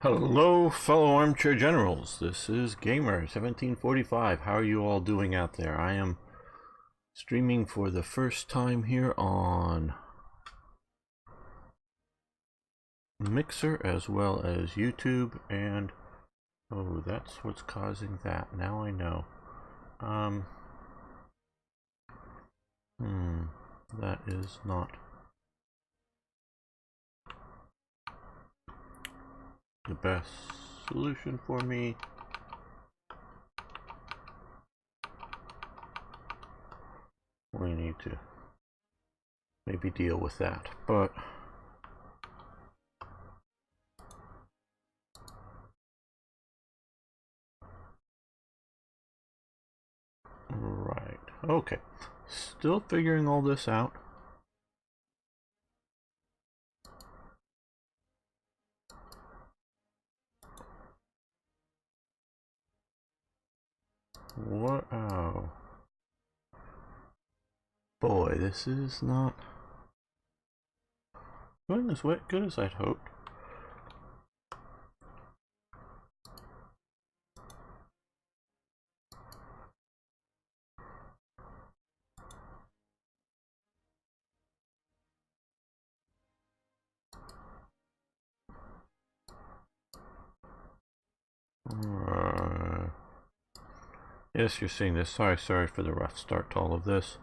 Hello, fellow armchair generals. This is Gamer 1745. How are you all doing out there? I am streaming for the first time here on Mixer as well as YouTube, and oh, that's what's causing that. Now I know. That is not the best solution for me. We need to maybe deal with that, but right. Okay. Still figuring all this out. What? Oh. Boy, this is not going as good as I'd hoped. Yes, you're seeing this. Sorry for the rough start to all of this.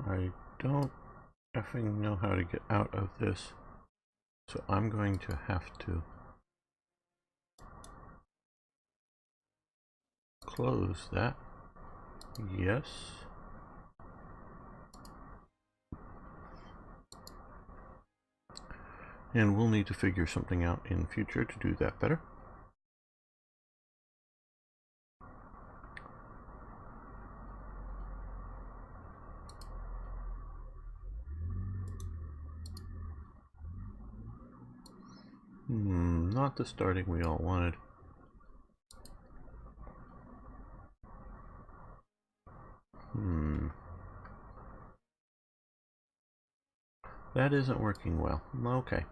I don't effing know how to get out of this, so I'm going to have to close that. Yes. And we'll need to figure something out in future to do that better. Not the starting we all wanted. That isn't working well. Okay.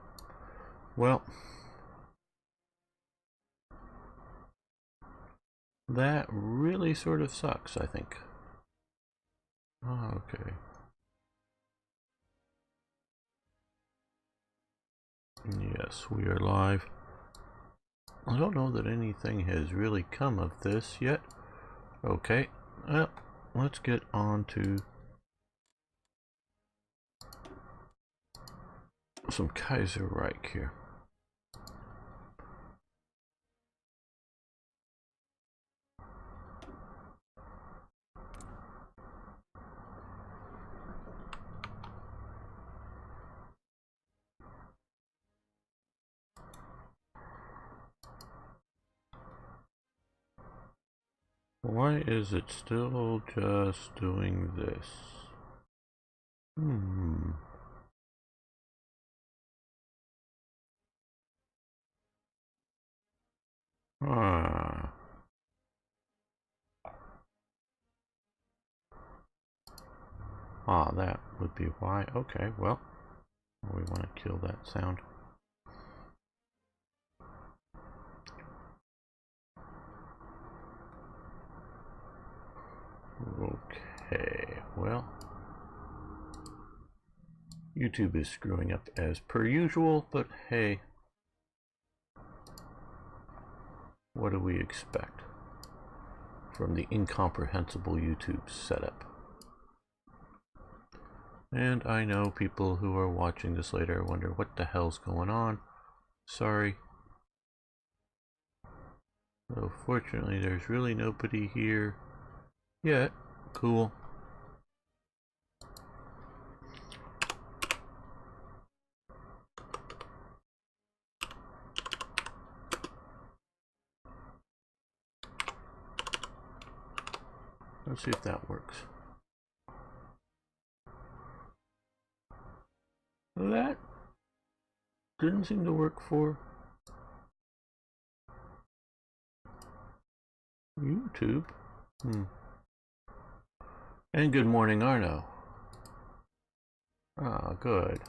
Well, that really sort of sucks, I think. Okay. Yes, we are live. I don't know that anything has really come of this yet. Okay, well, let's get on to some Kaiserreich here. Why is it still just doing this? Ah. Ah, that would be why. Okay, well, we want to kill that sound. Okay, well, YouTube is screwing up as per usual, but hey, what do we expect from the incomprehensible YouTube setup? And I know people who are watching this later wonder what the hell's going on. Sorry. Though fortunately there's really nobody here yet. Cool. Let's see if that works. That didn't seem to work for YouTube. And good morning, Arno. Ah, good.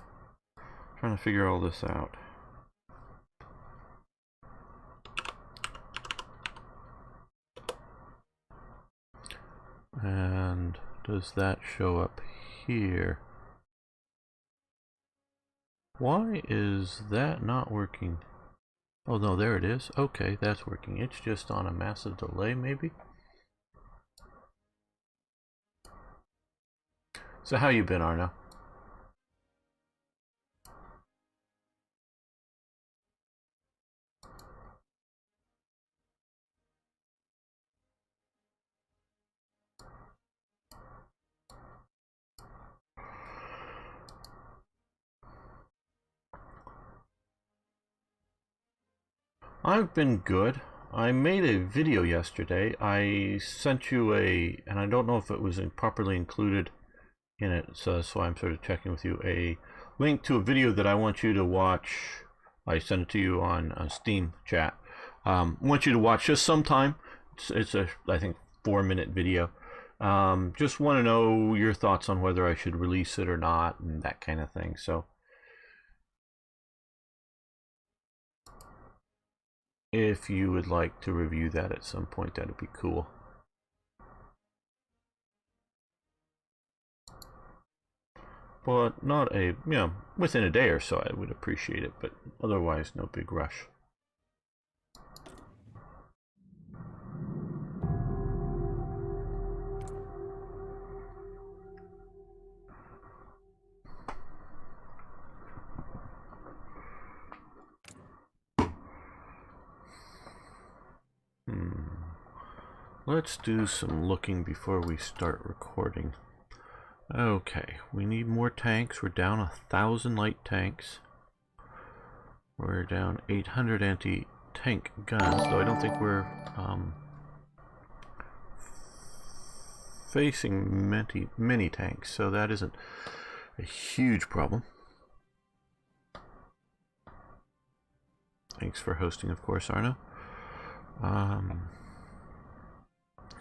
Trying to figure all this out. And does that show up here? Why is that not working? Oh no, there it is. Okay, that's working. It's just on a massive delay, maybe? So how you been, Arno? I've been good. I made a video yesterday. I sent you and I don't know if it was properly included in it, so I'm sort of checking with you, a link to a video that I want you to watch. I sent it to you on Steam chat. I want you to watch just sometime. It's a, I think, 4-minute video. Just want to know your thoughts on whether I should release it or not, and that kind of thing. So if you would like to review that at some point, that'd be cool. But not a, within a day or so I would appreciate it, but otherwise no big rush. Let's do some looking before we start recording. Okay, we need more tanks. We're down 1,000 light tanks. We're down 800 anti-tank guns, though I don't think we're facing many tanks, so that isn't a huge problem. Thanks for hosting, of course, Arno.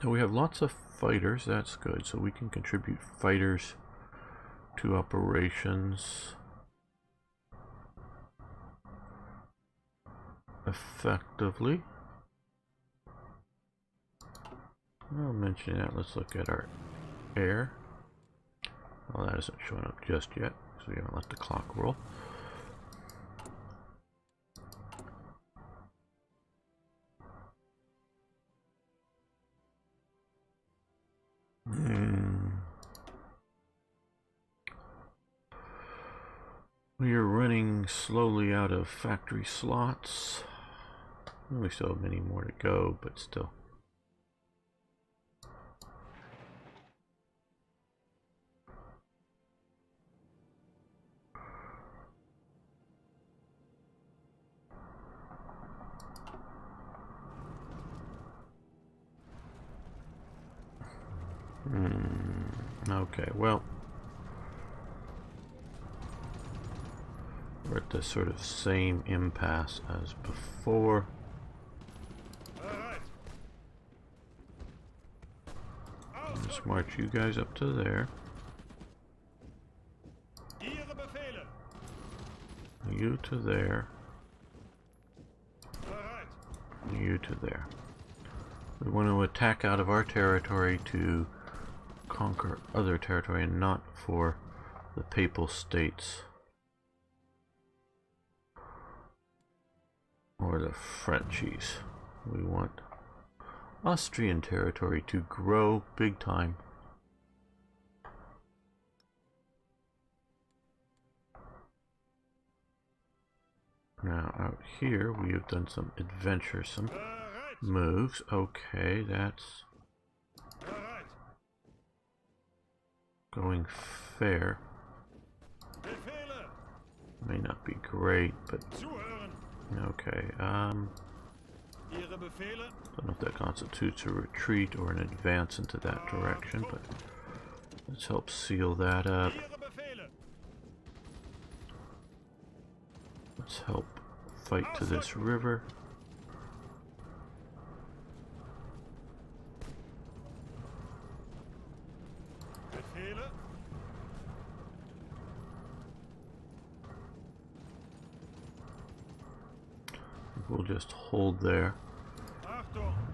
We have lots of fighters, that's good, so we can contribute fighters to operations effectively. I'll mention that. Let's look at our air. Well, that isn't showing up just yet, so we haven't let the clock roll. We are running slowly out of factory slots. We still have many more to go, but still. Okay, well, we're at the sort of same impasse as before. Let's march you guys up to there. You to there. You to there. We want to attack out of our territory to conquer other territory and not for the Papal States or the Frenchies. We want Austrian territory to grow big time. Now out here we have done some adventuresome moves. Okay, that's going fair. May not be great, but okay. Don't know if that constitutes a retreat or an advance into that direction, but let's help seal that up. Let's help fight to this river. we'll just hold there.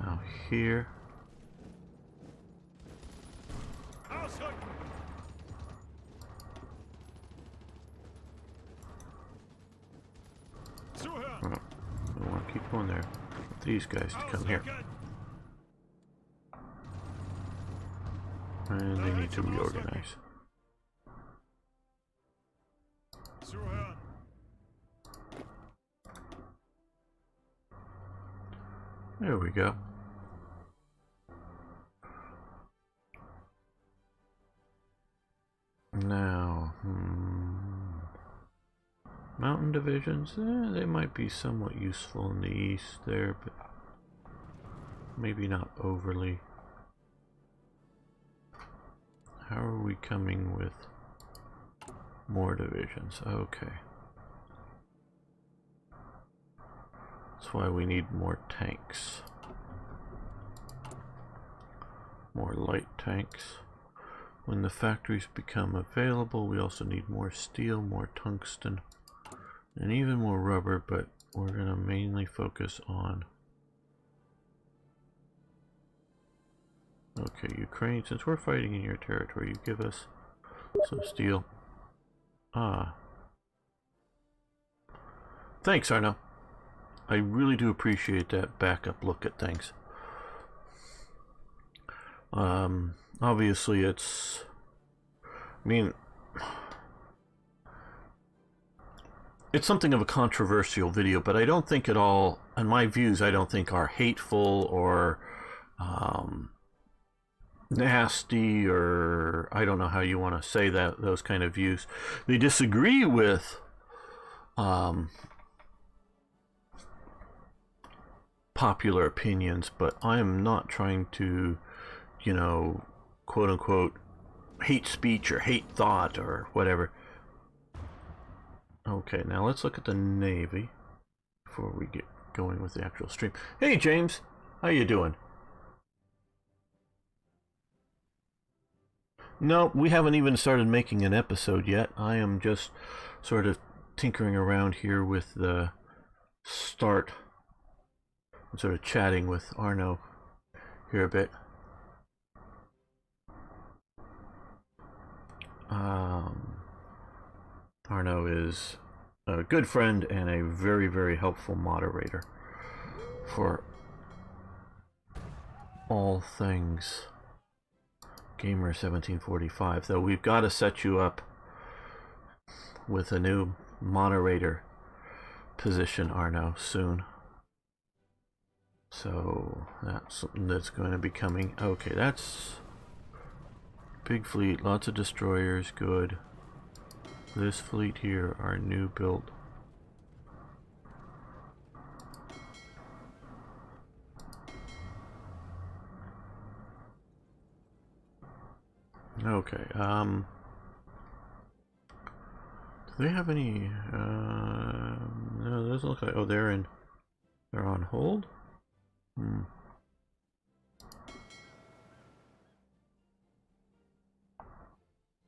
Now here. Oh, I want to keep going there. Want these guys to come here. And they need to reorganize. There we go. Now, mountain divisions, they might be somewhat useful in the east there, but maybe not overly. How are we coming with more divisions? Okay. That's why we need more tanks. More light tanks. When the factories become available, we also need more steel, more tungsten, and even more rubber, but we're going to mainly focus on... Okay, Ukraine, since we're fighting in your territory, you give us some steel. Ah. Thanks, Arno. I really do appreciate that backup look at things. Obviously it's... I mean... It's something of a controversial video, but I don't think it all, and my views, I don't think are hateful or nasty, or I don't know how you want to say that, those kind of views. They disagree with popular opinions, but I am not trying to, you know, quote unquote, hate speech or hate thought or whatever. Okay, now let's look at the Navy before we get going with the actual stream. Hey James, how you doing? No, we haven't even started making an episode yet. I am just sort of tinkering around here with the start. I'm sort of chatting with Arno here a bit. Arno is a good friend and a very, very helpful moderator for all things Gamer 1745. Though we've got to set you up with a new moderator position, Arno, soon. So that's something that's going to be coming. Okay, that's big fleet, lots of destroyers, good. This fleet here, our new build. Okay, do they have any, no, it doesn't look like, oh, they're on hold?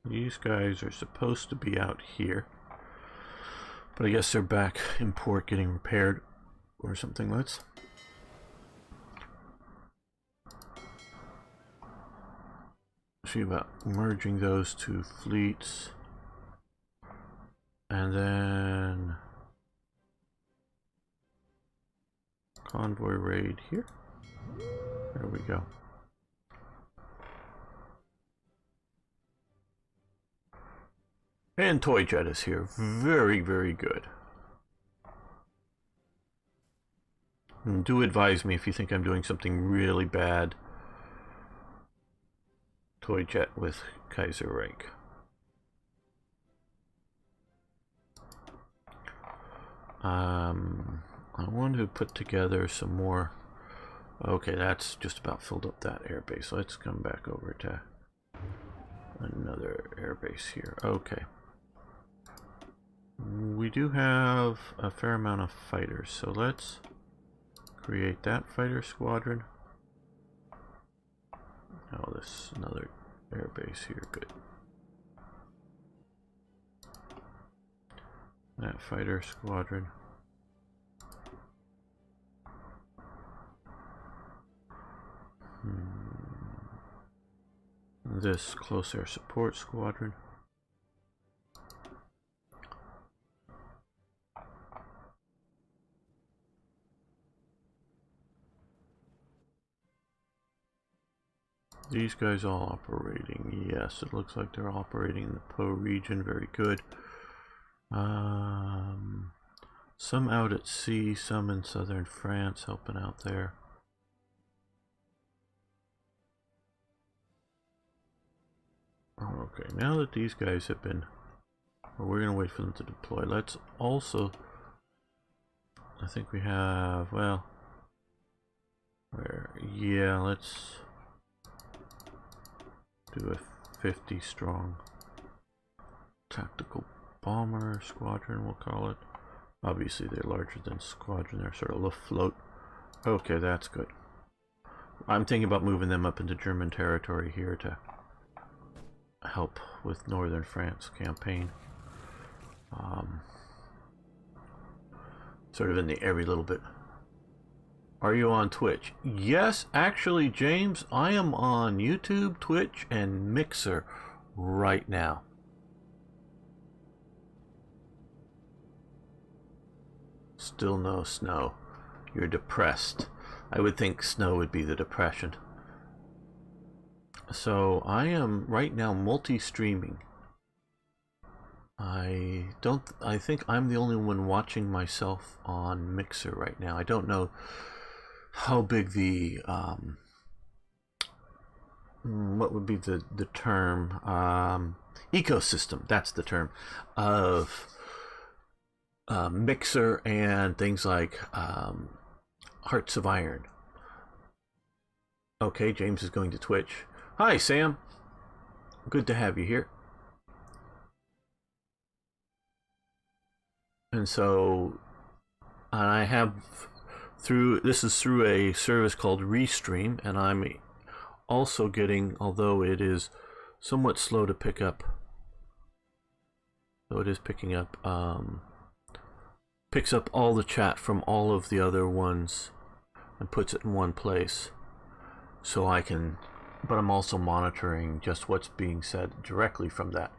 These guys are supposed to be out here, but I guess they're back in port getting repaired or something. Let's see about merging those two fleets, and then convoy raid here. There we go. And Toy Jet is here. Very, very good. And do advise me if you think I'm doing something really bad. Toy Jet with Kaiserreich. I want to put together some more. Okay, that's just about filled up that airbase. Let's come back over to another airbase here. Okay. We do have a fair amount of fighters, so let's create that fighter squadron. Oh, this another airbase here, good. That fighter squadron. this close air support squadron. These guys all operating. Yes, it looks like they're operating in the Po region. Very good. Some out at sea, some in southern France helping out there. Okay, now that these guys have been... Well, we're going to wait for them to deploy. Let's also... I think we have... Well... Where? Yeah, let's... do a 50 strong tactical bomber squadron, we'll call it. Obviously they're larger than squadron, they're sort of afloat. Okay, that's good. I'm thinking about moving them up into German territory here to help with northern France campaign. Sort of in the every little bit. Are you on Twitch? Yes, actually, James, I am on YouTube, Twitch, and Mixer right now. Still no snow. You're depressed. I would think snow would be the depression. So I am right now multi-streaming. I think I'm the only one watching myself on Mixer right now. I don't know how big the what would be the term, ecosystem, that's the term, of Mixer and things like Hearts of Iron. Okay, James is going to Twitch. Hi, Sam. Good to have you here. And so I have this is through a service called Restream, and I'm also getting, although it is somewhat slow to pick up, though it is picking up, picks up all the chat from all of the other ones and puts it in one place, so I can, but I'm also monitoring just what's being said directly from that.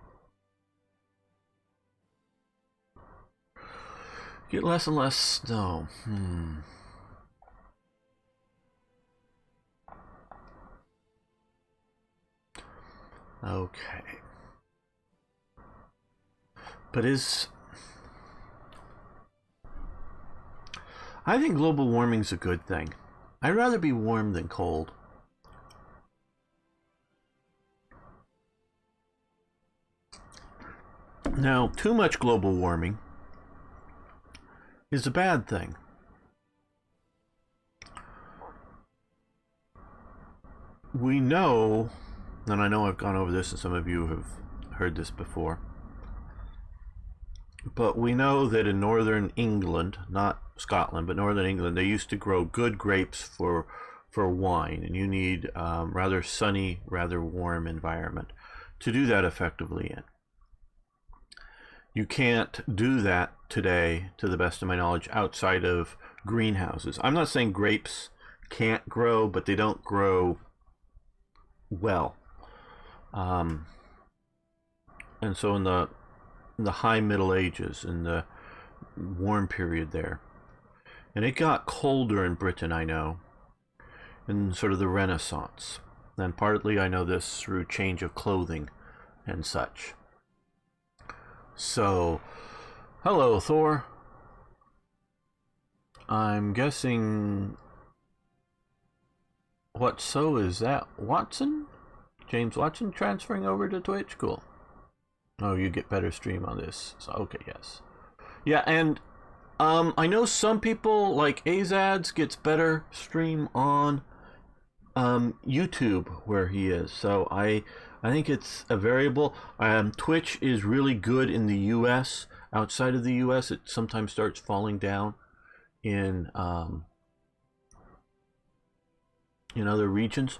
Get less and less snow. Okay. But I think global warming's a good thing. I'd rather be warm than cold. Now, too much global warming is a bad thing. We know, and I know I've gone over this and some of you have heard this before, but we know that in northern England, not Scotland, but northern England, they used to grow good grapes for wine, and you need rather sunny, rather warm environment to do that effectively in. You can't do that today, to the best of my knowledge, outside of greenhouses. I'm not saying grapes can't grow, but they don't grow well. And so in the high Middle Ages, in the warm period there, and it got colder in Britain, I know, in sort of the Renaissance. And partly I know this through change of clothing and such. So, hello, Thor. I'm guessing... What so is that? Watson? James Watson transferring over to Twitch? Cool. Oh, you get better stream on this. So, okay, yes. Yeah, and I know some people, like Azads, gets better stream on YouTube where he is. So I think it's a variable. Twitch is really good in the US. Outside of the US, it sometimes starts falling down in other regions.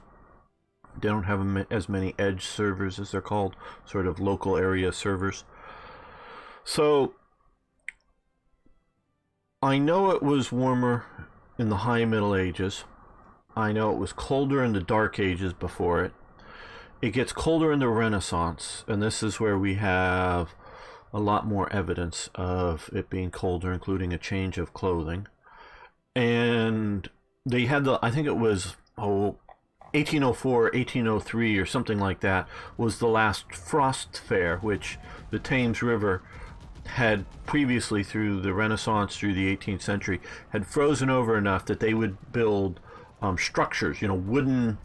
They don't have as many edge servers, as they're called, sort of local area servers. So I know it was warmer in the high Middle Ages. I know it was colder in the Dark Ages before it. it gets colder in the Renaissance, and this is where we have a lot more evidence of it being colder, including a change of clothing. And they had I think it was 1804, 1803, or something like that, was the last frost fair, which the Thames River had previously, through the Renaissance, through the 18th century, had frozen over enough that they would build structures, wooden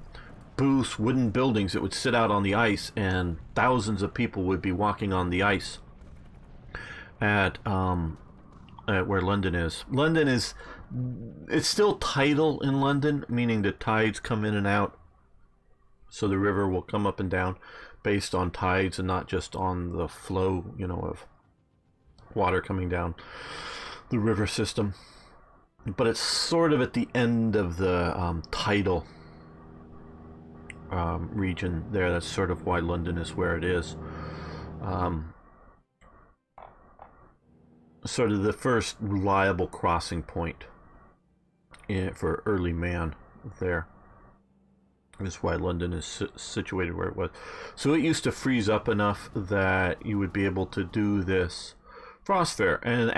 booths, wooden buildings that would sit out on the ice, and thousands of people would be walking on the ice at where London is. It's still tidal in London, meaning the tides come in and out, so the river will come up and down based on tides and not just on the flow, of water coming down the river system. But it's sort of at the end of the tidal region there. That's sort of why London is where it is. Sort of the first reliable crossing point for early man there. That's why London is situated where it was. So it used to freeze up enough that you would be able to do this frost fair. And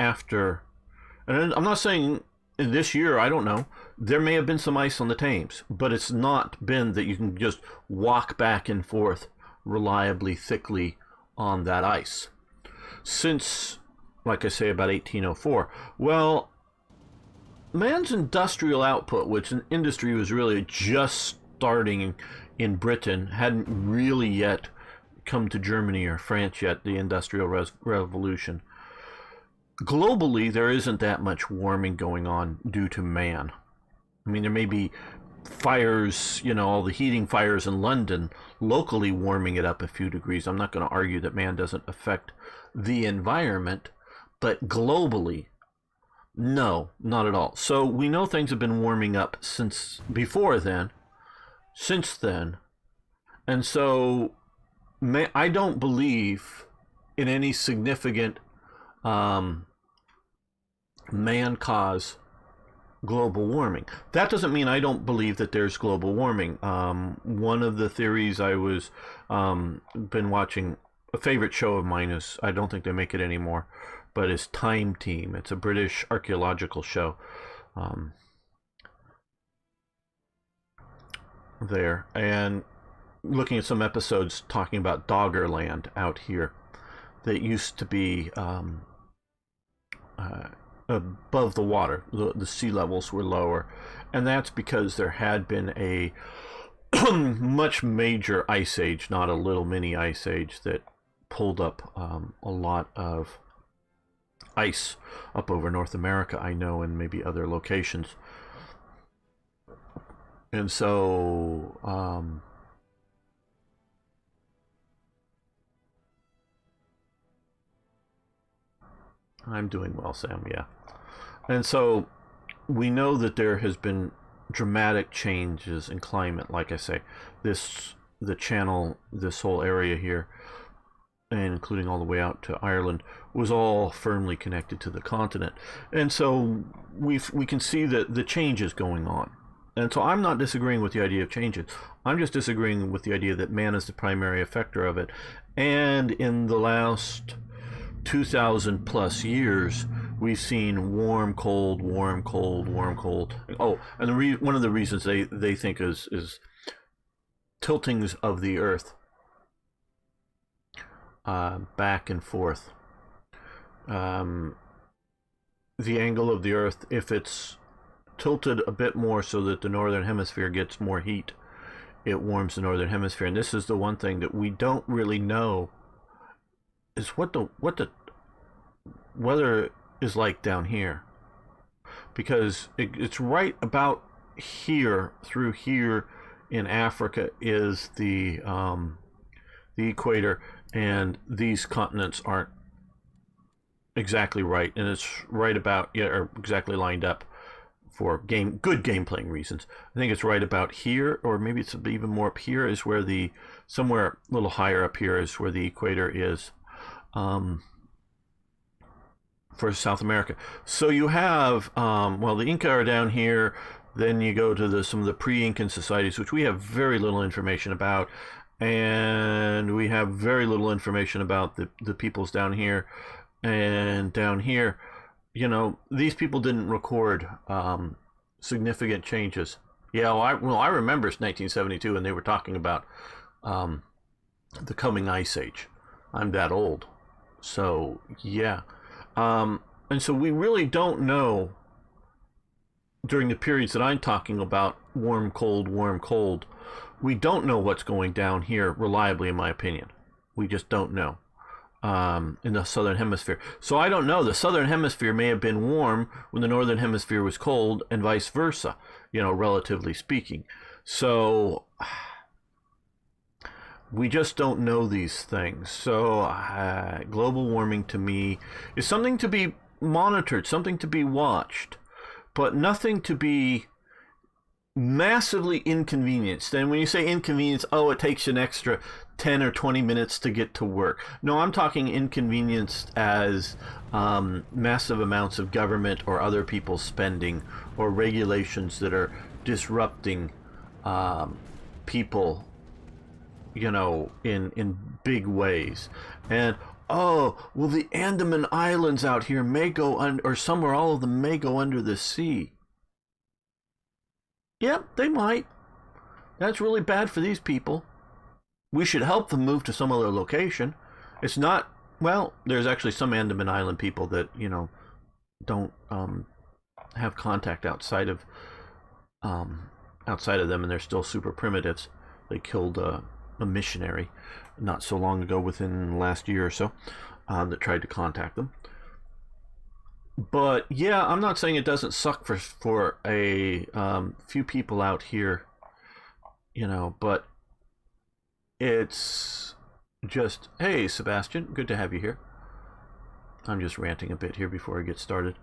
I'm not saying in this year, I don't know, there may have been some ice on the Thames, but it's not been that you can just walk back and forth reliably, thickly on that ice. Since, like I say, about 1804. Well, man's industrial output, which an industry was really just starting in Britain, hadn't really yet come to Germany or France yet, the Industrial Revolution. Globally, there isn't that much warming going on due to man. I mean, there may be fires, all the heating fires in London, locally warming it up a few degrees. I'm not going to argue that man doesn't affect the environment, but globally, no, not at all. So we know things have been warming up since then. And so I don't believe in any significant man-caused global warming. That doesn't mean I don't believe that there's global warming. One of the theories I was been watching, a favorite show of mine is, I don't think they make it anymore, but it's Time Team. It's a British archaeological show there, and looking at some episodes talking about Doggerland out here that used to be above the water. The sea levels were lower, and that's because there had been a much major ice age, not a little mini ice age, that pulled up a lot of ice up over North America, I know, and maybe other locations. And so I'm doing well, Sam, yeah. And so we know that there has been dramatic changes in climate. Like I say, the channel, this whole area here, and including all the way out to Ireland, was all firmly connected to the continent. And so we can see that the change is going on. And so I'm not disagreeing with the idea of changes. I'm just disagreeing with the idea that man is the primary effector of it. And in the last 2,000 plus years, we've seen warm, cold, warm, cold, warm, cold. Oh, and one of the reasons they think is tiltings of the Earth back and forth. The angle of the Earth, if it's tilted a bit more so that the northern hemisphere gets more heat, it warms the northern hemisphere. And this is the one thing that we don't really know, is what the weather is like down here, because it's right about here, through here in Africa is the equator, and these continents aren't exactly right, and it's right about, or exactly lined up for good game playing reasons. I think it's right about here, or maybe it's even more up here, is where somewhere a little higher up here is where the equator is for South America. So you have, the Inca are down here, then you go to some of the pre-Incan societies, which we have very little information about, and we have very little information about the peoples down here. And down here, these people didn't record significant changes. Yeah, I remember 1972, and they were talking about the coming ice age. I'm that old, so yeah. And so we really don't know during the periods that I'm talking about, warm, cold. We don't know what's going down here reliably, in my opinion. We just don't know. In the southern hemisphere. So I don't know. The southern hemisphere may have been warm when the northern hemisphere was cold, and vice versa, relatively speaking. So we just don't know these things. So global warming to me is something to be monitored, something to be watched, but nothing to be massively inconvenienced. And when you say inconvenience, it takes you an extra 10 or 20 minutes to get to work. No, I'm talking inconvenienced as massive amounts of government or other people's spending or regulations that are disrupting people, in big ways. And the Andaman Islands out here may go under, or somewhere, all of them may go under the sea. Yep, they might. That's really bad for these people. We should help them move to some other location. It's not, there's actually some Andaman Island people that, don't have contact outside of them, and they're still super primitives. They killed a missionary not so long ago, within the last year or so, that tried to contact them. But yeah, I'm not saying it doesn't suck for a few people out here, but it's just, hey, Sebastian, good to have you here. I'm just ranting a bit here before I get started.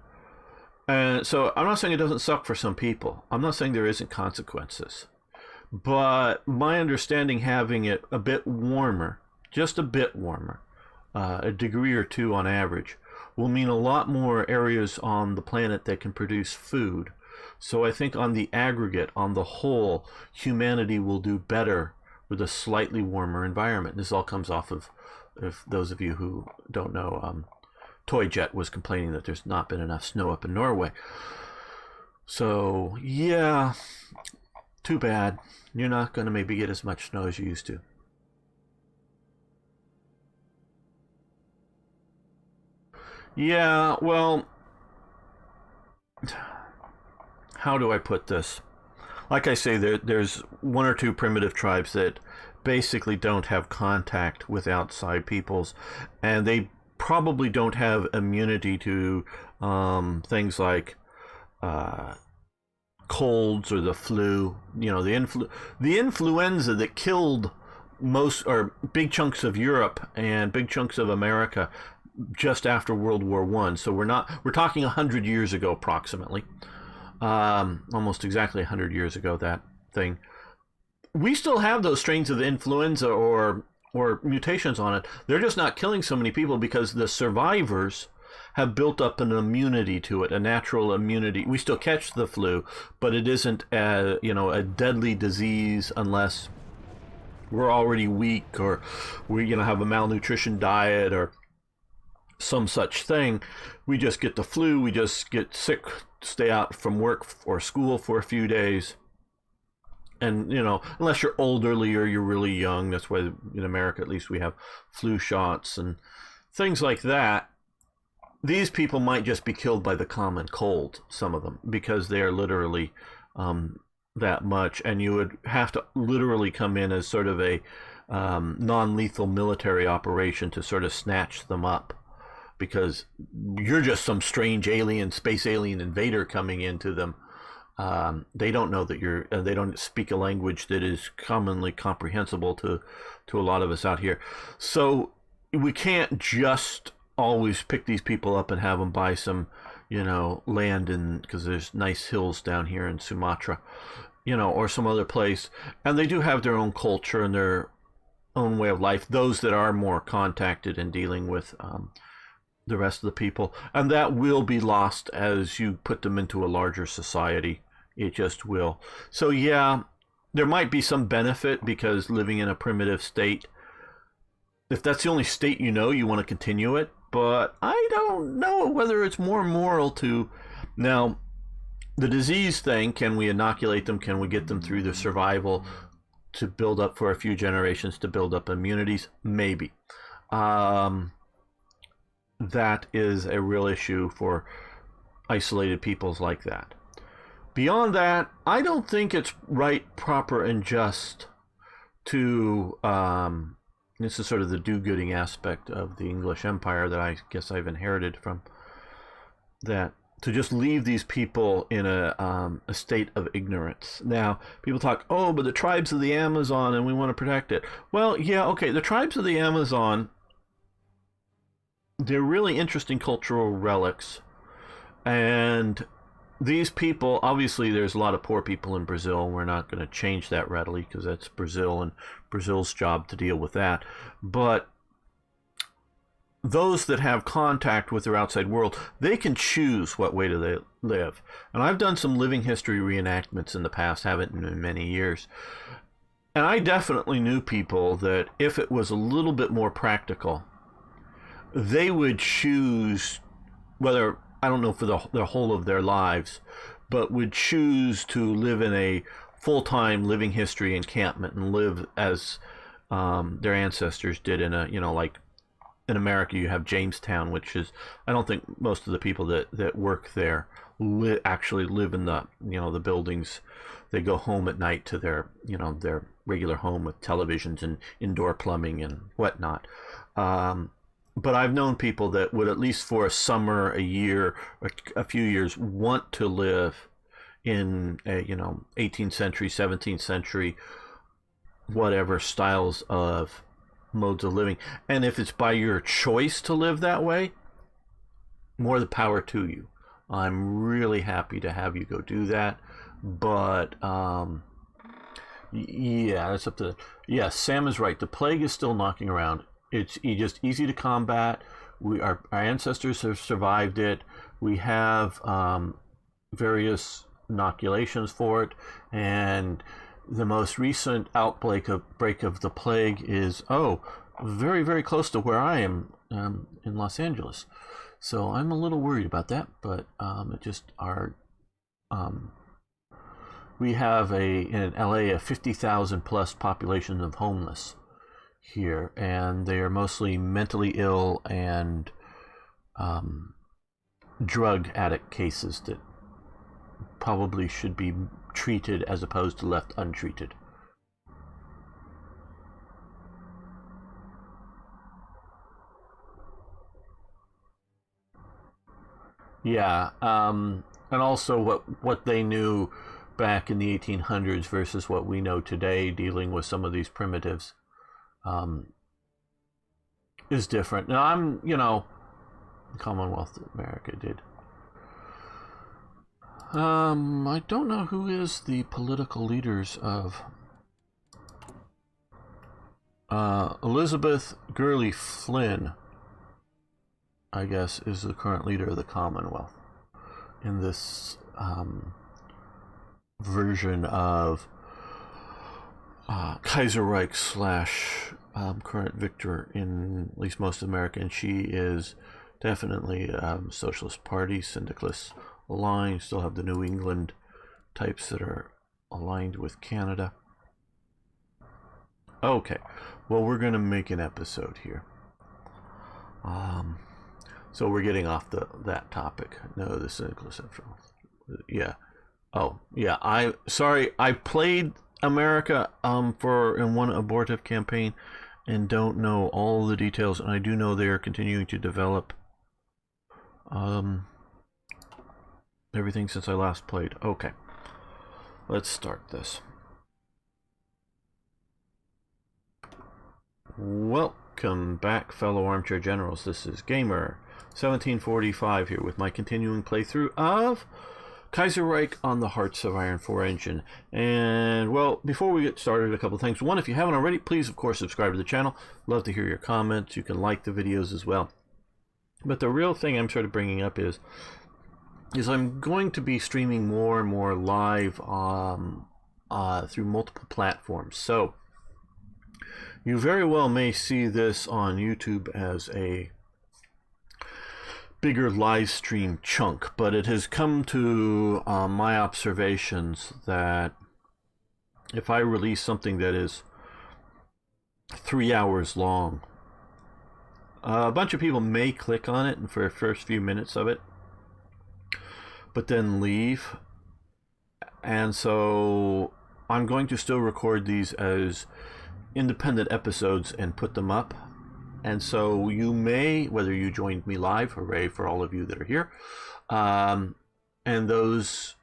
And so I'm not saying it doesn't suck for some people. I'm not saying there isn't consequences. But my understanding, having it a bit warmer, just a bit warmer, a degree or two on average, will mean a lot more areas on the planet that can produce food. So I think on the aggregate, on the whole, humanity will do better with a slightly warmer environment. This all comes off of, if those of you who don't know, Toyjet was complaining that there's not been enough snow up in Norway. So yeah, too bad. You're not going to maybe get as much snow as you used to. Yeah, well, how do I put this? Like I say, there's one or two primitive tribes that basically don't have contact with outside peoples, and they probably don't have immunity to things like colds or the flu. The influenza that killed most, or big chunks of Europe and big chunks of America just after World War One. So we're talking 100 years ago approximately. Almost exactly 100 years ago, that thing. We still have those strains of influenza or mutations on it. They're just not killing so many people because the survivors have built up an immunity to it, a natural immunity. We still catch the flu, but it isn't a deadly disease unless we're already weak, or we have a malnutrition diet or some such thing. We just get the flu, we just get sick, stay out from work or school for a few days. And, unless you're elderly or you're really young, that's why in America at least we have flu shots and things like that. These people might just be killed by the common cold, some of them, because they are literally that much. And you would have to literally come in as sort of a non-lethal military operation to sort of snatch them up, because you're just some strange space alien invader coming into them. They don't know that they don't speak a language that is commonly comprehensible to a lot of us out here. So we can't just always pick these people up and have them buy some, land because there's nice hills down here in Sumatra, or some other place. And they do have their own culture and their own way of life, those that are more contacted and dealing with the rest of the people. And that will be lost as you put them into a larger society. It just will. So yeah, there might be some benefit because living in a primitive state, if that's the only state you know, you want to continue it. But I don't know whether it's more moral to. Now, the disease thing, can we inoculate them? Can we get them through the survival to build up for a few generations to build up immunities? Maybe. That is a real issue for isolated peoples like that. Beyond that, I don't think it's right, proper, and just to, this is sort of the do-gooding aspect of the English Empire that I guess I've inherited from that, to just leave these people in a state of ignorance. Now, people talk, oh, but the tribes of the Amazon, and we want to protect it. Well, yeah, okay, the tribes of the Amazon, they're really interesting cultural relics. And these people, obviously there's a lot of poor people in Brazil. We're not going to change that readily because that's Brazil and Brazil's job to deal with that. But those that have contact with their outside world, they can choose what way do they live. And I've done some living history reenactments in the past, haven't in many years. And I definitely knew people that if it was a little bit more practical, they would choose, whether, I don't know for the whole of their lives, but would choose to live in a full-time living history encampment and live as their ancestors did in a, like in America you have Jamestown, which is, I don't think most of the people that work there actually live in the, the buildings. They go home at night to their, their regular home with televisions and indoor plumbing and whatnot. But I've known people that would, at least for a summer, a year, a few years, want to live in a, 18th century, 17th century, whatever styles of modes of living. And if it's by your choice to live that way, more the power to you. I'm really happy to have you go do that. But yeah, that's up to. Yeah, Sam is right. The plague is still knocking around. It's just easy to combat. Our ancestors have survived it. We have various inoculations for it, and the most recent outbreak of the plague is very, very close to where I am in Los Angeles. So I'm a little worried about that, but it just we have in LA a 50,000 plus population of homeless here, and they are mostly mentally ill and drug addict cases that probably should be treated as opposed to left untreated. Yeah, and also what they knew back in the 1800s versus what we know today dealing with some of these primitives is different. Now, the Commonwealth of America did. I don't know who is the political leaders of Elizabeth Gurley Flynn, I guess, is the current leader of the Commonwealth in this version of Kaiserreich / current victor in at least most of America, and she is definitely Socialist Party, syndicalist aligned. Still have the New England types that are aligned with Canada. Okay, well, we're going to make an episode here. So we're getting off that topic. No, the syndicalist central. Yeah. Oh, yeah. I played America in one abortive campaign and don't know all the details, and I do know they are continuing to develop everything since I last played. Okay, let's start this. Welcome back, fellow armchair generals. This is Gamer 1745 here with my continuing playthrough of Kaiserreich on the Hearts of Iron 4 engine. And, well, before we get started, a couple of things. One, if you haven't already, please, of course, subscribe to the channel. Love to hear your comments. You can like the videos as well. But the real thing I'm sort of bringing up is I'm going to be streaming more and more live on through multiple platforms. So you very well may see this on YouTube as a bigger live stream chunk, but it has come to my observations that if I release something that is 3 hours long, a bunch of people may click on it and for the first few minutes of it, but then leave. And so I'm going to still record these as independent episodes and put them up. And so you may, whether you joined me live, hooray for all of you that are here, and those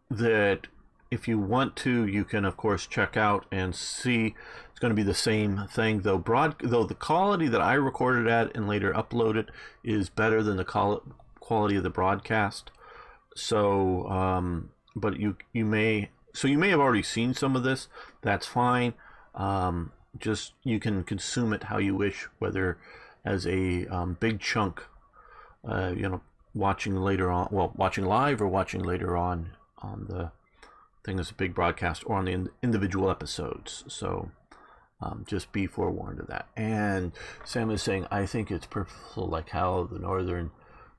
that, if you want to, you can of course check out and see. It's going to be the same thing, though the quality that I recorded at and later uploaded is better than the quality of the broadcast. So, but you may have already seen some of this. That's fine. Just you can consume it how you wish, whether as a big chunk, watching later on, watching live or watching later on the thing as a big broadcast, or on the individual episodes. So just be forewarned of that. And Sam is saying, I think it's purposeful, like how the Northern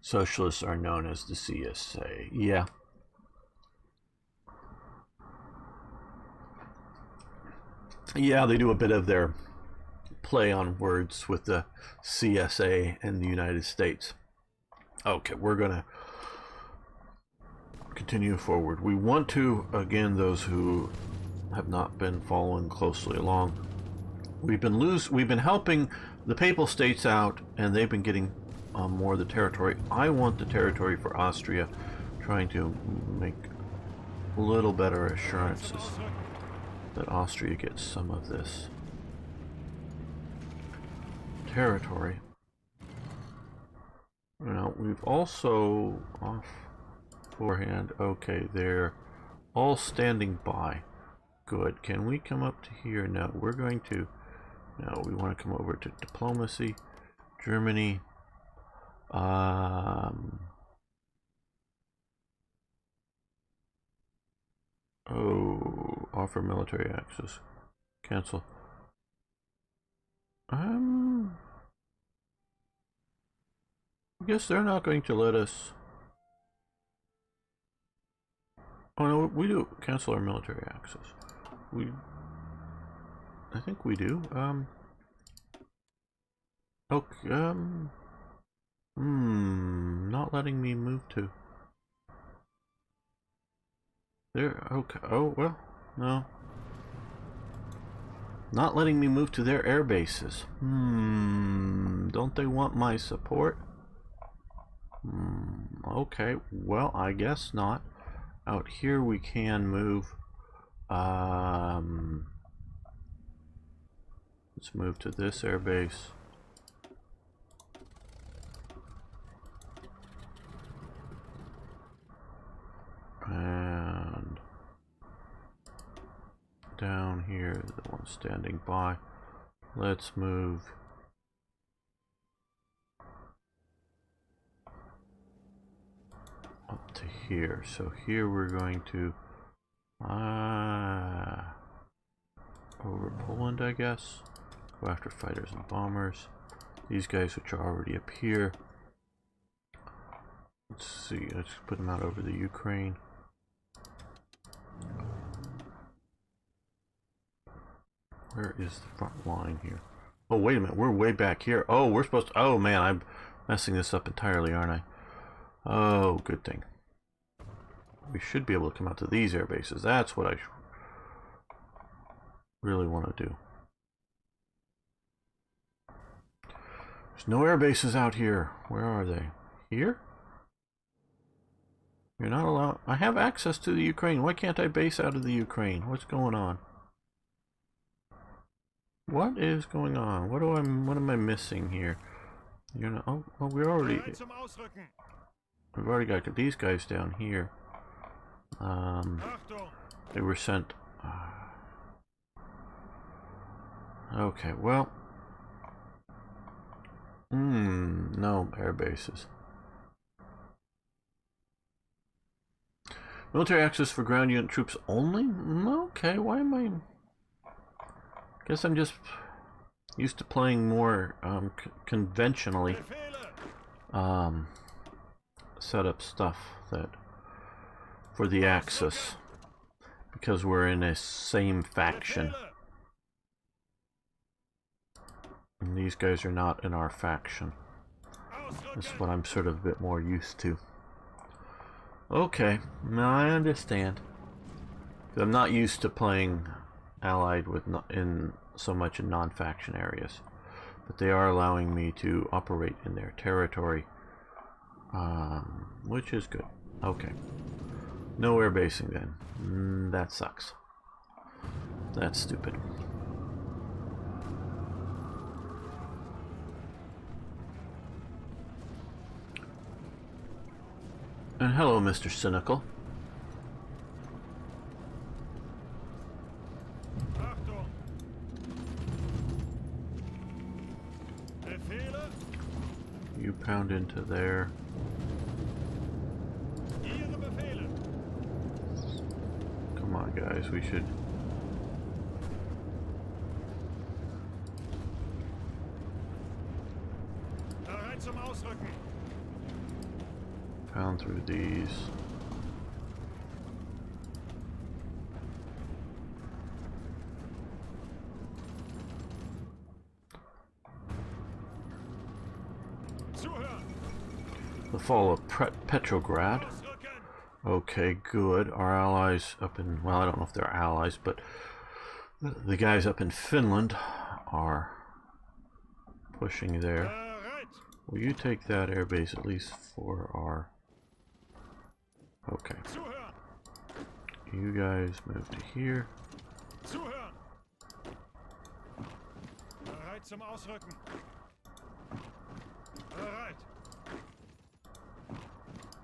Socialists are known as the CSA. Yeah. Yeah, they do a bit of their play on words with the CSA and the United States. Okay, we're going to continue forward. We want to, again, those who have not been following closely along, we've been helping the Papal States out, and they've been getting more of the territory. I want the territory for Austria, trying to make a little better assurances that Austria gets some of this territory. Now, we've also off forehand. Okay, they're all standing by. Good. Can we come up to here? No, we're going to. No, we want to come over to diplomacy. Germany. Oh, offer military access. Cancel. I guess they're not going to let us. Oh no, we do cancel our military access. I think we do. Okay. Not letting me move to. There. Okay. Oh well. No. Not letting me move to their air bases. Don't they want my support? Okay. Well, I guess not. Out here we can move. Let's move to this air base. And down here, the one standing by. Let's move up to here. So here we're going to over Poland, I guess. Go after fighters and bombers. These guys, which are already up here. Let's see. Let's put them out over the Ukraine. Where is the front line here? Oh, wait a minute. We're way back here. Oh, we're supposed to. Oh, man. I'm messing this up entirely, aren't I? Oh, good thing. We should be able to come out to these air bases. That's what I really want to do. There's no air bases out here. Where are they? Here? You're not allowed. I have access to the Ukraine. Why can't I base out of the Ukraine? What's going on? What is going on? What am I missing here? You're not. Oh, well, we've already got these guys down here. They were sent. Okay, well. No air bases. Military access for ground unit troops only? Okay, why am I... Guess I'm just used to playing more conventionally set up stuff that for the Axis, because we're in a same faction. And these guys are not in our faction. That's what I'm sort of a bit more used to. Okay, now I understand. I'm not used to playing allied with in so much in non-faction areas, but they are allowing me to operate in their territory, which is good. Okay, no air basing then. That sucks. That's stupid. And hello, Mr. Cynical. You pound into there. Come on, guys, we should... pound through these. The fall of Petrograd. Okay, good. Our allies up in, well, I don't know if they're allies, but the guys up in Finland are pushing there. Will you take that airbase at least for our... Okay. You guys move to here.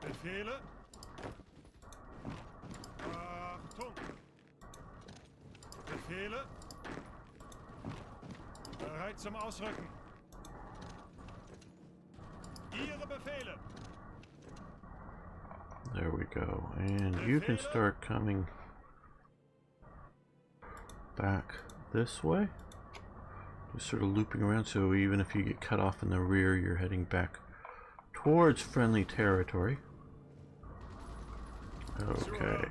Befehle. Achtung. Befehle. Bereit zum Ausrücken. Ihre Befehle. There we go. And you can start coming back this way. Just sort of looping around, so even if you get cut off in the rear, you're heading back towards friendly territory. Okay.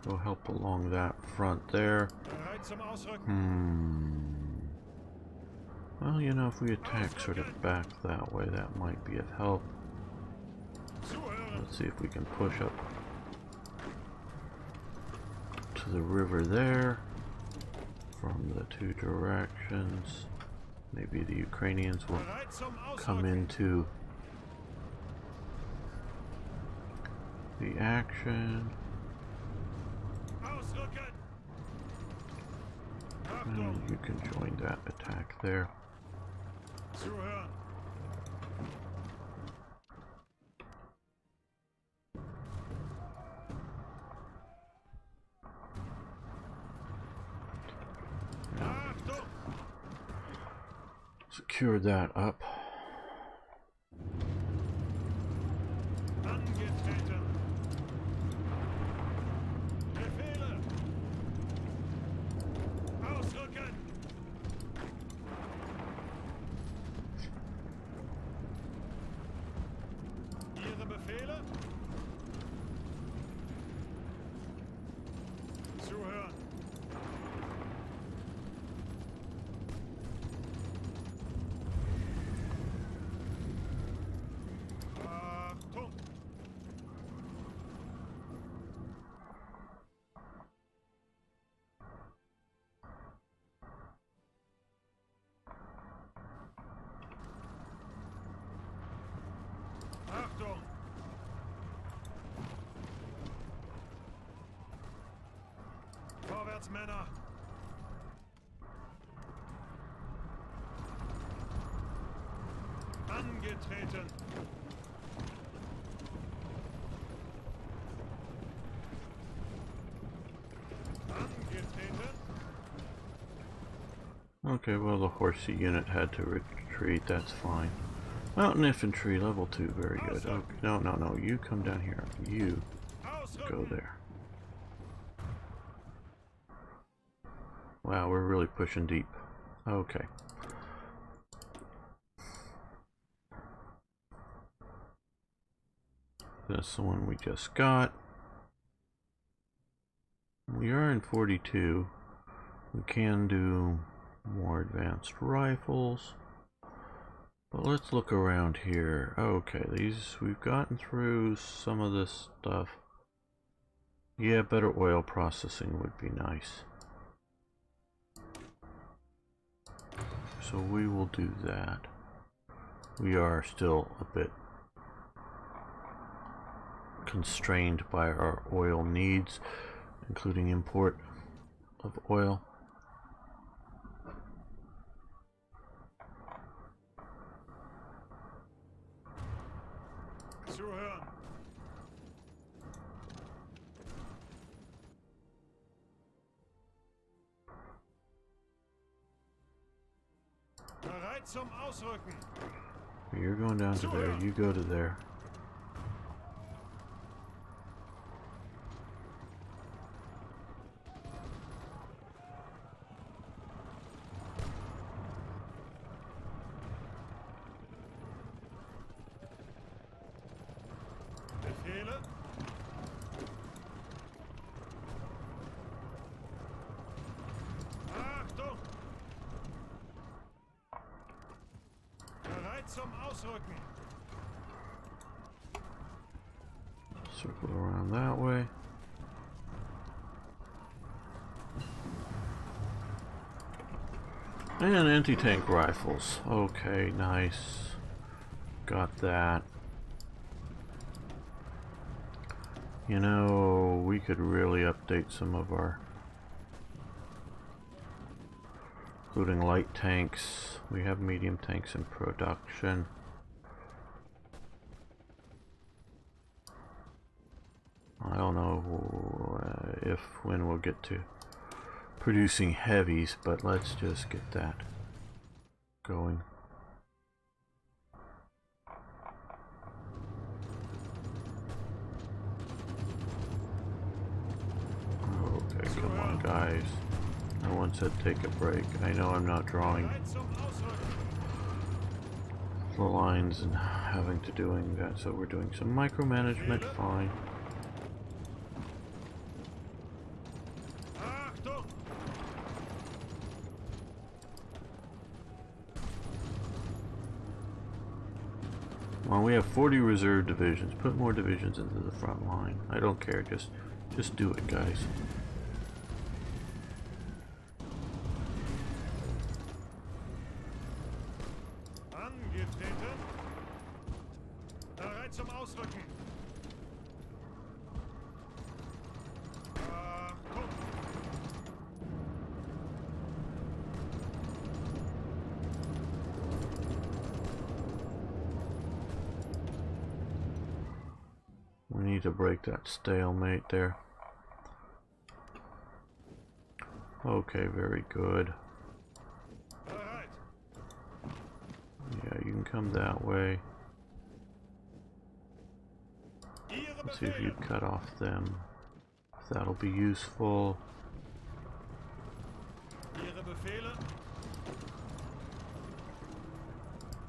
Go help along that front there. Well, you know, if we attack sort of back that way, that might be of help. Let's see if we can push up to the river there from the two directions. Maybe the Ukrainians will come into the action. And you can join that attack there. Secure that up. Männer. Angetreten. Angetreten. Okay, well, the horsey unit had to retreat. retreat, that's fine. Mountain infantry, level 2, very good. Okay, no, you come down here. You go there. Wow, we're really pushing deep. Okay. That's the one we just got. We are in 42. We can do more advanced rifles. But let's look around here. Okay, we've gotten through some of this stuff. Yeah, better oil processing would be nice. So we will do that. We are still a bit constrained by our oil needs, including import of oil. Zuhören. Bereit zum Ausrücken. You're going down to there, you go to there. Befehle. Achtung! Bereit zum Ausrücken. Circle around that way. And anti-tank rifles. Okay, nice. Got that. You know, we could really update some of our, including light tanks. We have medium tanks in production. I don't know when we'll get to producing heavies, but let's just get that going. Okay, come on guys. No one said take a break. I know I'm not drawing the lines and having to doing that, so we're doing some micromanagement, fine. Well, we have 40 reserve divisions. Put more divisions into the front line. I don't care. Just do it, guys. Angetreten. Bereit zum Ausrücken. Achtung! We need to break that stalemate there. Okay, very good. Bereit. Yeah, you can come that way. Ihre Let's see if you Befehle. cut off them. If that'll be useful. Ihre Befehle.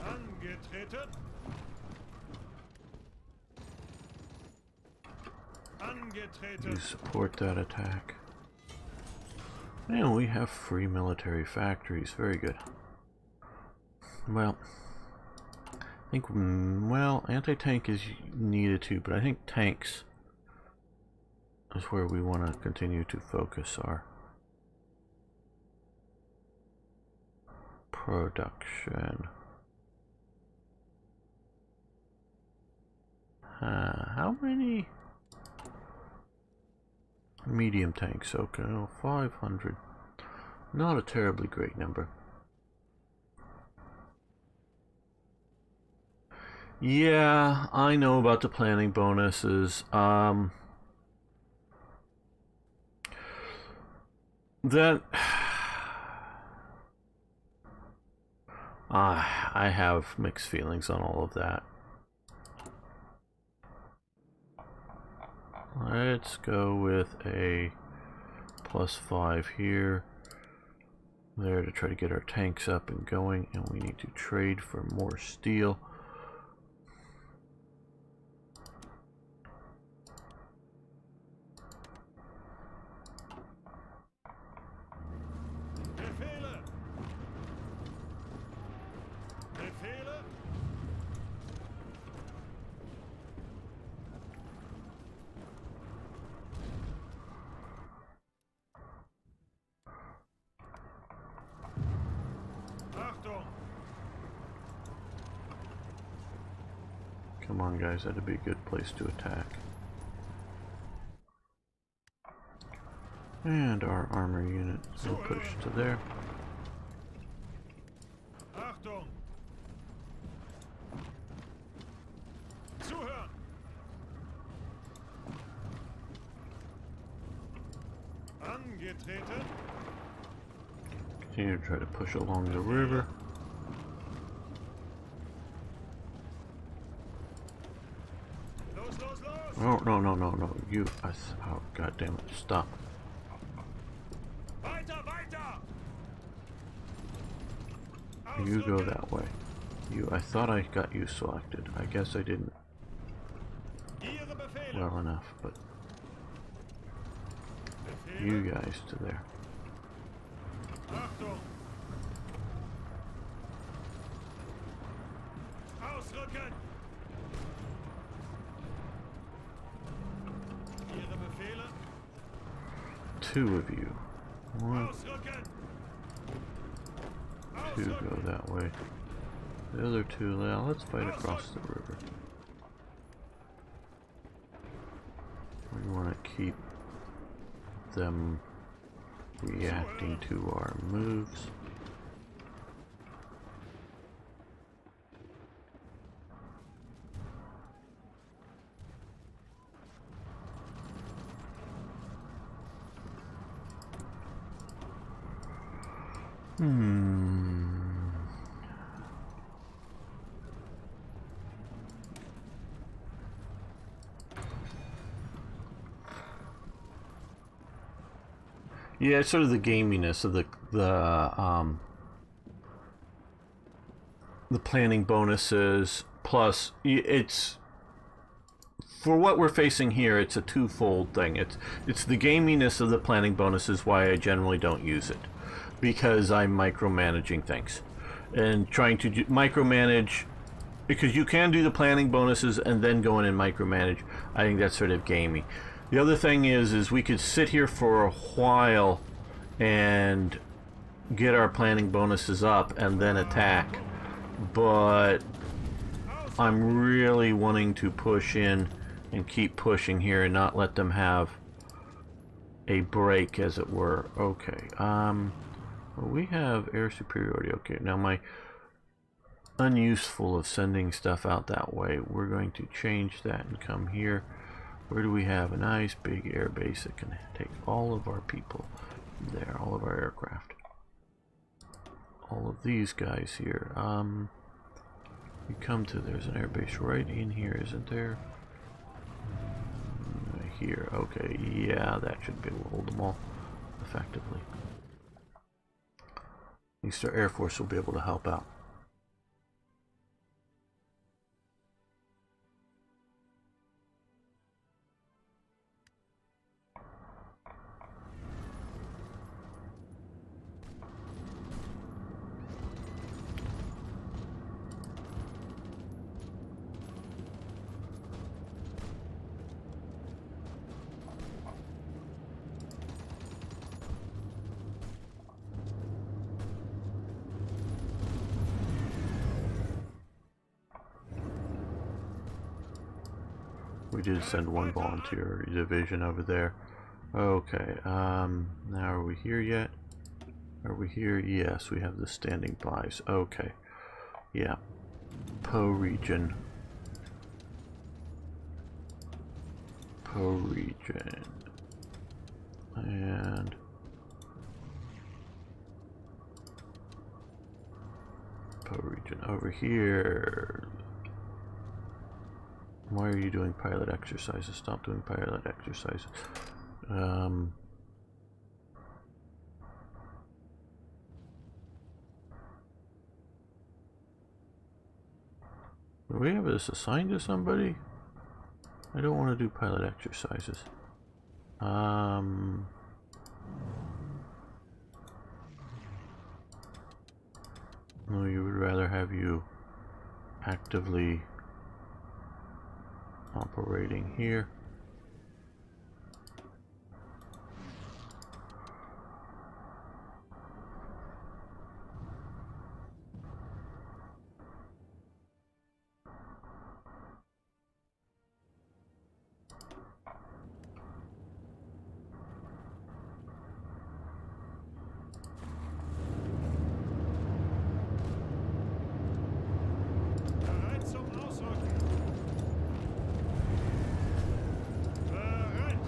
Angetreten. Angetreten. You support that attack. And we have free military factories. Very good. Well, I think, well, anti-tank is needed too, but I think tanks is where we want to continue to focus our production. How many medium tanks? Okay, oh, 500. Not a terribly great number. Yeah, I know about the planning bonuses. That I have mixed feelings on all of that. Let's go with a +5 here. There to try to get our tanks up and going, and we need to trade for more steel. Befehle! Befehle! Achtung! Come on, guys, that'd be a good place to attack. And our armor unit will push to there. Achtung! Zuhören! Angetreten! Continue to try to push along the river. Los, los, los! Oh, no. You, oh, god damn it, stop. Weiter, weiter! You go Ausrücken! that way. I thought I got you selected. I guess I didn't Ihre Befehle! well enough, but Befehle! you guys to there. Achtung! Ausrücken! Ihre Befehle! 2 of you. 1, Ausrücken! 2 go Ausrücken! that way. The other 2, now let's fight across the river. We want to keep them reacting to our moves. Yeah, it's sort of the gaminess of the planning bonuses. Plus, it's for what we're facing here. It's a twofold thing. It's the gaminess of the planning bonuses. Why I generally don't use it, because I'm micromanaging things and trying to micromanage. Because you can do the planning bonuses and then go in and micromanage. I think that's sort of gamey. The other thing is we could sit here for a while and get our planning bonuses up and then attack. But I'm really wanting to push in and keep pushing here and not let them have a break, as it were. Okay. Well, we have air superiority. Okay, now my unuseful of sending stuff out that way, we're going to change that and come here. Where do we have a nice big air base that can take all of our people there, all of our aircraft, all of these guys here. You come to, there's an air base right in here, isn't there? Here, okay, yeah, that should be able to hold them all effectively. At least our Air Force will be able to help out. We did send one volunteer division over there. Okay, now are we here yet? Are we here? Yes, we have the standing bys. Okay, yeah. Po region. Po region. And Depot region over here. Why are you doing pilot exercises? Stop doing pilot exercises. Do we have this assigned to somebody? I don't want to do pilot exercises. No, you would rather have you actively operating here. Bereit zum Ausrücken. Bereit.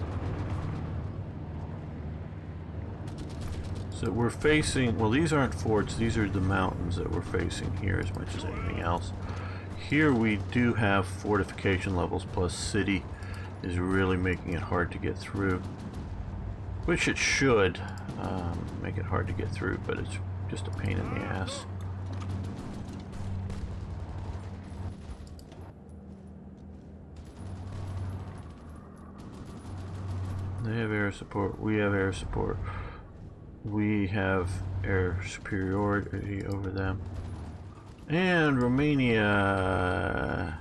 So we're facing, well, these aren't forts, these are the mountains that we're facing here as much as anything else. Here we do have fortification levels, plus city is really making it hard to get through. Which it should make it hard to get through, but it's just a pain in the ass. They have air support, we have air support. We have air superiority over them. And Romania.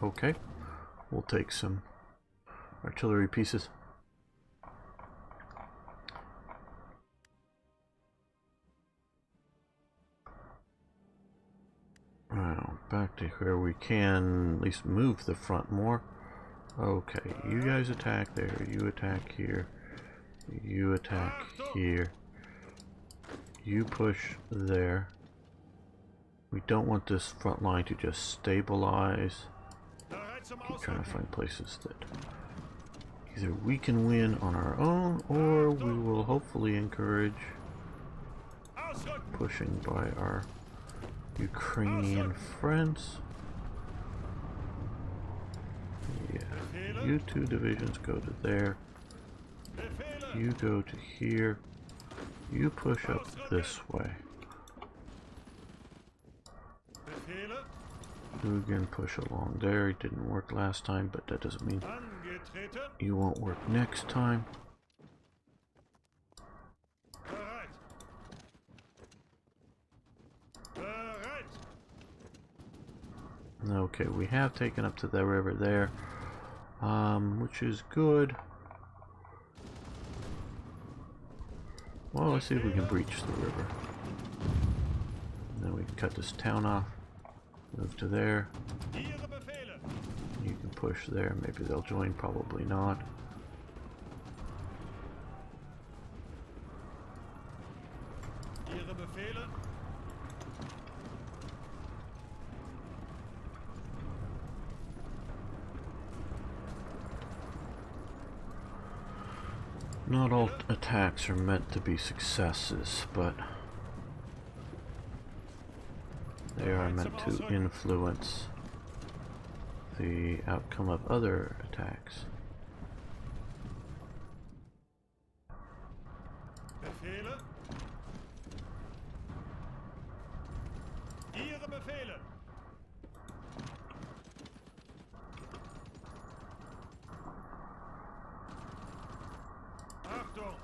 Okay, we'll take some artillery pieces. Now, back to where we can at least move the front more. Okay, you guys attack there, you attack here. You attack here. You push there. We don't want this front line to just stabilize. Keep trying to find places that either we can win on our own, or we will hopefully encourage pushing by our Ukrainian friends. Yeah, you two divisions go to there. You go to here. You push up this way. You again push along there. It didn't work last time, but that doesn't mean you won't work next time. Okay, we have taken up to the river there, which is good. Well, let's see if we can breach the river. And then we can cut this town off. Move to there. You can push there. Maybe they'll join. Probably not. Not all attacks are meant to be successes, but they are meant to influence the outcome of other attacks. Befehle? Ihre Befehle! Achtung!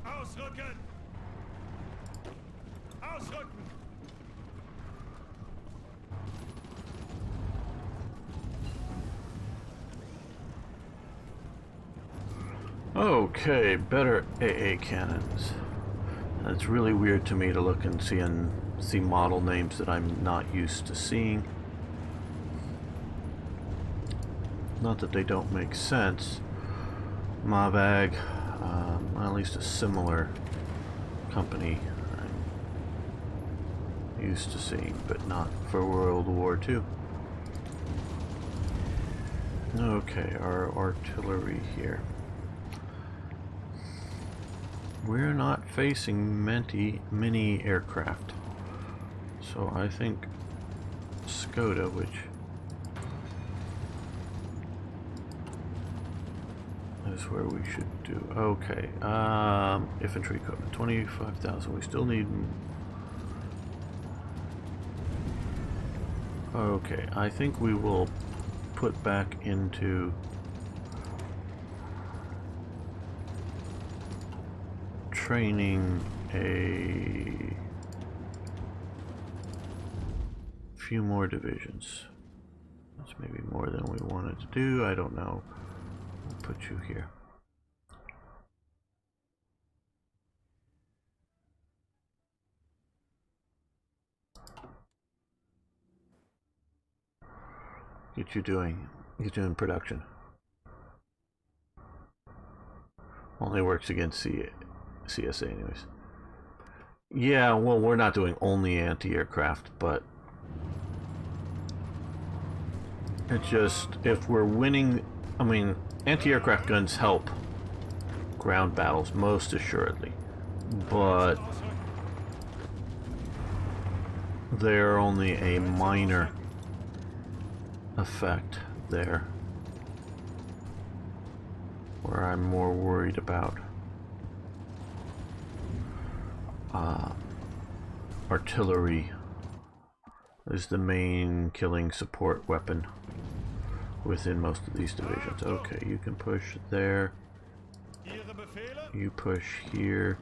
Ausrücken! Ausrücken! Okay, better AA cannons. It's really weird to me to look and see model names that I'm not used to seeing. Not that they don't make sense. Mavag, at least a similar company. used to seeing, but not for World War II. Okay, our artillery here. We're not facing many aircraft. So I think Skoda, which is where we should do. Okay, infantry equipment, 25,000. We still need. Okay, I think we will put back into training a few more divisions. That's maybe more than we wanted to do. I don't know. I'll put you here. Get you doing production. Only works against CSA anyways. Yeah, well, we're not doing only anti-aircraft, but it's just, if we're winning, I mean, anti-aircraft guns help ground battles most assuredly, but they're only a minor effect there, where I'm more worried about artillery is the main killing support weapon within most of these divisions. Okay, you can push there, you push here,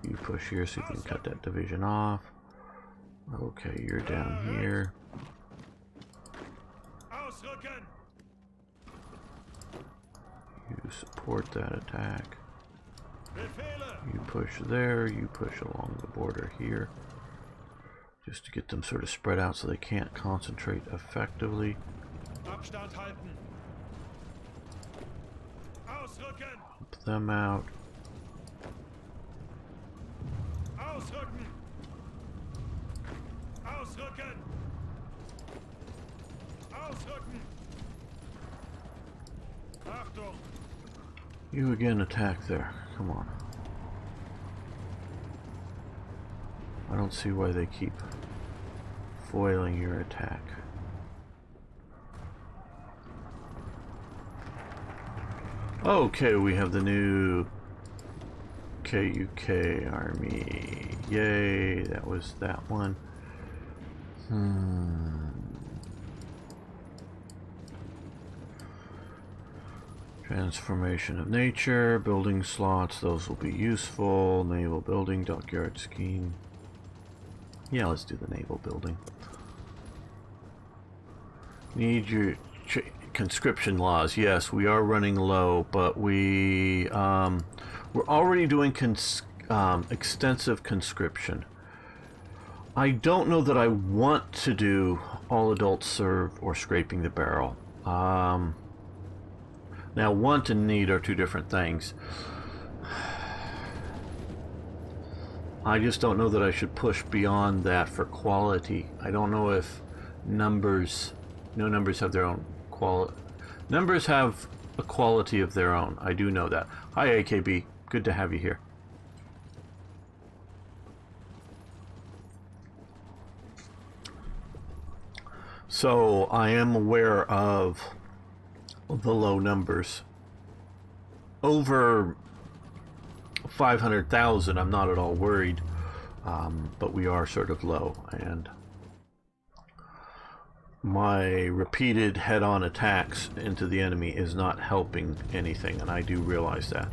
you push here, so you can cut that division off. Okay, you're down here. You support that attack. You push there, you push along the border here, just to get them sort of spread out so they can't concentrate effectively. Help them out. You again attack there. Come on. I don't see why they keep foiling your attack. Okay, we have the new KUK army. Yay, that was that one. Transformation of nature, building slots, those will be useful. Naval building, dockyard scheme. Yeah, let's do the naval building. Need your conscription laws. Yes, we are running low, but we're already doing extensive conscription. I don't know that I want to do all adults serve or scraping the barrel. Now, want and need are two different things. I just don't know that I should push beyond that for quality. I don't know if numbers, no numbers have their own quality. Numbers have a quality of their own. I do know that. Hi, AKB. Good to have you here. So I am aware of the low numbers. Over 500,000, I'm not at all worried, but we are sort of low, and my repeated head-on attacks into the enemy is not helping anything, and I do realize that.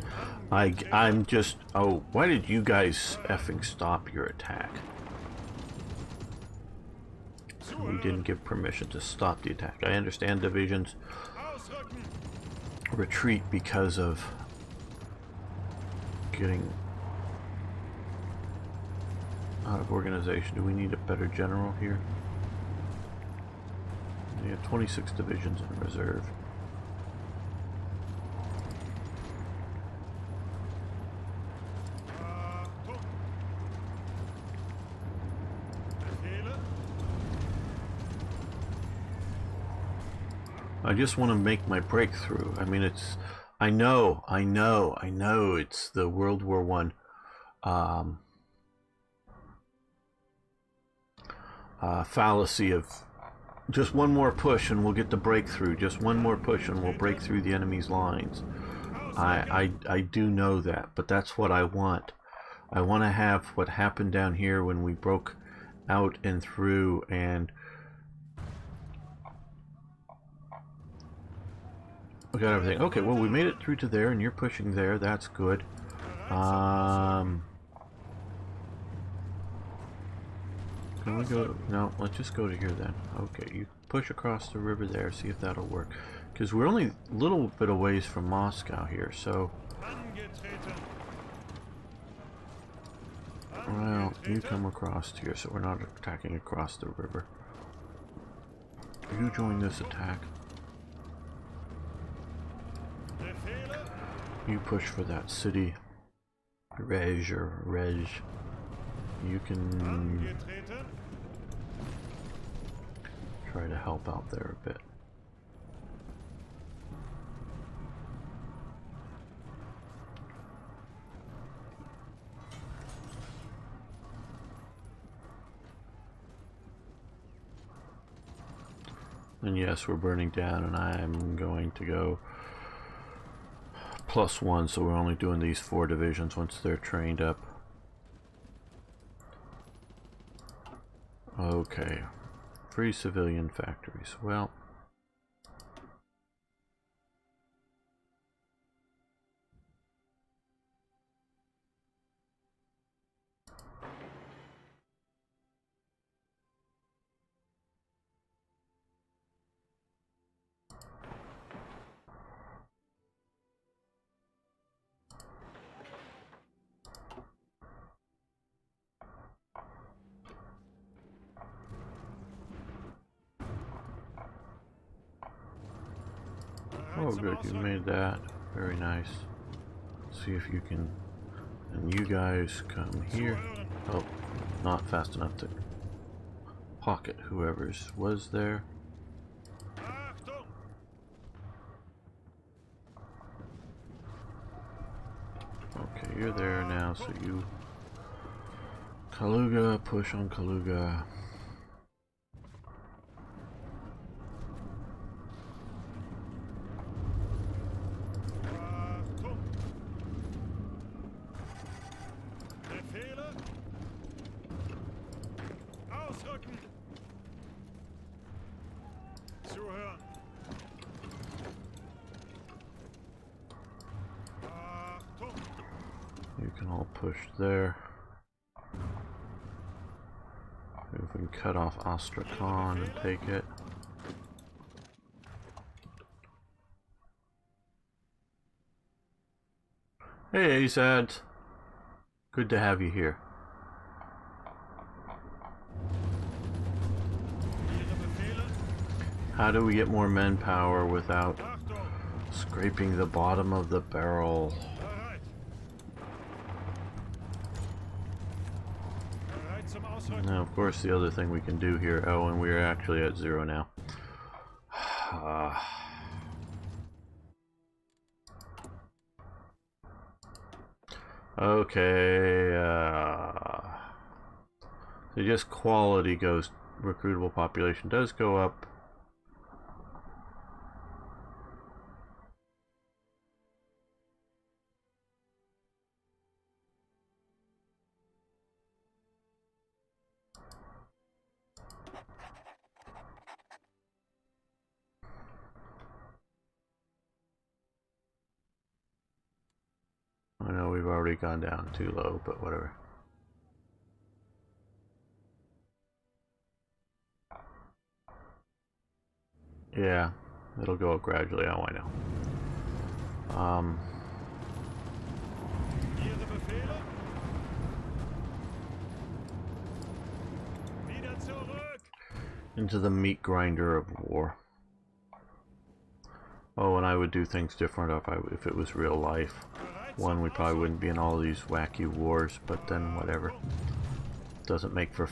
I'm just, oh, why did you guys effing stop your attack? We didn't give permission to stop the attack. I understand divisions retreat because of getting out of organization. Do we need a better general here? We have 26 divisions in reserve. I just want to make my breakthrough. I mean, it's... I know it's the World War One fallacy of just one more push and we'll get the breakthrough. Just one more push and we'll break through the enemy's lines. I do know that, but that's what I want. I want to have what happened down here when we broke out and through and we got everything. Okay, well, we made it through to there and you're pushing there. That's good. Can we go? No, let's just go to here then. Okay, you push across the river there, see if that'll work. Because we're only a little bit of ways from Moscow here, so... Well, you come across here, so we're not attacking across the river. You join this attack. You push for that city. Rej or Rej. You can try to help out there a bit. And yes, we're burning down, and I'm going to go +1, so we're only doing these 4 divisions once they're trained up. Okay, free civilian factories. Well, oh good, you made that. Very nice. See if you can... And you guys come here. Oh, not fast enough to pocket whoever's was there. Okay, you're there now, so you... Kaluga, push on Kaluga. You can all push there. If we can cut off Astrakhan and take it. Hey, Azad. Good to have you here. How do we get more manpower without scraping the bottom of the barrel? Now, of course, the other thing we can do here... Oh, and we're actually at 0 now. Okay, so just quality goes... Recruitable population does go up. I know we've already gone down too low, but whatever. Yeah, it'll go up gradually. Oh, I know. Into the meat grinder of war. Oh, and I would do things different if it was real life. One, we probably wouldn't be in all these wacky wars, but then whatever. Doesn't make for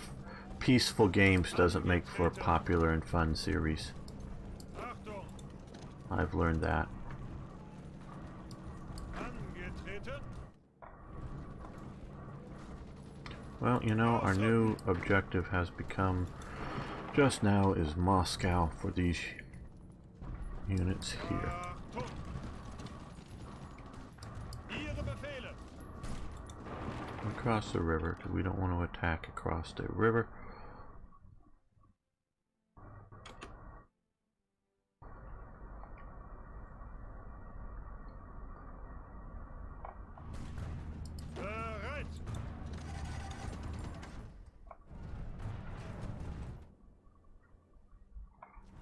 peaceful games, doesn't make for popular and fun series. I've learned that. Angetreten. Well, you know, our new objective has become, just now, is Moscow for these units here. Achtung. Ihre Befehle. Across the river, because we don't want to attack across the river. Bereit.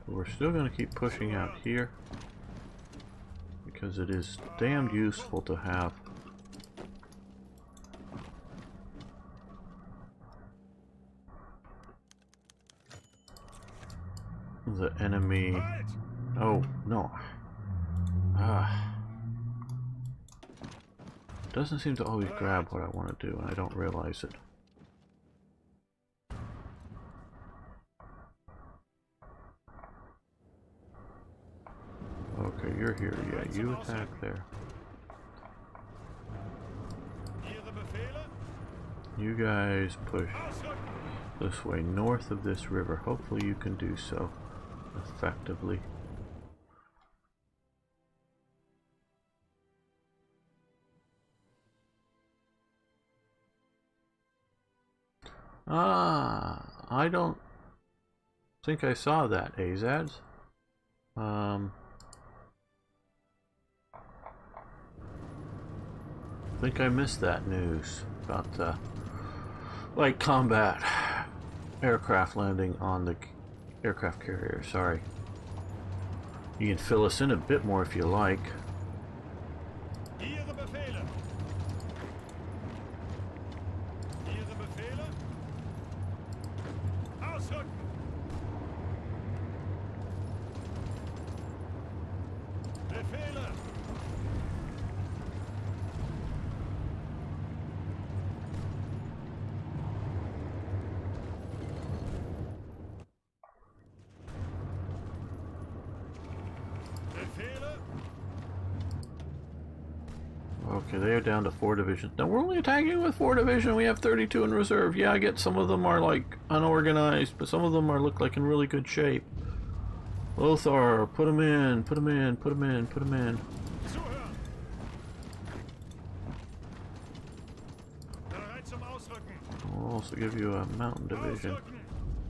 We're still going to keep pushing out here, because it is damned useful to have the enemy. Bereit. Oh, no. Doesn't seem to always grab what I want to do, and I don't realize it. Okay, you're here. Yeah, you attack there. Ihre Befehle. You guys push Ausrücken. this way, north of this river. Hopefully you can do so effectively. I don't think I saw that, Azads. I think I missed that news about the light combat aircraft landing on the aircraft carrier. Sorry. You can fill us in a bit more if you like. Ihre Befehle. Ihre Befehle. Ausrücken. Befehle. Befehle. Okay, they are down to 4 divisions. Now we're only attacking with 4 divisions. We have 32 in reserve. Yeah, I get some of them are like unorganized, but some of them look like in really good shape. Lothar, put them in, put them in, put them in, put them in. Zuhören. Bereit zum Ausrücken. We'll also give you a mountain division. Ausrücken.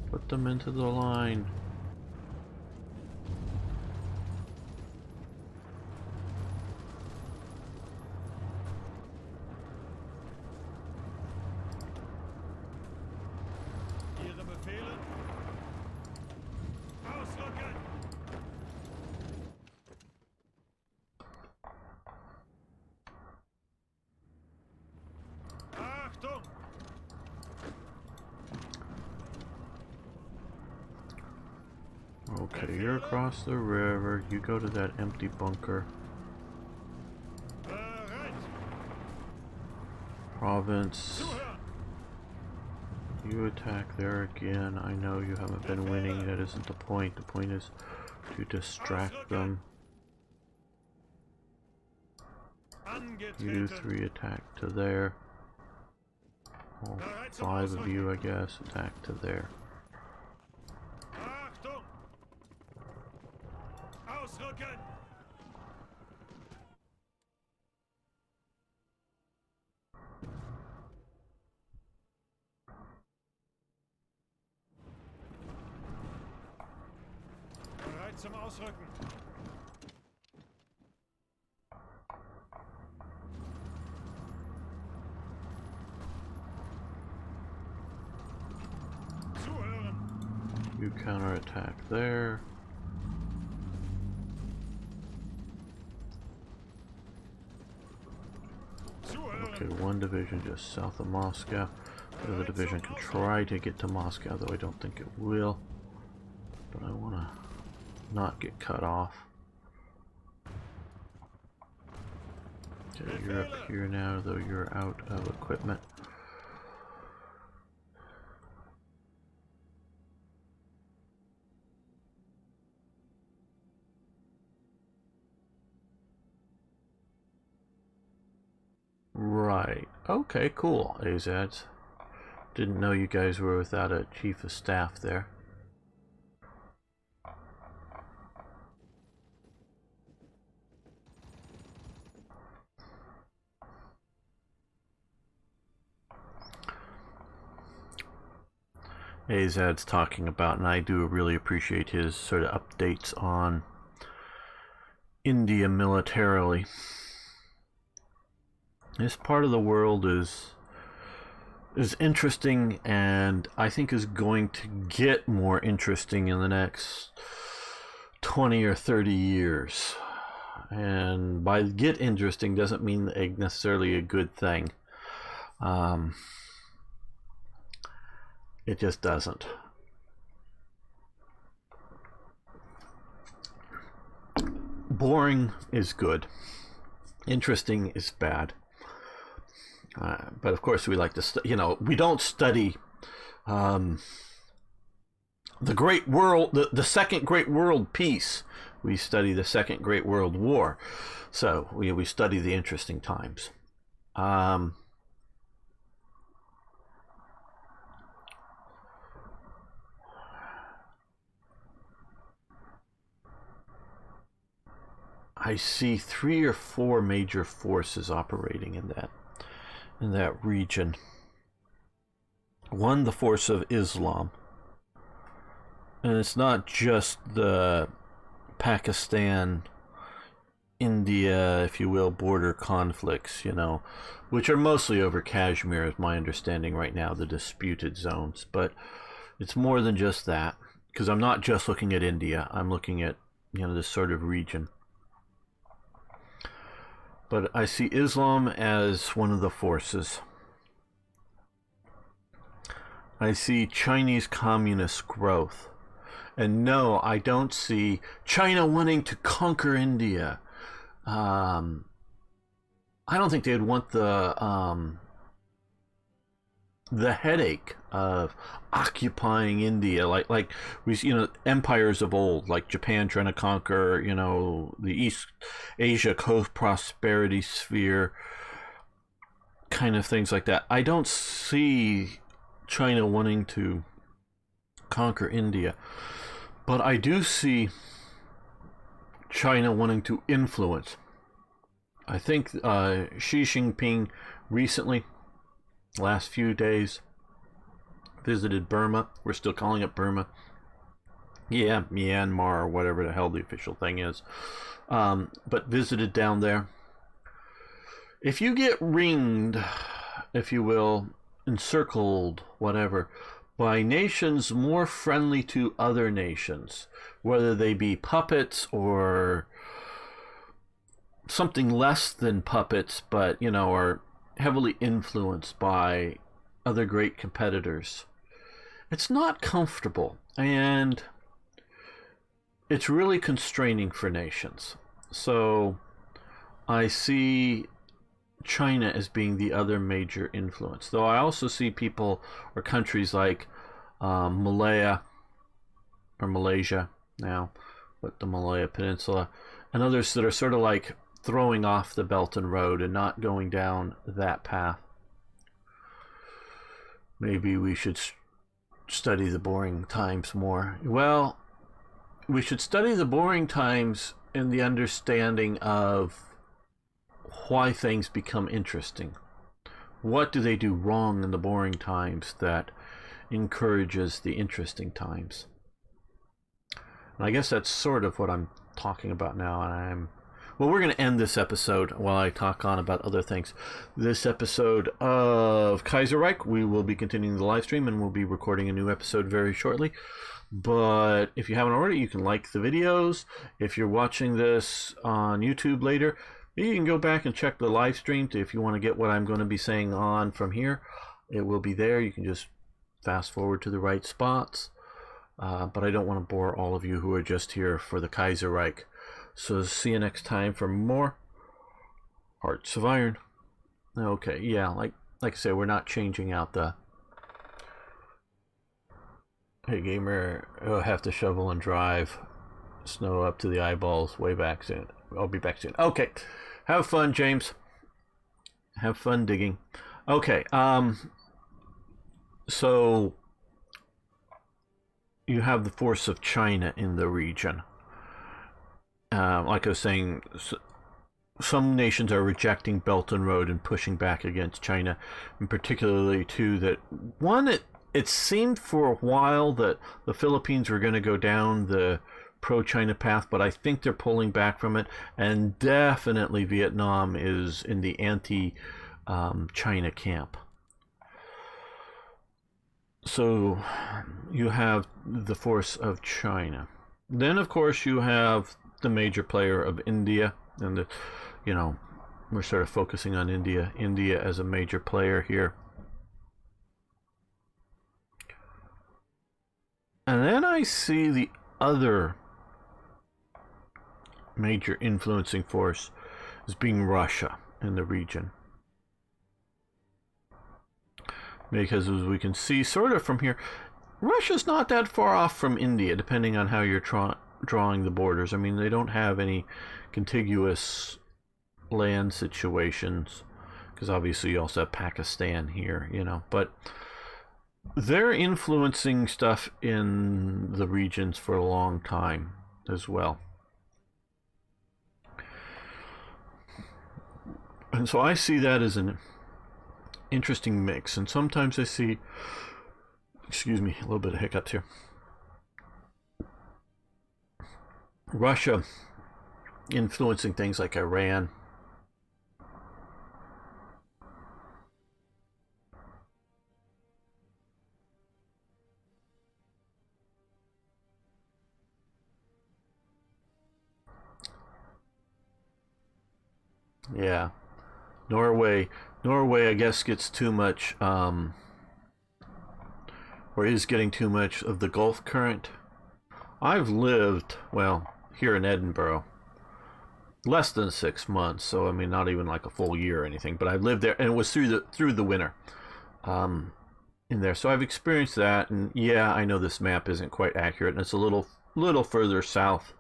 Put them into the line. Ihre Befehle. Ausrücken. Achtung. Okay, you're across the river. You go to that empty bunker. Bereit. Province. Zuhören. You attack there again. I know you haven't been winning. That isn't the point. The point is to distract them. You Angetreten. 3 attack to there. All 5 of you, I guess, attack to there. Achtung. Ausrücken. Bereit zum Ausrücken. Zuhören. You counterattack there. Zuhören. Okay, 1 division just south of Moscow. The other division can try to get to Moscow, though I don't think it will. But I want to not get cut off. Okay, you're up here now, though you're out of equipment. Okay, cool, AZs. Didn't know you guys were without a chief of staff there. AZ's talking about, and I do really appreciate his sort of updates on India militarily. This part of the world is interesting, and I think is going to get more interesting in the next 20 or 30 years. And by get interesting doesn't mean necessarily a good thing. It just doesn't. Boring is good. Interesting is bad. But of course, we like to, we don't study the Great World, the Second Great World Peace. We study the Second Great World War. So we study the interesting times. I see 3 or 4 major forces operating in that region. One, the force of Islam. And it's not just the Pakistan, India, if you will, border conflicts, which are mostly over Kashmir, is my understanding right now, the disputed zones. But it's more than just that, because I'm not just looking at India. I'm looking at, this sort of region. But I see Islam as one of the forces. I see Chinese communist growth. And no, I don't see China wanting to conquer India. I don't think they'd want the headache of occupying India, like we, empires of old, like Japan trying to conquer, the East Asia Coast prosperity sphere, kind of things like that. I don't see China wanting to conquer India, but I do see China wanting to influence. I think Xi Jinping recently, last few days, visited Burma. We're still calling it Burma. Yeah, Myanmar, or whatever the hell the official thing is. But visited down there. If you get ringed, if you will, encircled, whatever, by nations more friendly to other nations, whether they be puppets or something less than puppets, but, are heavily influenced by other great competitors, it's not comfortable, and it's really constraining for nations. So I see China as being the other major influence, though I also see people or countries like Malaya, or Malaysia now, but the Malaya Peninsula, and others that are sort of like throwing off the Belt and Road and not going down that path. Maybe we should study the boring times more. Well, we should study the boring times in the understanding of why things become interesting. What do they do wrong in the boring times that encourages the interesting times? And I guess that's sort of what I'm talking about now. And we're going to end this episode while I talk on about other things. This episode of Kaiserreich, we will be continuing the live stream, and we'll be recording a new episode very shortly. But if you haven't already, you can like the videos. If you're watching this on YouTube later, you can go back and check the live stream if you want to get what I'm going to be saying on from here. It will be there. You can just fast forward to the right spots. But I don't want to bore all of you who are just here for the Kaiserreich. So see you next time for more Hearts of Iron. Okay, yeah, like I said, we're not changing out the hey gamer, I'll have to shovel and drive snow up to the eyeballs way back soon. I'll be back soon. Okay, have fun, James. Have fun digging. Okay. So you have the force of China in the region. Like I was saying, some nations are rejecting Belt and Road and pushing back against China, and particularly too that one it seemed for a while that the Philippines were going to go down the pro-China path, but I think they're pulling back from it, and definitely Vietnam is in the anti-China camp. So you have the force of China. Then, of course, you have the major player of India, and you know, we're sort of focusing on India. India as a major player here. And then I see the other major influencing force as being Russia in the region. Because as we can see sort of from here, Russia's not that far off from India, depending on how you're drawing the borders. I mean, they don't have any contiguous land situations, because obviously you also have Pakistan here, you know, but they're influencing stuff in the regions for a long time as well. And so I see that as an interesting mix. And sometimes I see, excuse me, a little bit of hiccups here, Russia influencing things like Iran. Yeah. Norway, I guess, gets too much, or is getting too much of the Gulf current. I've lived, well, here in Edinburgh, less than 6 months, so I mean, not even like a full year or anything. But I've lived there, and it was through the winter, in there. So I've experienced that, and yeah, I know this map isn't quite accurate, and it's a little further south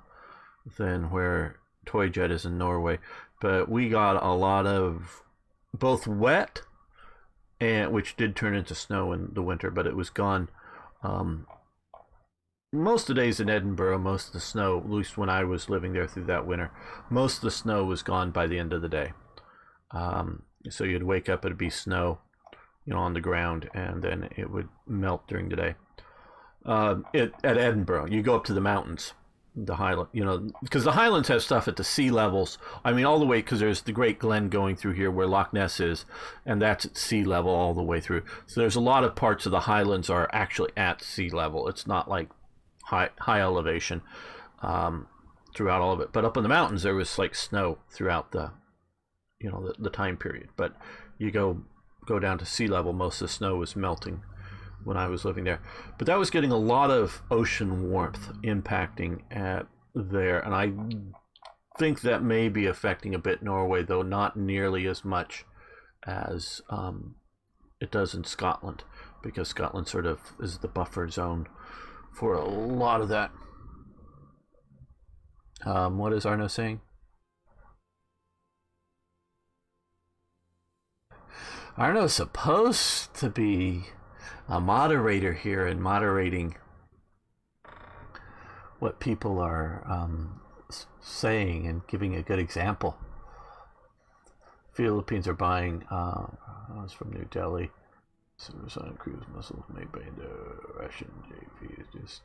than where Toyjet is in Norway. But we got a lot of both wet, and which did turn into snow in the winter, but it was gone. Most of the days in Edinburgh, most of the snow, at least when I was living there through that winter, most of the snow was gone by the end of the day. So you'd wake up, it'd be snow, you know, on the ground, and then it would melt during the day. At Edinburgh, you go up to the mountains, the Highland, you know, because the Highlands have stuff at the sea levels. I mean, all the way, because there's the Great Glen going through here where Loch Ness is, and that's at sea level all the way through. So there's a lot of parts of the Highlands are actually at sea level. It's not like high elevation throughout all of it. But up in the mountains, there was like snow throughout the, you know, the time period. But you go down to sea level, most of the snow was melting when I was living there. But that was getting a lot of ocean warmth impacting at there, and I think that may be affecting a bit Norway, though not nearly as much as it does in Scotland, because Scotland sort of is the buffer zone for a lot of that. What is Arno saying? Arno's supposed to be a moderator here and moderating what people are saying and giving a good example. Philippines are buying it's from New Delhi. Supersonic cruise missiles made by the Russian JV. Is just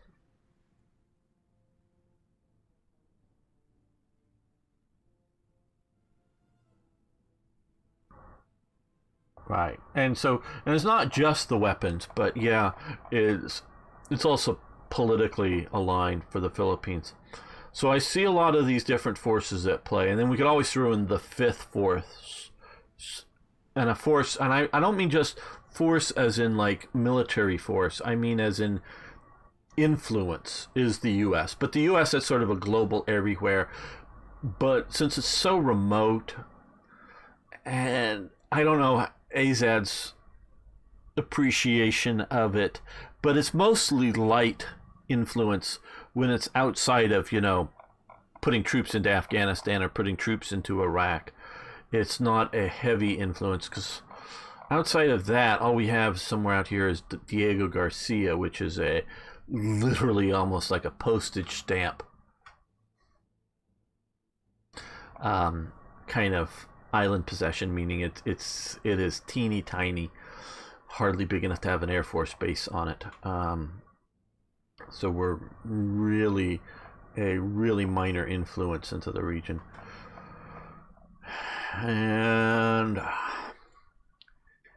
right. And so, and it's not just the weapons, but yeah, it's also politically aligned for the Philippines. So I see a lot of these different forces at play, and then we could always throw in the fifth force, and a force, and I don't mean just force as in like military force. I mean as in influence is the U.S. But the U.S. is sort of a global everywhere. But since it's so remote, and I don't know Azad's appreciation of it, but it's mostly light influence when it's outside of, you know, putting troops into Afghanistan or putting troops into Iraq. It's not a heavy influence, because outside of that, all we have somewhere out here is Diego Garcia, which is a literally almost like a postage stamp kind of island possession, meaning it is teeny tiny, hardly big enough to have an Air Force base on it. So we're really a really minor influence into the region. And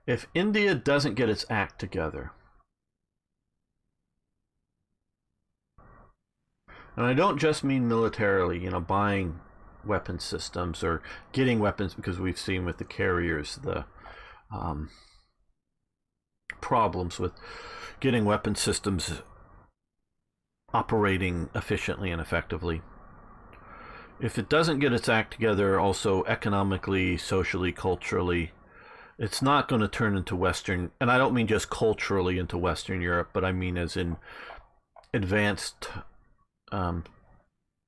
if India doesn't get its act together, and I don't just mean militarily, buying weapon systems or getting weapons, because we've seen with the carriers the problems with getting weapon systems operating efficiently and effectively. If it doesn't get its act together, also economically, socially, culturally, it's not going to turn into Western, and I don't mean just culturally into Western Europe, but I mean as in advanced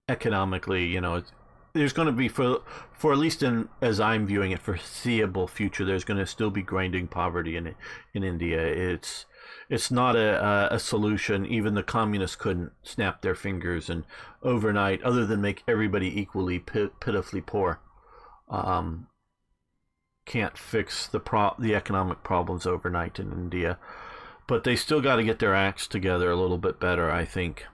economically. There's going to be, for at least as I'm viewing it, foreseeable future, there's going to still be grinding poverty in India. It's not a solution. Even the communists couldn't snap their fingers and overnight, other than make everybody equally pitifully poor, can't fix the economic problems overnight in India. But they still got to get their acts together a little bit better, I think.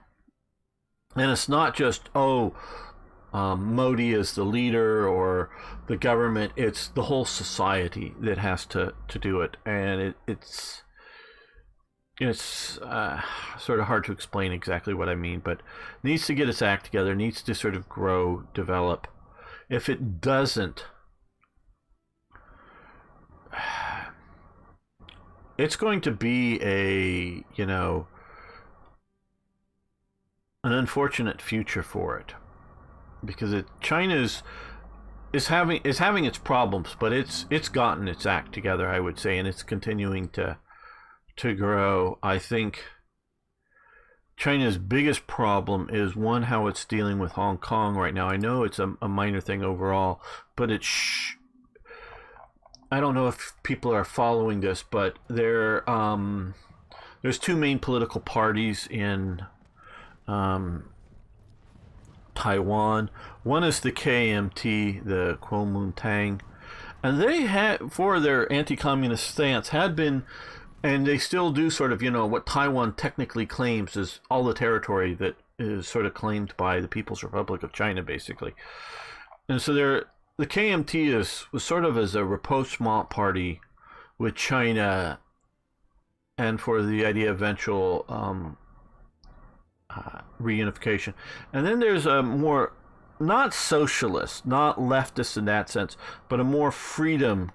And it's not just, Modi is the leader or the government. It's the whole society that has to do it. And it's sort of hard to explain exactly what I mean, but needs to get its act together, needs to sort of grow, develop. If it doesn't, it's going to be an unfortunate future for it, because China is having its problems, but it's gotten its act together, I would say, and it's continuing to grow. I think China's biggest problem is, one, how it's dealing with Hong Kong right now. I know it's a minor thing overall, but I don't know if people are following this, but there's two main political parties in Taiwan. One is the KMT, the Kuomintang, and they had, for their anti-communist stance, had been, and they still do, sort of, what Taiwan technically claims is all the territory that is sort of claimed by the People's Republic of China, basically. And so the KMT was sort of as a rapprochement party with China, and for the idea of eventual reunification. And then there's a more, not socialist, not leftist in that sense, but a more freedom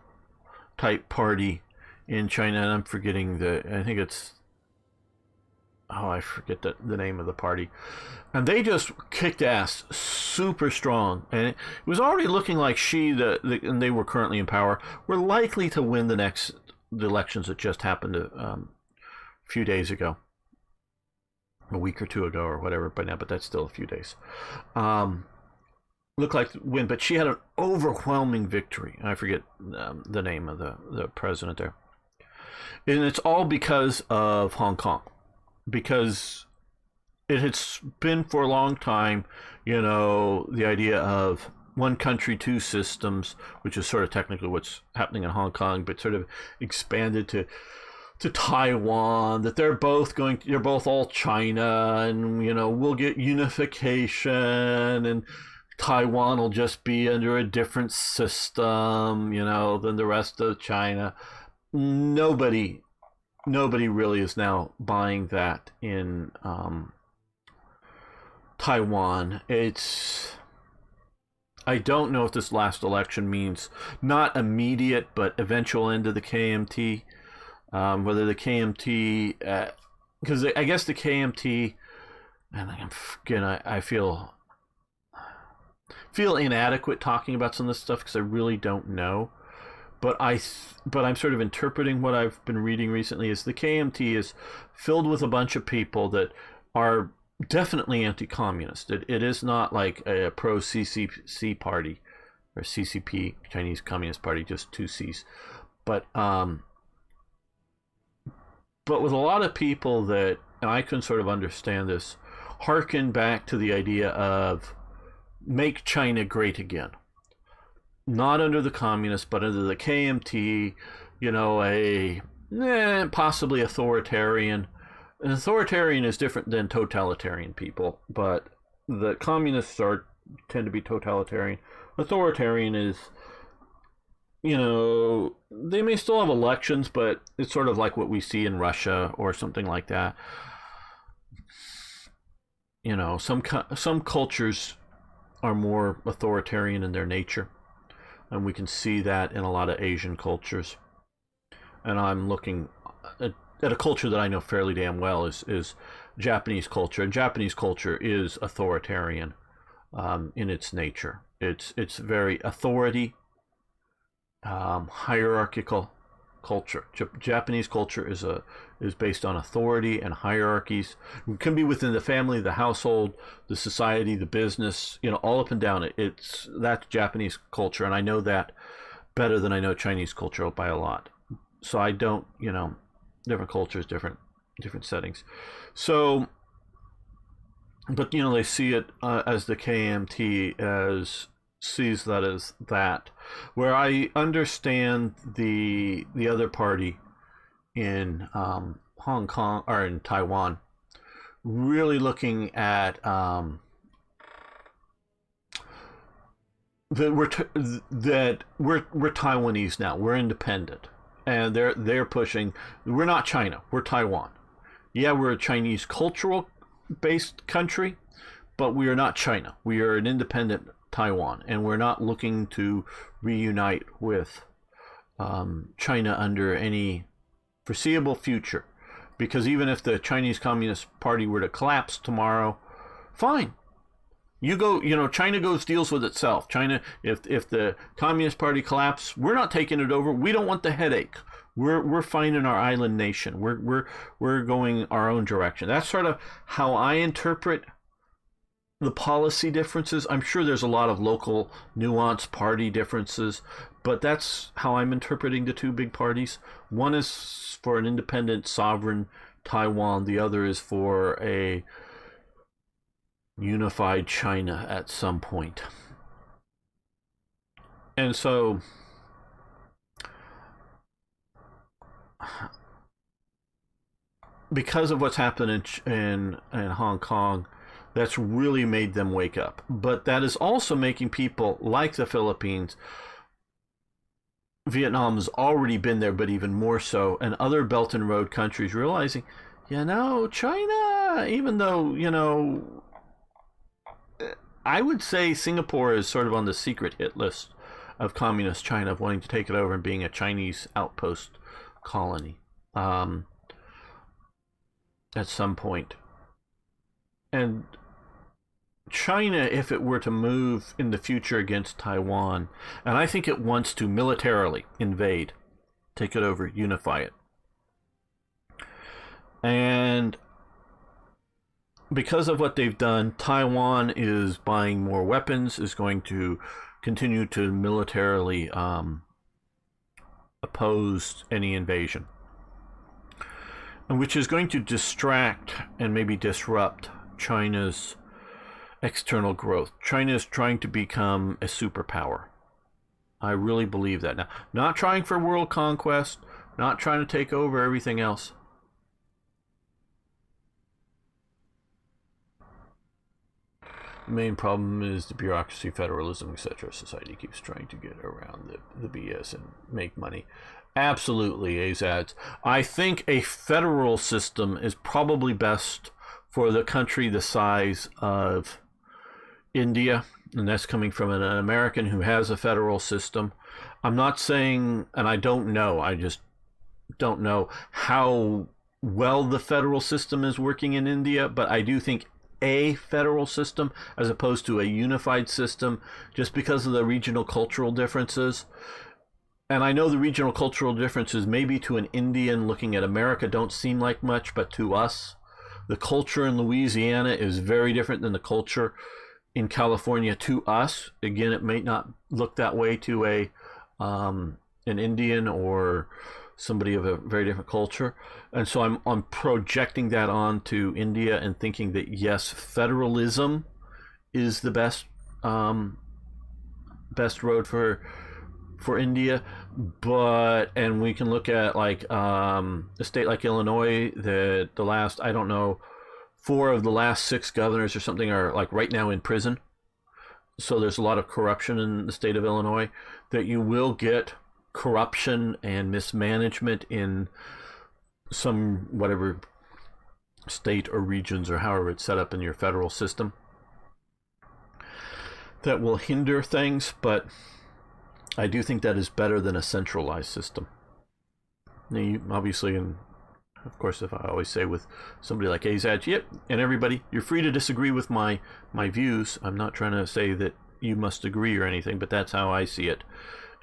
type party in China. And I'm forgetting I think it's, I forget the name of the party. And they just kicked ass super strong. And it was already looking like and they were currently in power, were likely to win the elections that just happened a few days ago. A week or two ago or whatever by now, but that's still a few days. Looked like to win, but she had an overwhelming victory. I forget the name of the president there. And it's all because of Hong Kong. Because it had been for a long time, the idea of one country, two systems, which is sort of technically what's happening in Hong Kong, but sort of expanded to Taiwan, that they're both all China, and we'll get unification, and Taiwan will just be under a different system, than the rest of China. Nobody really is now buying that in Taiwan. I don't know if this last election means not immediate but eventual end of the KMT. Whether the KMT, because I guess the KMT, and I feel inadequate talking about some of this stuff because I really don't know, but I'm sort of interpreting what I've been reading recently is the KMT is filled with a bunch of people that are definitely anti-communist. It is not like a pro-CCC party or CCP, Chinese Communist Party, just two C's. But with a lot of people that, and I can sort of understand this, harken back to the idea of make China great again. Not under the communists, but under the KMT, possibly authoritarian. An authoritarian is different than totalitarian people, but the communists tend to be totalitarian. Authoritarian is, they may still have elections, but it's sort of like what we see in Russia or something like that. Some cultures are more authoritarian in their nature, and we can see that in a lot of Asian cultures. And I'm looking at a culture that I know fairly damn well is Japanese culture. And Japanese culture is authoritarian in its nature. It's very authority, hierarchical culture. Japanese culture is based on authority and hierarchies. It can be within the family, the household, the society, the business, all up and down. That's Japanese culture, and I know that better than I know Chinese culture by a lot. So I don't, different cultures, different settings. So, but they see it as the KMT sees that as that. Where I understand the other party in Hong Kong or in Taiwan really looking at that we're Taiwanese now. We're independent, and they're pushing. We're not China. We're Taiwan. Yeah, we're a Chinese cultural based country, but we are not China. We are an independent Taiwan, and we're not looking to reunite with China under any foreseeable future, because even if the Chinese Communist Party were to collapse tomorrow, fine. China deals with itself. China, if the Communist Party collapses, we're not taking it over. We don't want the headache. We're fine in our island nation. We're going our own direction. That's sort of how I interpret the policy differences. I'm sure there's a lot of local nuanced party differences, but that's how I'm interpreting the two big parties. One is for an independent, sovereign Taiwan. The other is for a unified China at some point. And so because of what's happened in Hong Kong, that's really made them wake up. But that is also making people like the Philippines, Vietnam's already been there, but even more so, and other Belt and Road countries realizing, China, even though, I would say Singapore is sort of on the secret hit list of communist China, of wanting to take it over and being a Chinese outpost colony at some point. And China, if it were to move in the future against Taiwan, and I think it wants to militarily invade, take it over, unify it. And because of what they've done, Taiwan is buying more weapons, is going to continue to militarily oppose any invasion, and which is going to distract and maybe disrupt China's external growth. China is trying to become a superpower. I really believe that now. Not trying for world conquest, not trying to take over everything else. The main problem is the bureaucracy, federalism, etc. Society keeps trying to get around the BS and make money. Absolutely, Azads. I think a federal system is probably best for the country the size of India, and that's coming from an American who has a federal system. I'm not saying, and I don't know, I just don't know how well the federal system is working in India, but I do think a federal system as opposed to a unified system, just because of the regional cultural differences. And I know the regional cultural differences maybe to an Indian looking at America don't seem like much, but to us, the culture in Louisiana is very different than the culture in California to us. Again, it may not look that way to a an Indian or somebody of a very different culture. And so I'm projecting that onto India and thinking that yes, federalism is the best road for India. But and we can look at like a state like Illinois, that the last, I don't know, 4 of the last 6 governors or something are like right now in prison. So there's a lot of corruption in the state of Illinois, that you will get corruption and mismanagement in some whatever state or regions or however it's set up in your federal system, that will hinder things. But I do think that is better than a centralized system. Now, obviously, and of course, if I always say with somebody like Azad, yep, and everybody, you're free to disagree with my views. I'm not trying to say that you must agree or anything, but that's how I see it.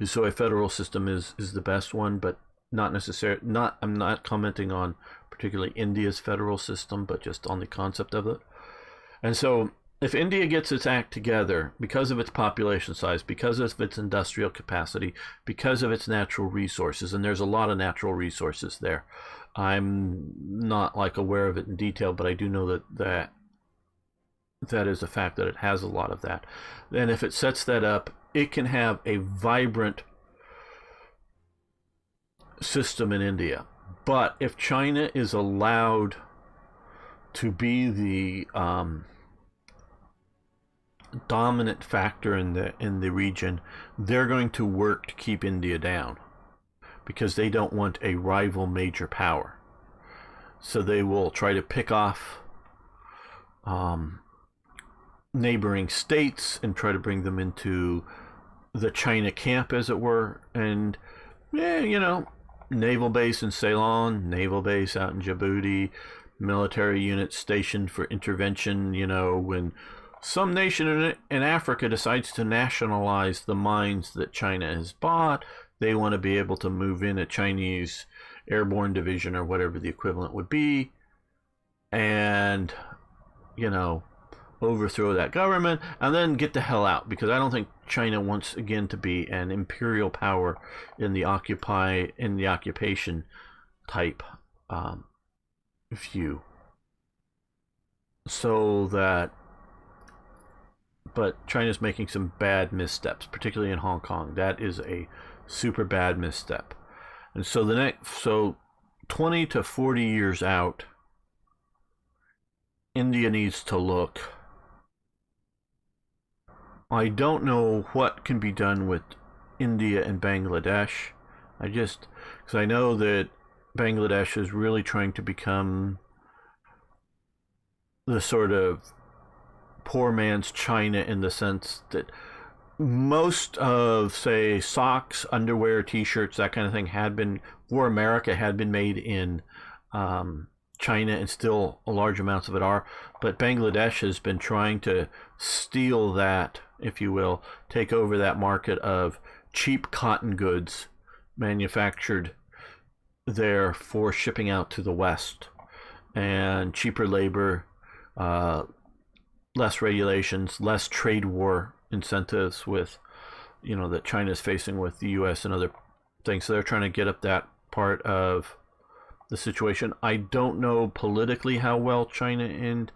So a federal system is the best one, but not necessarily. I'm not commenting on particularly India's federal system, but just on the concept of it. And so, if India gets its act together, because of its population size, because of its industrial capacity, because of its natural resources, and there's a lot of natural resources there. I'm not like aware of it in detail, but I do know that is a fact, that it has a lot of that. And if it sets that up, it can have a vibrant system in India. But if China is allowed to be the dominant factor in the region, they're going to work to keep India down, because they don't want a rival major power. So they will try to pick off neighboring states and try to bring them into the China camp, as it were. And naval base in Ceylon, naval base out in Djibouti, military units stationed for intervention. When some nation in Africa decides to nationalize the mines that China has bought, they want to be able to move in a Chinese airborne division or whatever the equivalent would be, and overthrow that government and then get the hell out, because I don't think China wants again to be an imperial power in the occupation type view. So that, but China's making some bad missteps, particularly in Hong Kong. That is a super bad misstep. And so 20 to 40 years out, India needs to look. I don't know what can be done with India and Bangladesh. Because I know that Bangladesh is really trying to become the sort of poor man's China, in the sense that most of, say, socks, underwear, t-shirts, that kind of thing for America had been made in China, and still a large amounts of it are. But Bangladesh has been trying to steal that, if you will, take over that market of cheap cotton goods manufactured there for shipping out to the West, and cheaper labor, less regulations, less trade war incentives with, that China is facing with the U.S. and other things. So they're trying to get up that part of the situation. I don't know politically how well China and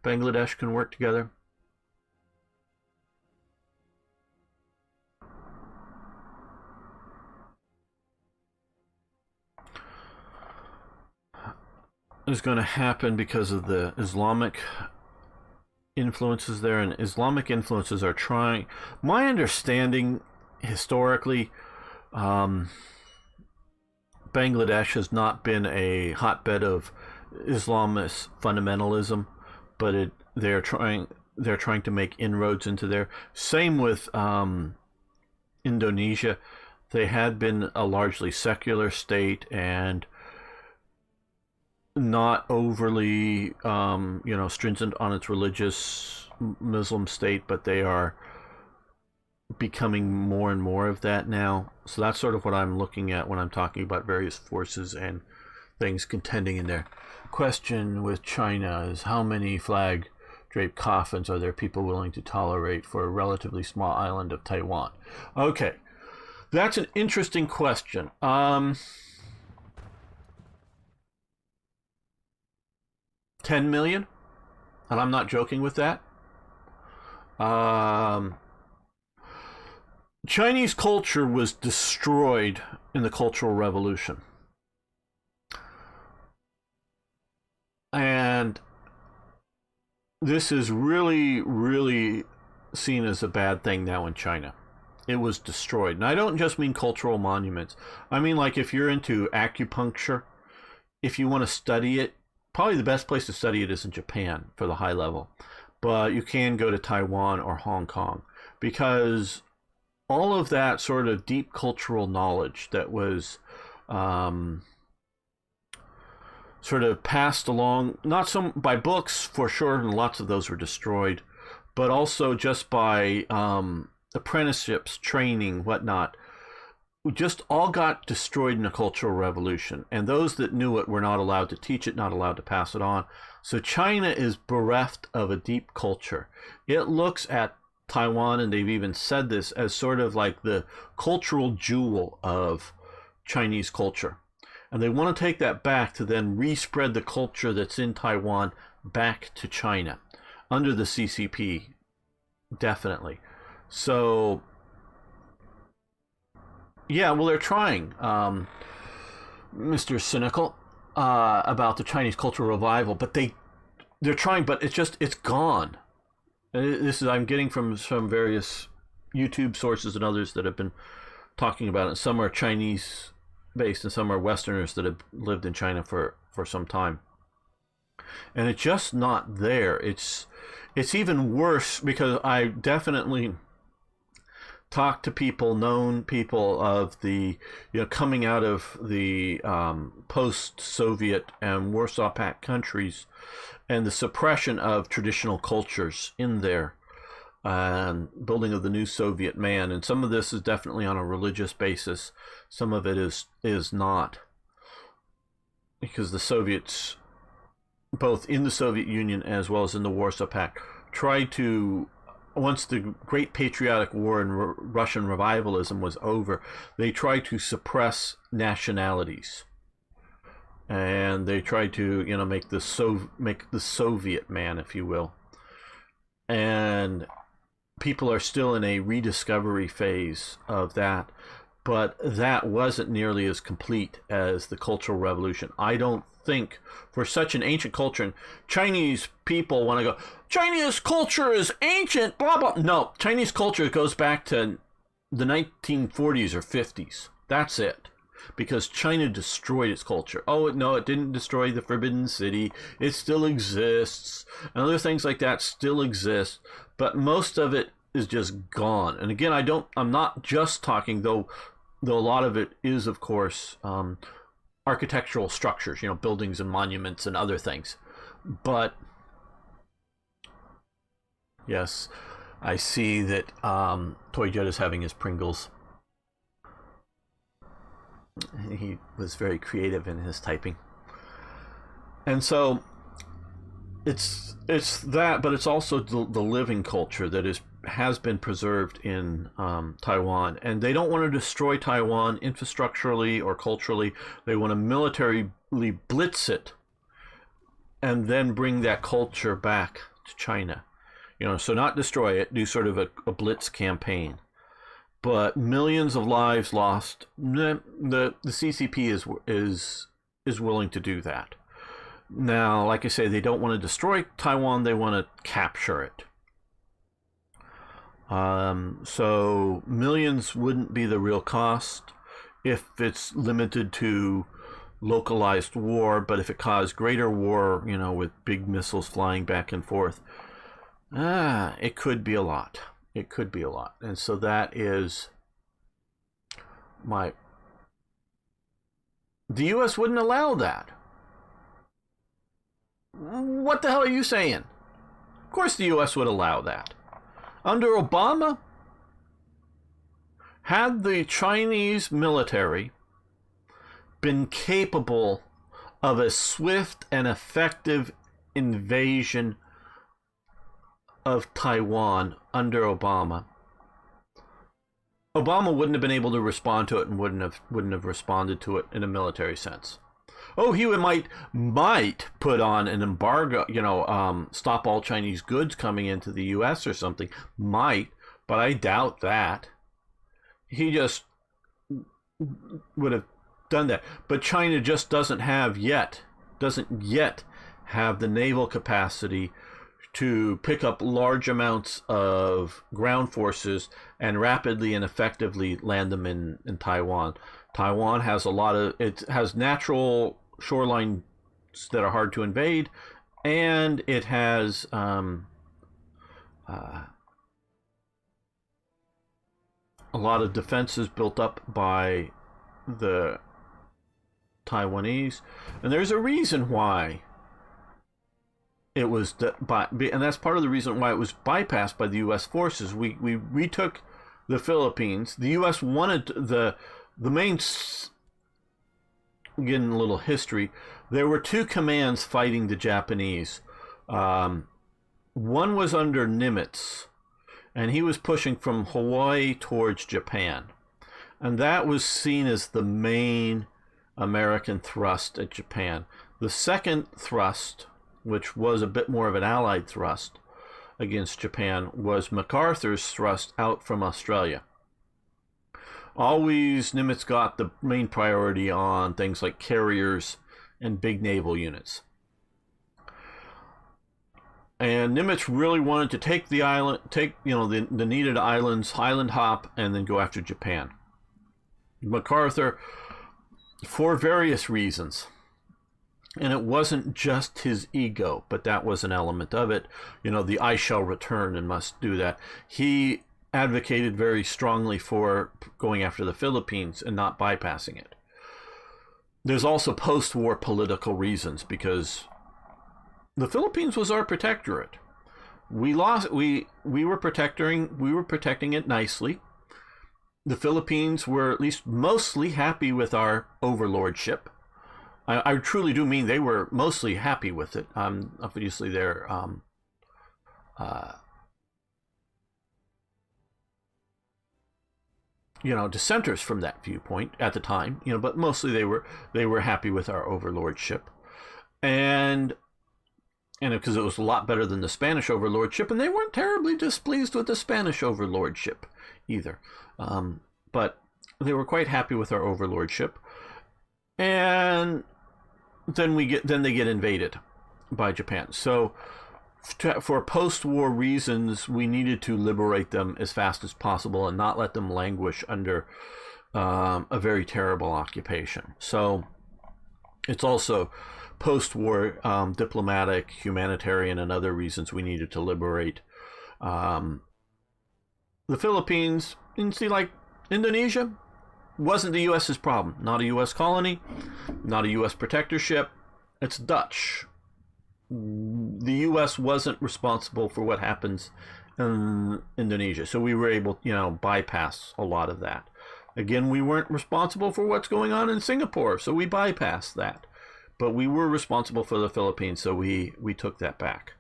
Bangladesh can work together. Is going to happen because of the Islamic influences there, and Islamic influences are trying, my understanding historically, Bangladesh has not been a hotbed of Islamist fundamentalism, but they're trying to make inroads into there. Same with Indonesia. They had been a largely secular state and not overly stringent on its religious Muslim state, but they are becoming more and more of that now. So that's sort of what I'm looking at when I'm talking about various forces and things contending in there. Question with China is, how many flag draped coffins are there people willing to tolerate for a relatively small island of Taiwan? Okay, That's an interesting question. 10 million, and I'm not joking with that. Um, Chinese culture was destroyed in the Cultural Revolution. And this is really, really seen as a bad thing now in China. It was destroyed. And I don't just mean cultural monuments. I mean, like, if you're into acupuncture, if you want to study it, probably the best place to study it is in Japan for the high level. But you can go to Taiwan or Hong Kong, because all of that sort of deep cultural knowledge that was sort of passed along, not so by books for sure, and lots of those were destroyed, but also just by apprenticeships, training, whatnot, just all got destroyed in the Cultural Revolution. And those that knew it were not allowed to teach it, not allowed to pass it on. So China is bereft of a deep culture. It looks at Taiwan, and they've even said this, as sort of like the cultural jewel of Chinese culture. And they want to take that back to then respread the culture that's in Taiwan back to China under the CCP, definitely. So, yeah, well, they're trying, Mr. Cynical, about the Chinese cultural revival, but they're trying, but it's gone. This is I'm getting from some various YouTube sources and others that have been talking about it. Some are Chinese based and some are Westerners that have lived in China for some time. And it's just not there. It's even worse, because I definitely talked to people, known people of the, coming out of the post-Soviet and Warsaw Pact countries, and the suppression of traditional cultures in there, and building of the new Soviet man. And some of this is definitely on a religious basis. Some of it is not, because the Soviets, both in the Soviet Union as well as in the Warsaw Pact, tried to, once the Great Patriotic War and Russian revivalism was over, they tried to suppress nationalities. And they tried to, make the Soviet man, if you will. And people are still in a rediscovery phase of that, but that wasn't nearly as complete as the Cultural Revolution. I don't think, for such an ancient culture, and Chinese people want to go, Chinese culture is ancient, blah, blah. No, Chinese culture goes back to the 1940s or 50s. That's it. Because China destroyed its culture. Oh, no, it didn't destroy the Forbidden City. It still exists. And other things like that still exist. But most of it is just gone. And again, I'm not just talking, though a lot of it is, of course, architectural structures, buildings and monuments and other things. But yes, I see that Toy Jet is having his Pringles. He was very creative in his typing. And so it's that, but it's also the living culture that has been preserved in Taiwan. And they don't want to destroy Taiwan infrastructurally or culturally. They want to militarily blitz it and then bring that culture back to China. So not destroy it, do sort of a blitz campaign. But millions of lives lost. The CCP is willing to do that. Now, like I say, they don't want to destroy Taiwan. They want to capture it. So millions wouldn't be the real cost if it's limited to localized war. But if it caused greater war, with big missiles flying back and forth, it could be a lot. It could be a lot. And so that is the U.S. wouldn't allow that. What the hell are you saying? Of course the U.S. would allow that. Under Obama, had the Chinese military been capable of a swift and effective invasion of Taiwan under Obama, Obama wouldn't have been able to respond to it and wouldn't have responded to it in a military sense. Oh, he might put on an embargo, stop all Chinese goods coming into the U.S. or something. Might, but I doubt that. He just would have done that. But China just doesn't yet have the naval capacity to pick up large amounts of ground forces and rapidly and effectively land them in Taiwan. Taiwan has it has natural shorelines that are hard to invade, and it has a lot of defenses built up by the Taiwanese, and there's a reason why it was and that's part of the reason why it was bypassed by the U.S. forces. We retook the Philippines. The U.S. wanted the main. Getting a little history. There were two commands fighting the Japanese. One was under Nimitz, and he was pushing from Hawaii towards Japan, and that was seen as the main American thrust at Japan. The second thrust, which was a bit more of an Allied thrust against Japan, was MacArthur's thrust out from Australia. Always Nimitz got the main priority on things like carriers and big naval units. And Nimitz really wanted to take the island, the needed islands, island hop, and then go after Japan. MacArthur, for various reasons, and it wasn't just his ego, but that was an element of it. The I shall return and must do that. He advocated very strongly for going after the Philippines and not bypassing it. There's also post-war political reasons, because the Philippines was our protectorate. We were protecting it nicely. The Philippines were at least mostly happy with our overlordship. I truly do mean they were mostly happy with it. Obviously, they're dissenters from that viewpoint at the time. But mostly they were happy with our overlordship, and because it was a lot better than the Spanish overlordship, and they weren't terribly displeased with the Spanish overlordship either. But they were quite happy with our overlordship, and then they get invaded by Japan. So for post-war reasons, we needed to liberate them as fast as possible and not let them languish under a very terrible occupation. So it's also post-war diplomatic, humanitarian, and other reasons we needed to liberate the Philippines. And see, like Indonesia wasn't the U.S.'s problem. Not a U.S. colony, not a U.S. protectorship. It's Dutch. The U.S. wasn't responsible for what happens in Indonesia, so we were able, bypass a lot of that. Again, we weren't responsible for what's going on in Singapore, so we bypassed that. But we were responsible for the Philippines, so we took that back.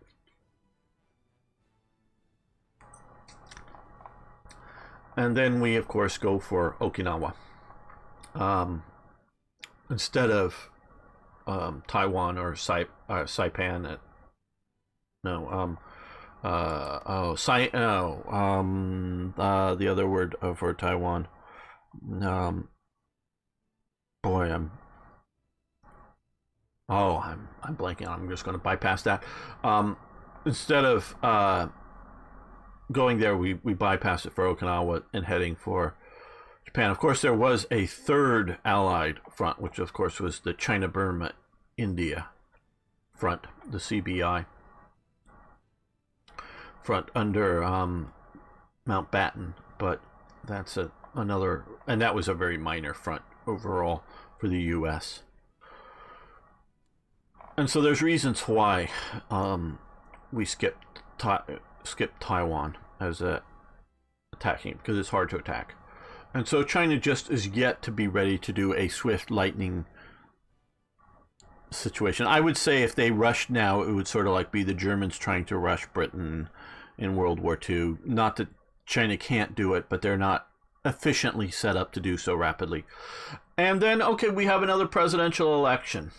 And then we, of course, go for Okinawa. Instead of Taiwan or Saipan. The other word for Taiwan. I'm blanking. I'm just going to bypass that. Instead of going there, we bypassed it for Okinawa and heading for Japan. Of course, there was a third Allied front, which of course was the China-Burma India front, the CBI front under Mountbatten, but that's another, and that was a very minor front overall for the U.S. And so there's reasons why we skipped Taiwan as attacking, because it's hard to attack. And so China just is yet to be ready to do a swift lightning situation. I would say if they rushed now, it would sort of like be the Germans trying to rush Britain in World War II. Not that China can't do it, but they're not efficiently set up to do so rapidly. And then, okay, we have another presidential election.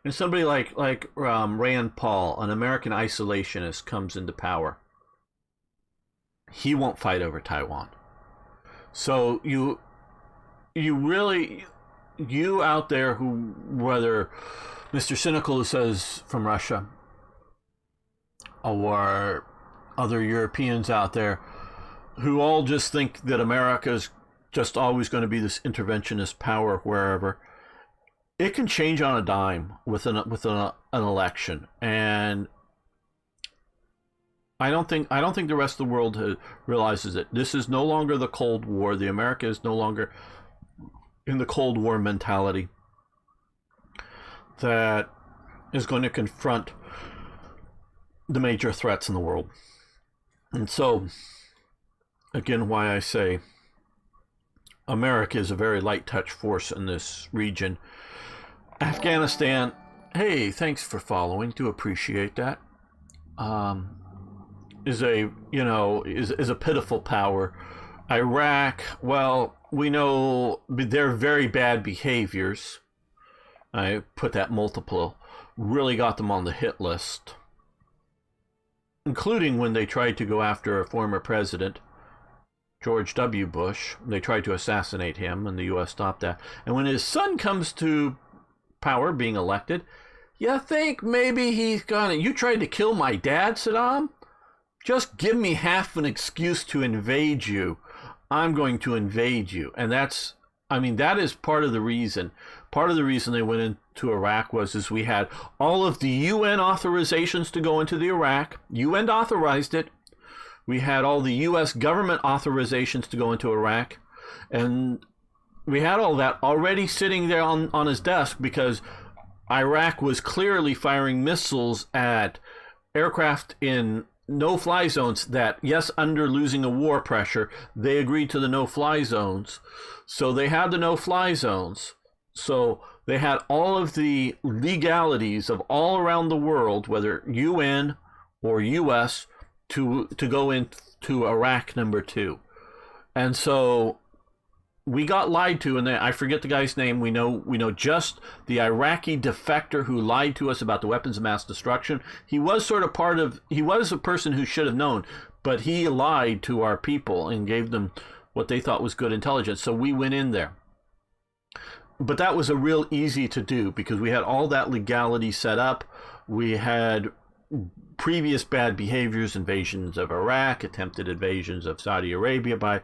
And somebody like Rand Paul, an American isolationist, comes into power. He won't fight over Taiwan. So you out there who, whether Mr. Cynical who says from Russia, or other Europeans out there who all just think that America is just always going to be this interventionist power wherever, it can change on a dime with an election. And I don't think the rest of the world realizes it. This is no longer the Cold War. The America is no longer in the Cold War mentality that is going to confront the major threats in the world. And so, again, why I say America is a very light touch force in this region. Afghanistan, hey, thanks for following. Do appreciate that. Is a pitiful power. Iraq, well, we know their very bad behaviors. I put that multiple, really got them on the hit list, including when they tried to go after a former president, George W. Bush. They tried to assassinate him, and the U.S. stopped that. And when his son comes to power, being elected, you think maybe he's gonna, you tried to kill my dad, Saddam? Just give me half an excuse to invade you. I'm going to invade you. And that is part of the reason. Part of the reason they went into Iraq was we had all of the UN authorizations to go into the Iraq. UN authorized it. We had all the U.S. government authorizations to go into Iraq. And we had all that already sitting there on his desk because Iraq was clearly firing missiles at aircraft in no-fly zones that, yes, under losing a war pressure, they agreed to the no-fly zones. So they had the no-fly zones. So they had all of the legalities of all around the world, whether UN or US, to go into Iraq #2. And so we got lied to, and I forget the guy's name. We know just the Iraqi defector who lied to us about the weapons of mass destruction. He was he was a person who should have known, but he lied to our people and gave them what they thought was good intelligence. So we went in there. But that was a real easy to do because we had all that legality set up. We had previous bad behaviors, invasions of Iraq, attempted invasions of Saudi Arabia by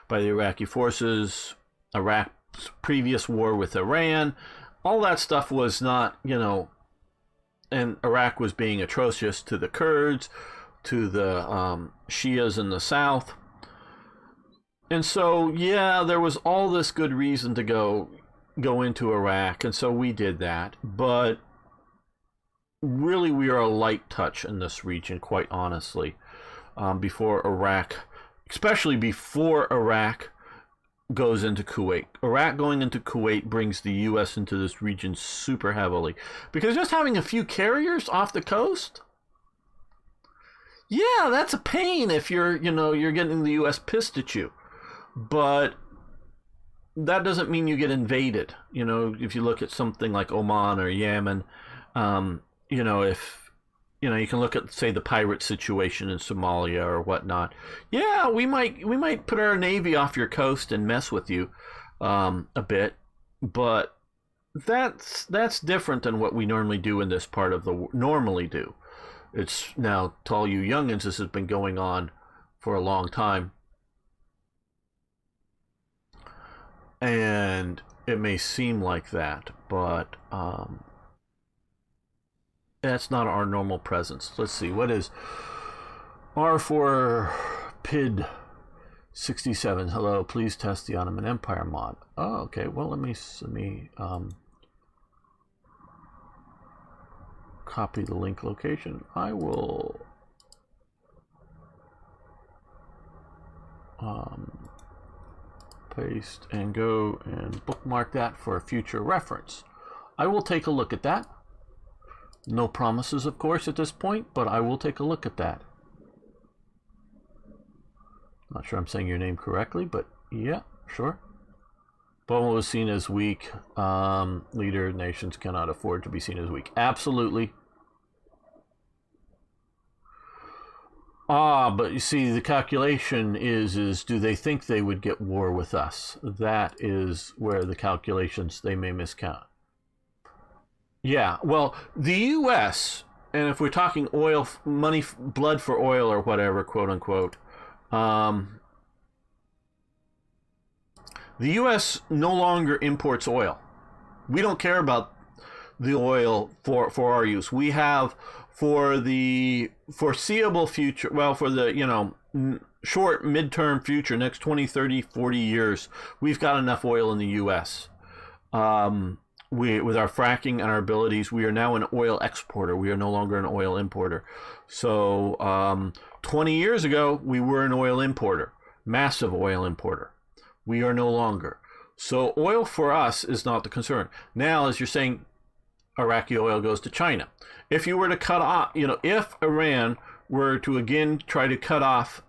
the Iraqi forces, Iraq's previous war with Iran. All that stuff was not, and Iraq was being atrocious to the Kurds, to the Shias in the south. And so, yeah, there was all this good reason to go into Iraq, and so we did that. But really, we are a light touch in this region, quite honestly, before Iraq, especially before Iraq goes into Kuwait. Iraq going into Kuwait brings the U.S. into this region super heavily. Because just having a few carriers off the coast, yeah, that's a pain if you're getting the U.S. pissed at you. But that doesn't mean you get invaded. If you look at something like Oman or Yemen, if you can look at, say, the pirate situation in Somalia or whatnot. Yeah, we might put our navy off your coast and mess with you a bit, but that's different than what we normally do in this part of the normally do. It's now, to all you youngins, this has been going on for a long time, and it may seem like that, but that's not our normal presence. Let's see, what is R4 PID 67? Hello, please test the Ottoman Empire mod. Oh, okay. Well, let me copy the link location. I will paste and go and bookmark that for a future reference. I will take a look at that. No promises, of course, at this point, but I will take a look at that. Not sure I'm saying your name correctly, but Yeah, sure. Boma was seen as weak. Leader nations cannot afford to be seen as weak. Absolutely. But you see, the calculation is do they think they would get war with us? That is where the calculations they may miscount. Yeah, well, the U.S., and if we're talking oil, money, blood for oil or whatever, quote unquote, um, the U.S. no longer imports oil. We don't care about the oil for our use. We have for the foreseeable future, well, for the, short midterm future, next 20, 30, 40 years, we've got enough oil in the U.S. With our fracking and our abilities, we are now an oil exporter. We are no longer an oil importer. So 20 years ago, we were an oil importer, massive oil importer. We are no longer. So oil for us is not the concern. Now, as you're saying, Iraqi oil goes to China. If you were to cut off, if Iran were to again try to cut off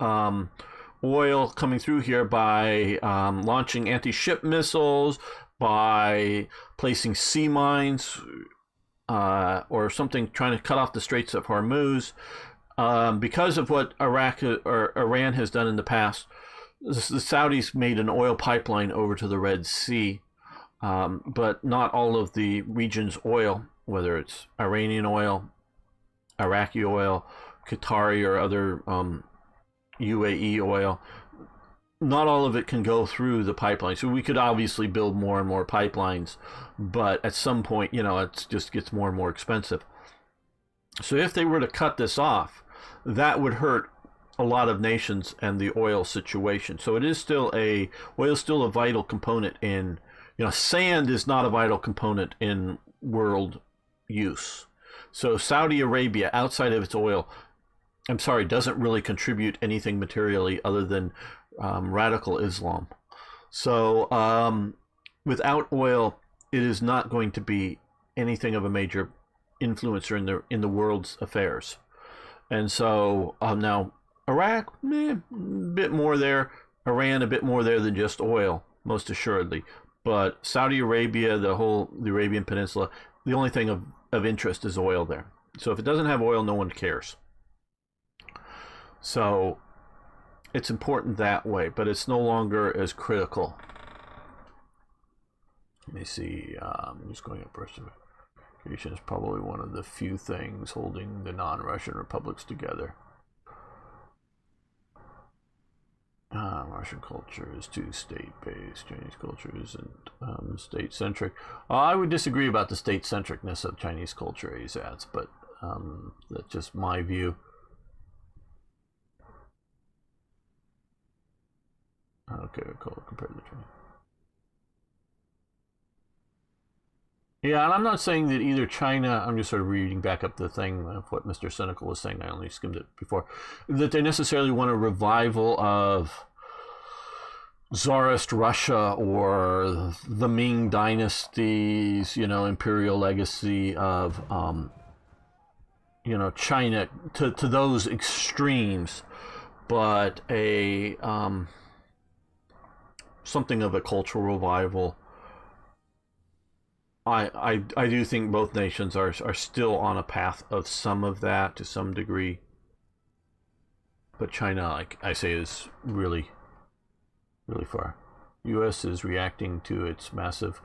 oil coming through here by launching anti-ship missiles, by placing sea mines or something, trying to cut off the Straits of Hormuz, because of what Iraq or Iran has done in the past, the Saudis made an oil pipeline over to the Red Sea, but not all of the region's oil, whether it's Iranian oil, Iraqi oil, Qatari or other UAE oil, not all of it can go through the pipeline. So we could obviously build more and more pipelines, but at some point, it just gets more and more expensive. So if they were to cut this off, that would hurt a lot of nations and the oil situation. So it is still oil is still a vital component in, sand is not a vital component in world use. So Saudi Arabia, outside of its oil, doesn't really contribute anything materially other than radical Islam. So without oil, it is not going to be anything of a major influencer in the world's affairs. And so now Iraq, a bit more there. Iran, a bit more there than just oil, most assuredly. But Saudi Arabia, the Arabian Peninsula, the only thing of interest is oil there. So if it doesn't have oil, no one cares. So it's important that way, but it's no longer as critical. Let me see. I'm just going up first. Is probably one of the few things holding the non-Russian republics together. Russian culture is too state-based. Chinese culture isn't state-centric. I would disagree about the state-centricness of Chinese culture, he adds, but that's just my view. Okay, compared to the Chinese. Yeah, and I'm not saying that either China, I'm just sort of reading back up the thing of what Mr. Cynical was saying, I only skimmed it before, that they necessarily want a revival of Tsarist Russia or the Ming dynasty's, imperial legacy of, China to those extremes, but something of a cultural revival. I do think both nations are still on a path of some of that to some degree, but China, like I say, is really, really far. U.S. is reacting to its massive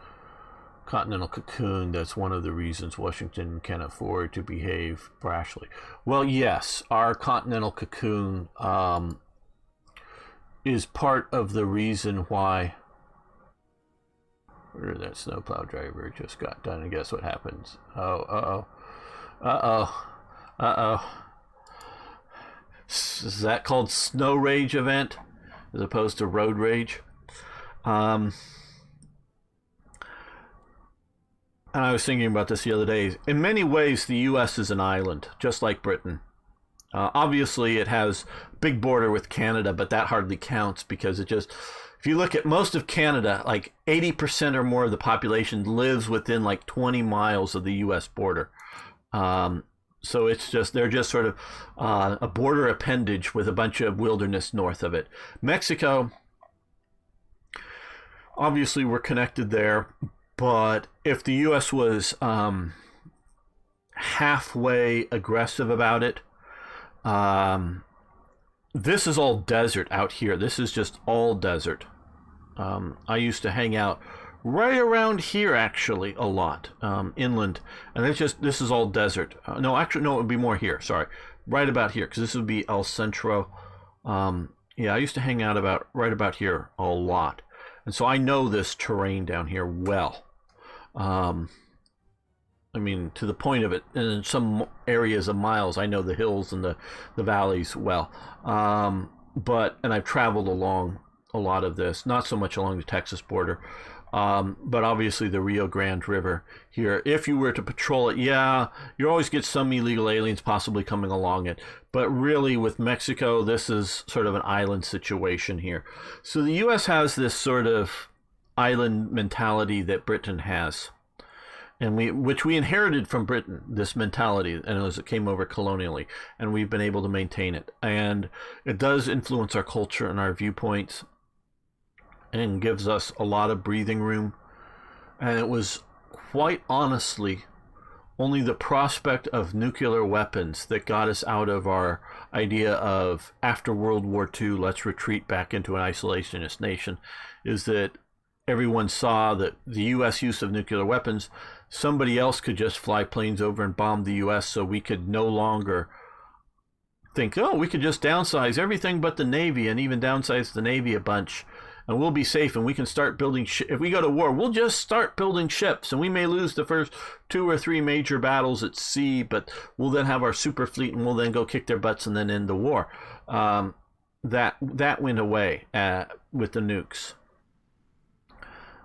continental cocoon. That's one of the reasons Washington can afford to behave brashly. Well, yes, our continental cocoon is part of the reason why. Where did that snowplow driver just got done? And guess what happens? Is that called snow rage event as opposed to road rage? And I was thinking about this the other day. In many ways, the U.S. is an island, just like Britain. Obviously, it has a big border with Canada, but that hardly counts because if you look at most of Canada, like 80% or more of the population lives within like 20 miles of the U.S. border. So they're just sort of a border appendage with a bunch of wilderness north of it. Mexico obviously we're connected there, but if the U.S. was halfway aggressive about it, this is all desert out here. This is just all desert. I used to hang out right around here, actually, a lot, inland, and this is all desert. No, actually, no, it would be more here. Sorry, right about here, because this would be El Centro. Yeah, I used to hang out right about here a lot, and so I know this terrain down here well. I mean, to the point of it, and in some areas of miles, I know the hills and the valleys well. And I've traveled along a lot of this, not so much along the Texas border, but obviously the Rio Grande River here. If you were to patrol it, yeah, you always get some illegal aliens possibly coming along it. But really, with Mexico, this is sort of an island situation here. So the U.S. has this sort of island mentality that Britain has, and which we inherited from Britain, this mentality, and as it came over colonially, and we've been able to maintain it. And it does influence our culture and our viewpoints, and gives us a lot of breathing room. And it was, quite honestly, only the prospect of nuclear weapons that got us out of our idea of, after World War II, let's retreat back into an isolationist nation, is that everyone saw that the U.S. use of nuclear weapons, somebody else could just fly planes over and bomb the U.S., so we could no longer think, oh, we could just downsize everything but the Navy, and even downsize the Navy a bunch, and we'll be safe, and we can start building if we go to war, we'll just start building ships, and we may lose the first 2 or 3 major battles at sea, but we'll then have our super fleet, and we'll then go kick their butts and then end the war. That went away with the nukes.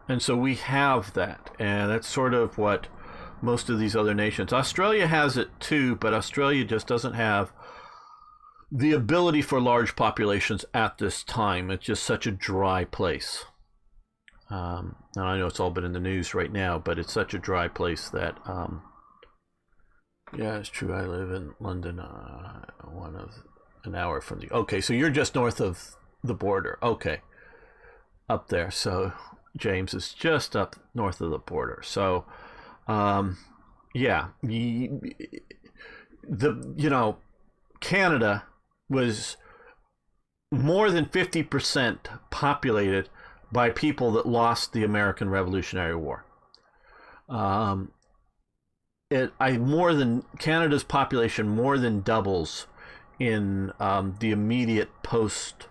And so we have that, and that's sort of what most of these other nations. Australia has it too, but Australia just doesn't have the ability for large populations at this time. It's just such a dry place. And I know it's all been in the news right now, but it's such a dry place that, yeah, it's true. I live in London, an hour from the. Okay, so you're just north of the border. Okay, up there. So James is just up north of the border. So, yeah, Canada was more than 50% populated by people that lost the American Revolutionary War. Canada's population more than doubles in the immediate post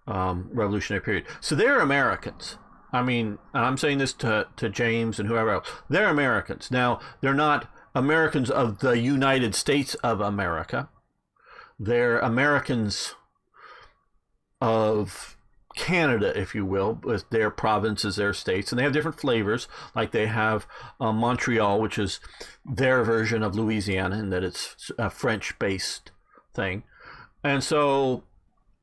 revolutionary period. So they're Americans. I mean, and I'm saying this to James and whoever else. They're Americans. Now, they're not Americans of the United States of America. They're Americans of Canada, if you will, with their provinces, their states. And they have different flavors. Like they have Montreal, which is their version of Louisiana, in that it's a French-based thing. And so,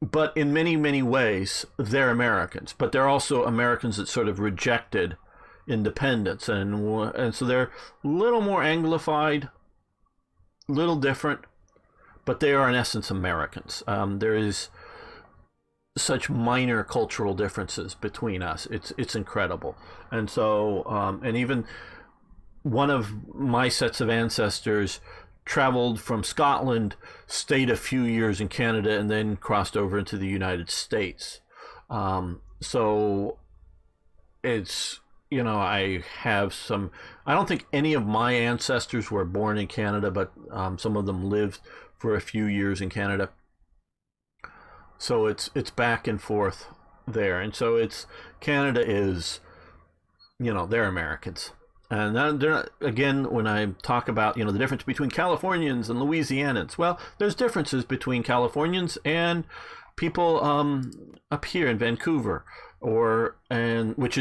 but in many, many ways, they're Americans. But they're also Americans that sort of rejected independence. And so they're a little more Anglified, a little different, but they are in essence Americans. There is such minor cultural differences between us. It's incredible. And so, and even one of my sets of ancestors traveled from Scotland, stayed a few years in Canada, and then crossed over into the United States. So it's, I have some, I don't think any of my ancestors were born in Canada, but some of them lived for a few years in Canada. So it's back and forth there. And so Canada is, they're Americans. And they're not, again, when I talk about, the difference between Californians and Louisianans, well, there's differences between Californians and people up here in Vancouver, which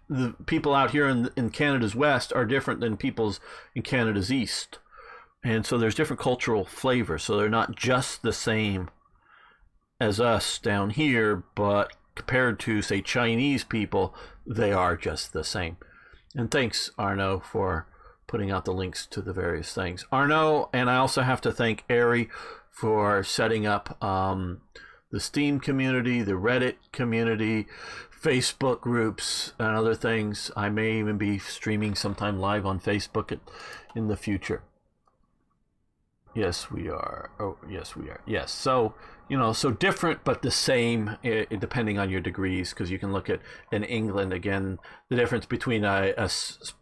the people out here in Canada's West are different than people's in Canada's East. And so there's different cultural flavors. So they're not just the same as us down here, but compared to, say, Chinese people, they are just the same. And thanks, Arno, for putting out the links to the various things. Arno, and I also have to thank Ari for setting up the Steam community, the Reddit community, Facebook groups, and other things. I may even be streaming sometime live on Facebook in the future. Yes, we are. Oh, yes, we are. Yes. So, so different but the same, depending on your degrees, because you can look at in England, again, the difference between a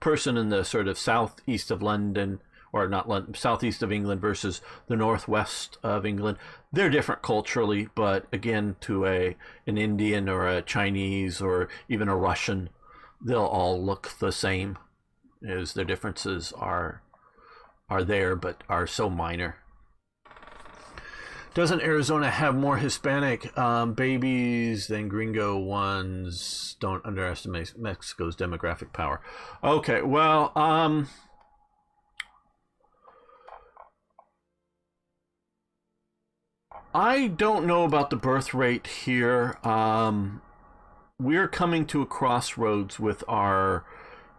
person in the sort of southeast of London, or not London, southeast of England versus the northwest of England. They're different culturally, but again, to an Indian or a Chinese or even a Russian, they'll all look the same, as their differences are there, but are so minor. Doesn't Arizona have more Hispanic babies than gringo ones? Don't underestimate Mexico's demographic power. Okay, well, I don't know about the birth rate here. We're coming to a crossroads with our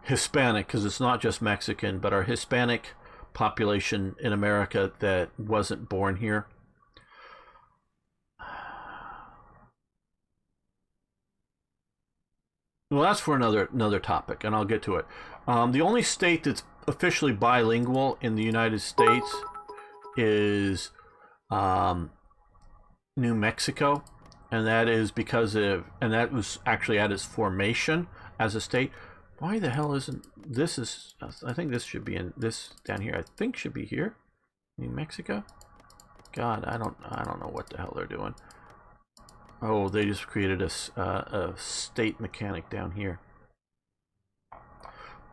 Hispanic, because it's not just Mexican, but our Hispanic population in America that wasn't born here. Well, that's for another topic, and I'll get to it. The only state that's officially bilingual in the United States is New Mexico, and that is and that was actually at its formation as a state. Why the hell isn't this? I think this should be in this down here. I think should be here, New Mexico. God, I don't know what the hell they're doing. Oh, they just created a state mechanic down here.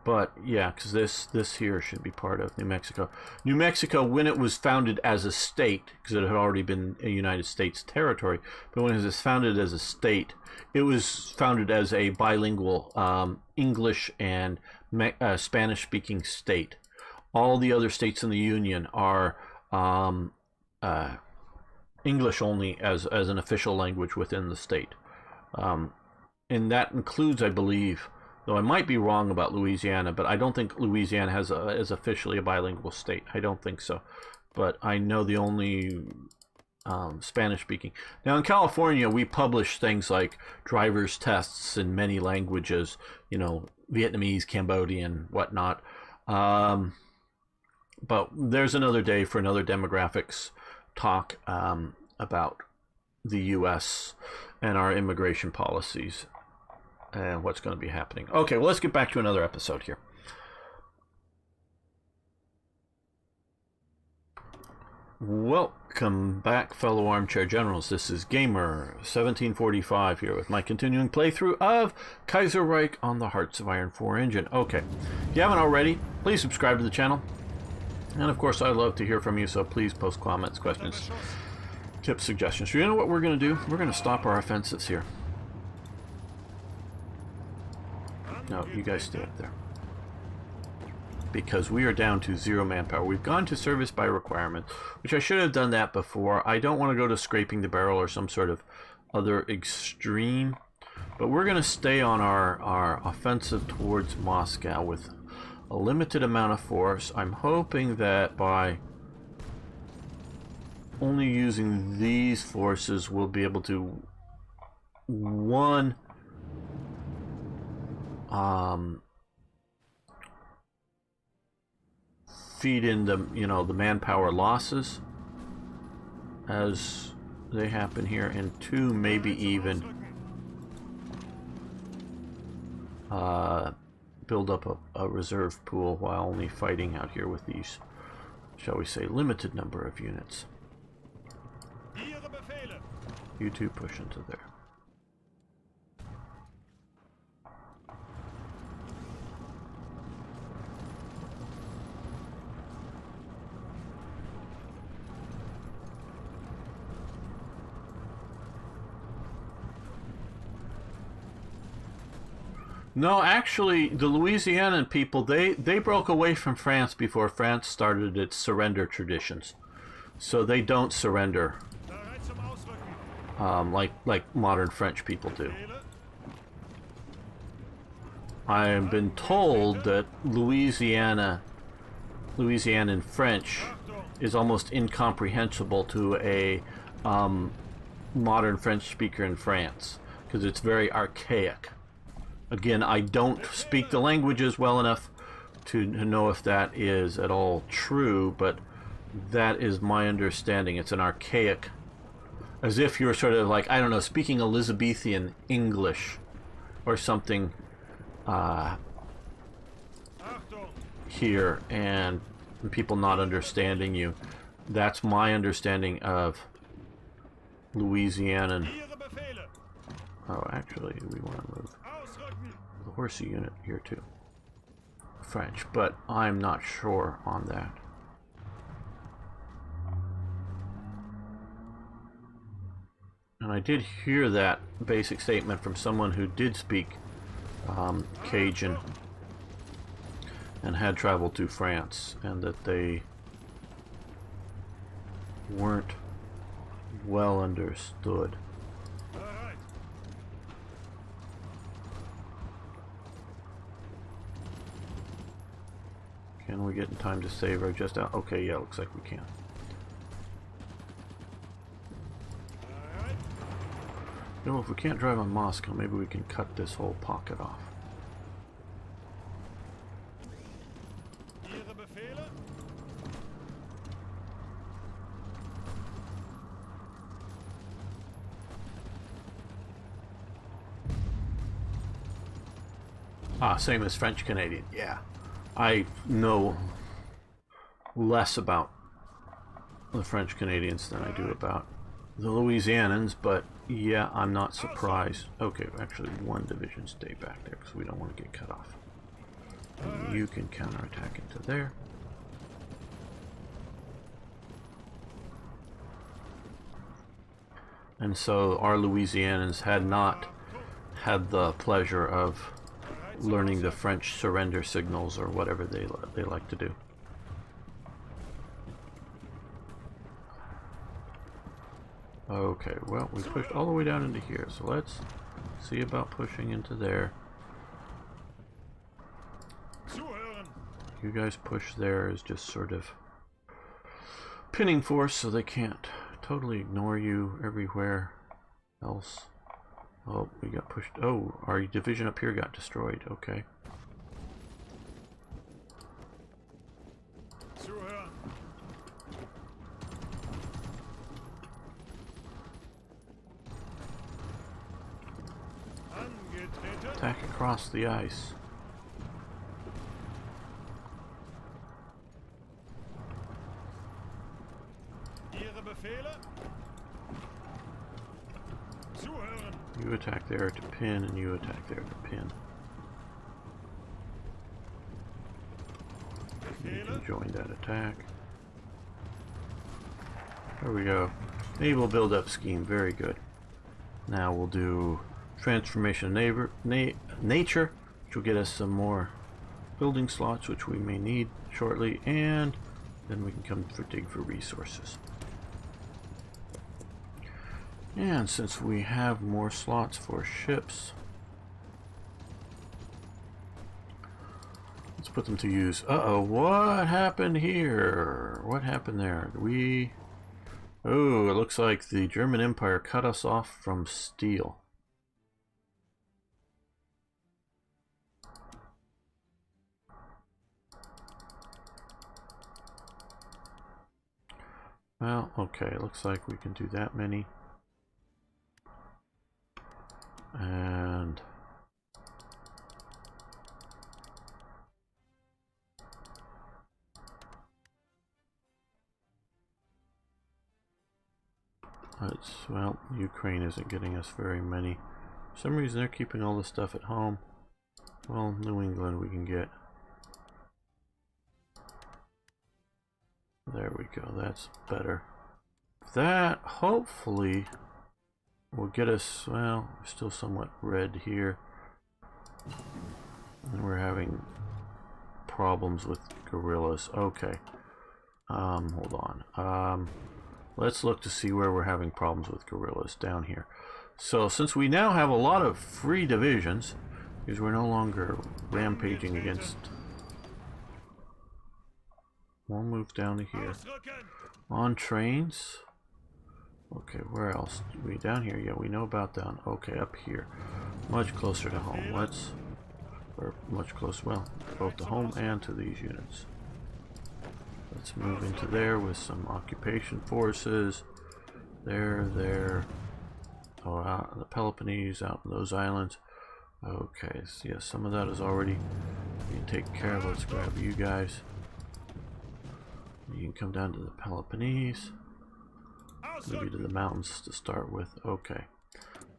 But yeah, because this here should be part of New Mexico. New Mexico, when it was founded as a state, because it had already been a United States territory, but when it was founded as a state, it was founded as a bilingual English and Spanish-speaking state. All the other states in the Union are English only as an official language within the state. And that includes, I believe, though I might be wrong about Louisiana, but I don't think Louisiana is officially a bilingual state. I don't think so. But I know the only Spanish speaking. Now in California, we publish things like driver's tests in many languages, Vietnamese, Cambodian, whatnot. But there's another day for another demographics talk about the U.S. and our immigration policies and what's going to be happening. Okay, well, let's get back to another episode here. Welcome back, fellow armchair generals. This is Gamer 1745 here with my continuing playthrough of Kaiserreich on the Hearts of Iron 4 engine. Okay, if you haven't already, please subscribe to the channel. And of course, I'd love to hear from you, so please post comments, questions, tips, suggestions. So you know what we're going to do? We're going to stop our offensives here. No, you guys stay up there. Because we are down to 0 manpower. We've gone to service by requirement, which I should have done that before. I don't want to go to scraping the barrel or some sort of other extreme. But we're going to stay on our offensive towards Moscow with a limited amount of force. I'm hoping that by only using these forces, we'll be able to, one, feed in the the manpower losses as they happen here, and two, maybe even build up a reserve pool while only fighting out here with these, shall we say, limited number of units. You two push into there. No, actually, the Louisianan people, they broke away from France before France started its surrender traditions. So they don't surrender like modern French people do. I have been told that Louisianan French is almost incomprehensible to a modern French speaker in France, because it's very archaic. Again, I don't speak the languages well enough to know if that is at all true, but that is my understanding. It's an archaic, as if you're sort of like, I don't know, speaking Elizabethan English or something here, and people not understanding you. That's my understanding of Louisianan. Oh, actually, we want to move the horsey unit here too. French, but I'm not sure on that. And I did hear that basic statement from someone who did speak Cajun and had traveled to France, and that they weren't well understood. Can we get in time to save our just out? Okay, yeah, looks like we can. You know, if we can't drive on Moscow, maybe we can cut this whole pocket off. Ah, same as French Canadian. Yeah. I know less about the French Canadians than I do about the Louisianans, but yeah, I'm not surprised. Okay, actually, one division stay back there because we don't want to get cut off. And you can counterattack into there. And so our Louisianans had not had the pleasure of learning the French surrender signals or whatever they like to do. Okay, well, we pushed all the way down into here, so let's see about pushing into there. You guys push there as just sort of pinning force so they can't totally ignore you everywhere else. Oh, we got pushed. Oh, our division up here got destroyed. Okay. Attack across the ice. You attack there to pin, and you attack there to pin. You can join that attack. There we go. Naval build-up scheme, very good. Now we'll do transformation of nature, which will get us some more building slots, which we may need shortly, and then we can come for dig for resources. And since we have more slots for ships, let's put them to use. Uh-oh, what happened here? What happened there? Oh, it looks like the German Empire cut us off from steel. Well, okay, looks like we can do that many. And well, Ukraine isn't getting us very many. For some reason they're keeping all the stuff at home. Well, New England we can get. There we go, that's better. That hopefully will get us, well, we're still somewhat red here. And we're having problems with guerrillas. Okay. Hold on. Let's look to see where we're having problems with guerrillas down here. So since we now have a lot of free divisions, because we're no longer rampaging against... We'll move down to here. On trains. Okay, where else? We down here? Yeah, we know about down. Okay, up here. Much closer to home. Let's... Or much closer, well, both to home and to these units. Let's move into there with some occupation forces. There. Oh, out in the Peloponnese, out in those islands. Okay, so yeah, some of that is already being taken care of. Let's grab you guys. You can come down to the Peloponnese. Maybe to the mountains to start with. Okay,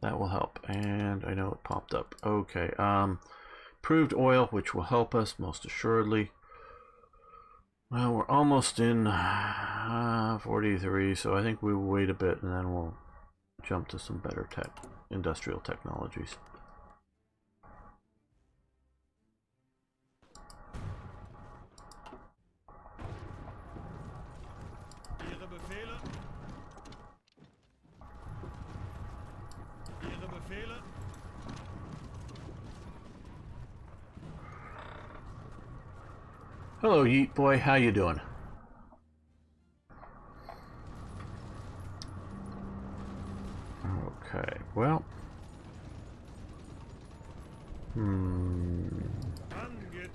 that will help. And I know it popped up. Okay, proved oil, which will help us most assuredly. Well, we're almost in 43, so I think we will wait a bit and then we'll jump to some better industrial technologies. Ihre Befehle? Ihre Befehle? Hello, Yeet Boy. How you doing? Okay, well.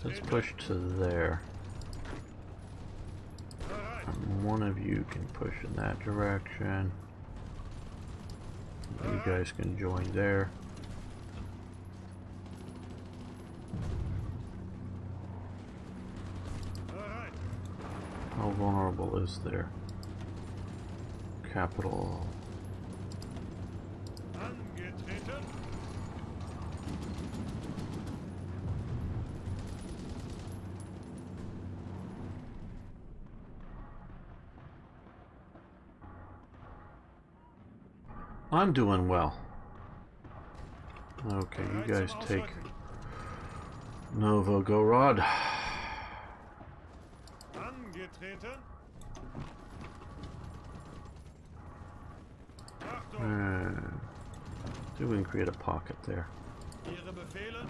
Let's push to there. And one of you can push in that direction. You guys can join there. How vulnerable is their capital? Angetreten. I'm doing well. Okay, you guys take Novogorod. Angetreten. See if we can create a pocket there. Ihre Befehle?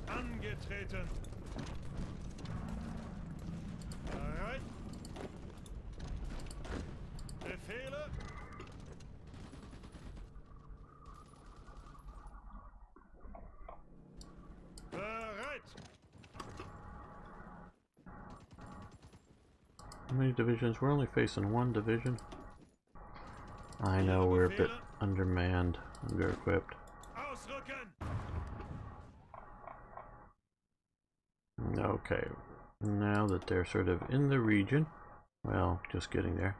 Angetreten. Bereit? Befehle? Bereit! How many divisions? We're only facing one division. I know we're a bit undermanned, under-equipped. Ausrücken! Okay, now that they're sort of in the region, well, just getting there.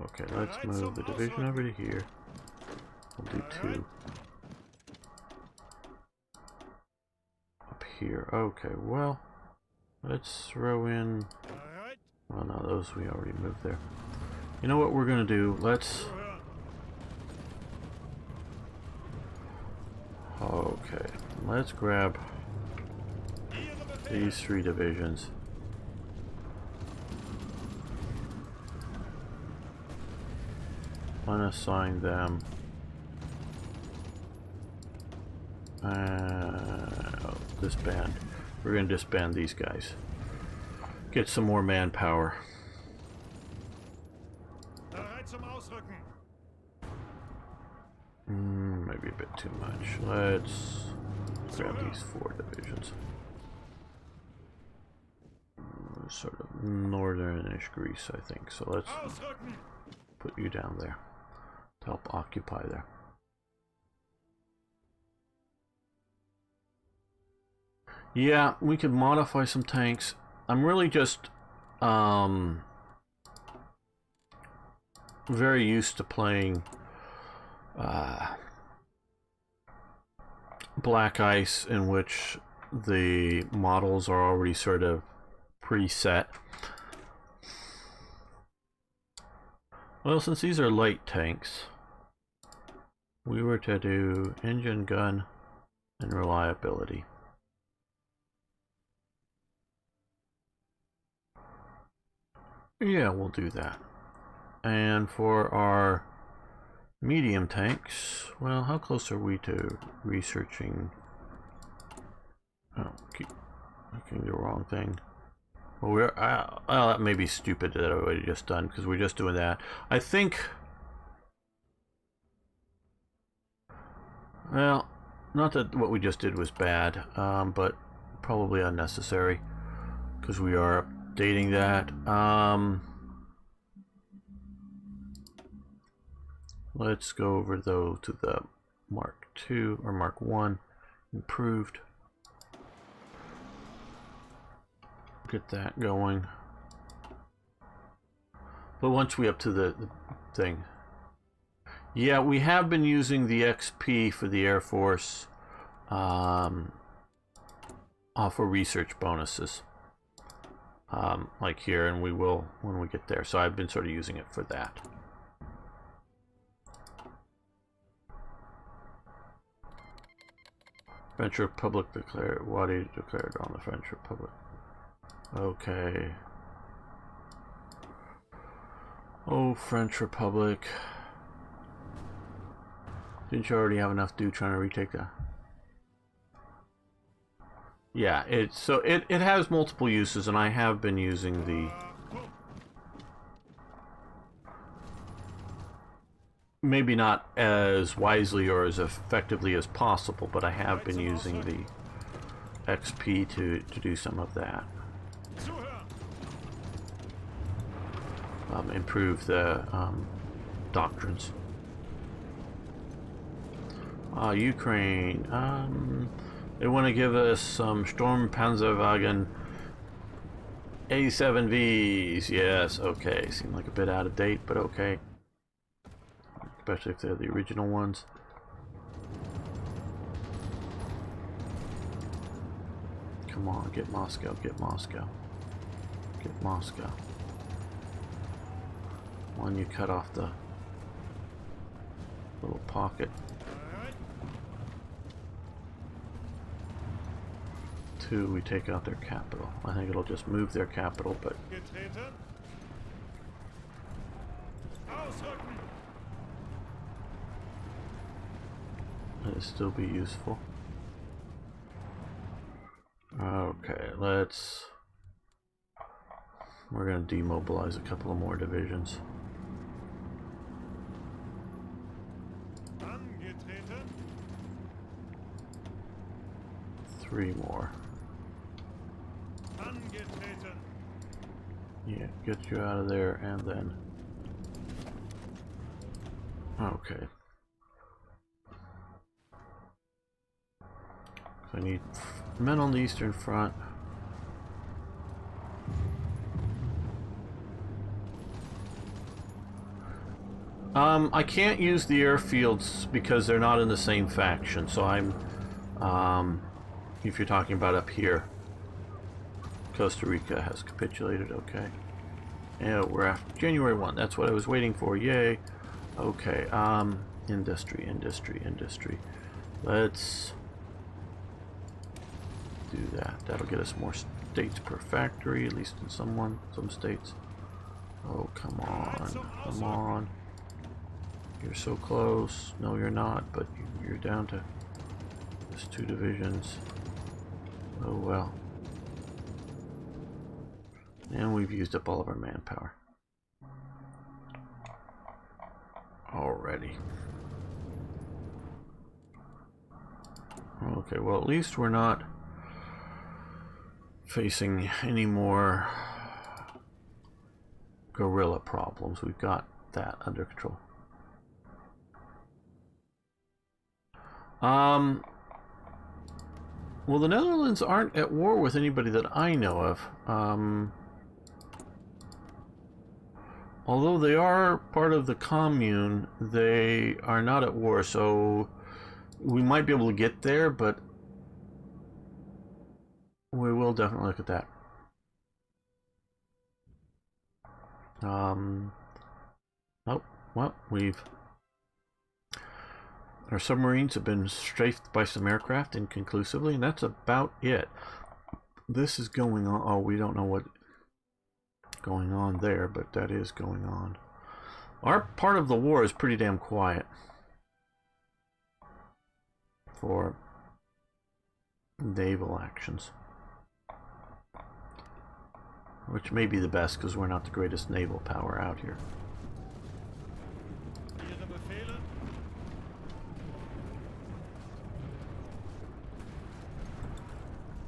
Okay, let's move the division over to here. We'll do 2. Up here. Okay, well, let's throw in... Well, no, those we already moved there. You know what we're gonna do? Let's... Okay, let's grab these 3 divisions. Unassign them. Disband. We're gonna disband these guys. Get some more manpower. Bereit zum Ausrücken. Maybe a bit too much. Let's grab these 4 divisions. Sort of northern-ish Greece, I think. So let's put you down there to help occupy there. Yeah, we could modify some tanks. I'm really just very used to playing Black Ice, in which the models are already sort of preset. Well, since these are light tanks, we were to do engine, gun, and reliability. Yeah, we'll do that. And for our medium tanks, well, how close are we to researching? Oh, keep making the wrong thing. Well, well, that may be stupid that I would have just done because we're just doing that. I think. Well, not that what we just did was bad, but probably unnecessary because we are updating that. Let's go over though to the Mark II or Mark I improved. Get that going. But once we up to the thing. Yeah, we have been using the XP for the Air Force for research bonuses. Like here, and we will when we get there. So I've been sort of using it for that. French Republic declared. What he declared on the French Republic. Okay. Oh, French Republic. Didn't you already have enough to do trying to retake that? Yeah, it has multiple uses, and I have been using the maybe not as wisely or as effectively as possible, but I have been using the XP to do some of that. Improve the doctrines. Ukraine. They want to give us some Sturmpanzerwagen A7Vs. Yes, okay. Seem like a bit out of date, but okay. Especially if they're the original ones. Come on, get Moscow, get Moscow. Get Moscow. One, you cut off the little pocket. Two, we take out their capital. I think it'll just move their capital, but it'll still be useful. Okay, we're going to demobilize a couple of more divisions. Three more. Yeah, get you out of there, and then okay. So I need men on the Eastern Front. I can't use the airfields because they're not in the same faction, so I'm if you're talking about up here, Costa Rica has capitulated, okay. Yeah, we're after January 1, that's what I was waiting for, yay. Okay, industry. Let's do that. That'll get us more states per factory, at least in some states. Oh, come on. You're so close. No, you're not, but you're down to just 2 divisions. Oh well. And we've used up all of our manpower already. Okay, well at least we're not facing any more guerrilla problems. We've got that under control. Well, the Netherlands aren't at war with anybody that I know of. Although they are part of the commune, they are not at war, so we might be able to get there, but we will definitely look at that. Oh, well, our submarines have been strafed by some aircraft inconclusively, and that's about it. This is going on. Oh, we don't know what's going on there, but that is going on. Our part of the war is pretty damn quiet for naval actions. which may be the best because we're not the greatest naval power out here. Ihre Befehle?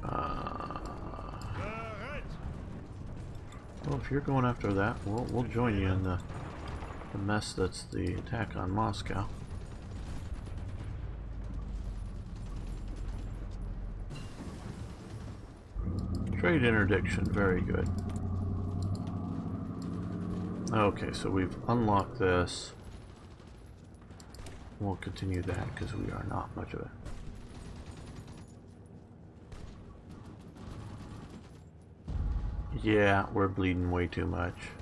Bereit! Well, if you're going after that, we'll join you in the mess that's the attack on Moscow. Trade interdiction, very good. Okay, so we've unlocked this. We'll continue that because we are not much of it. Yeah, we're bleeding way too much.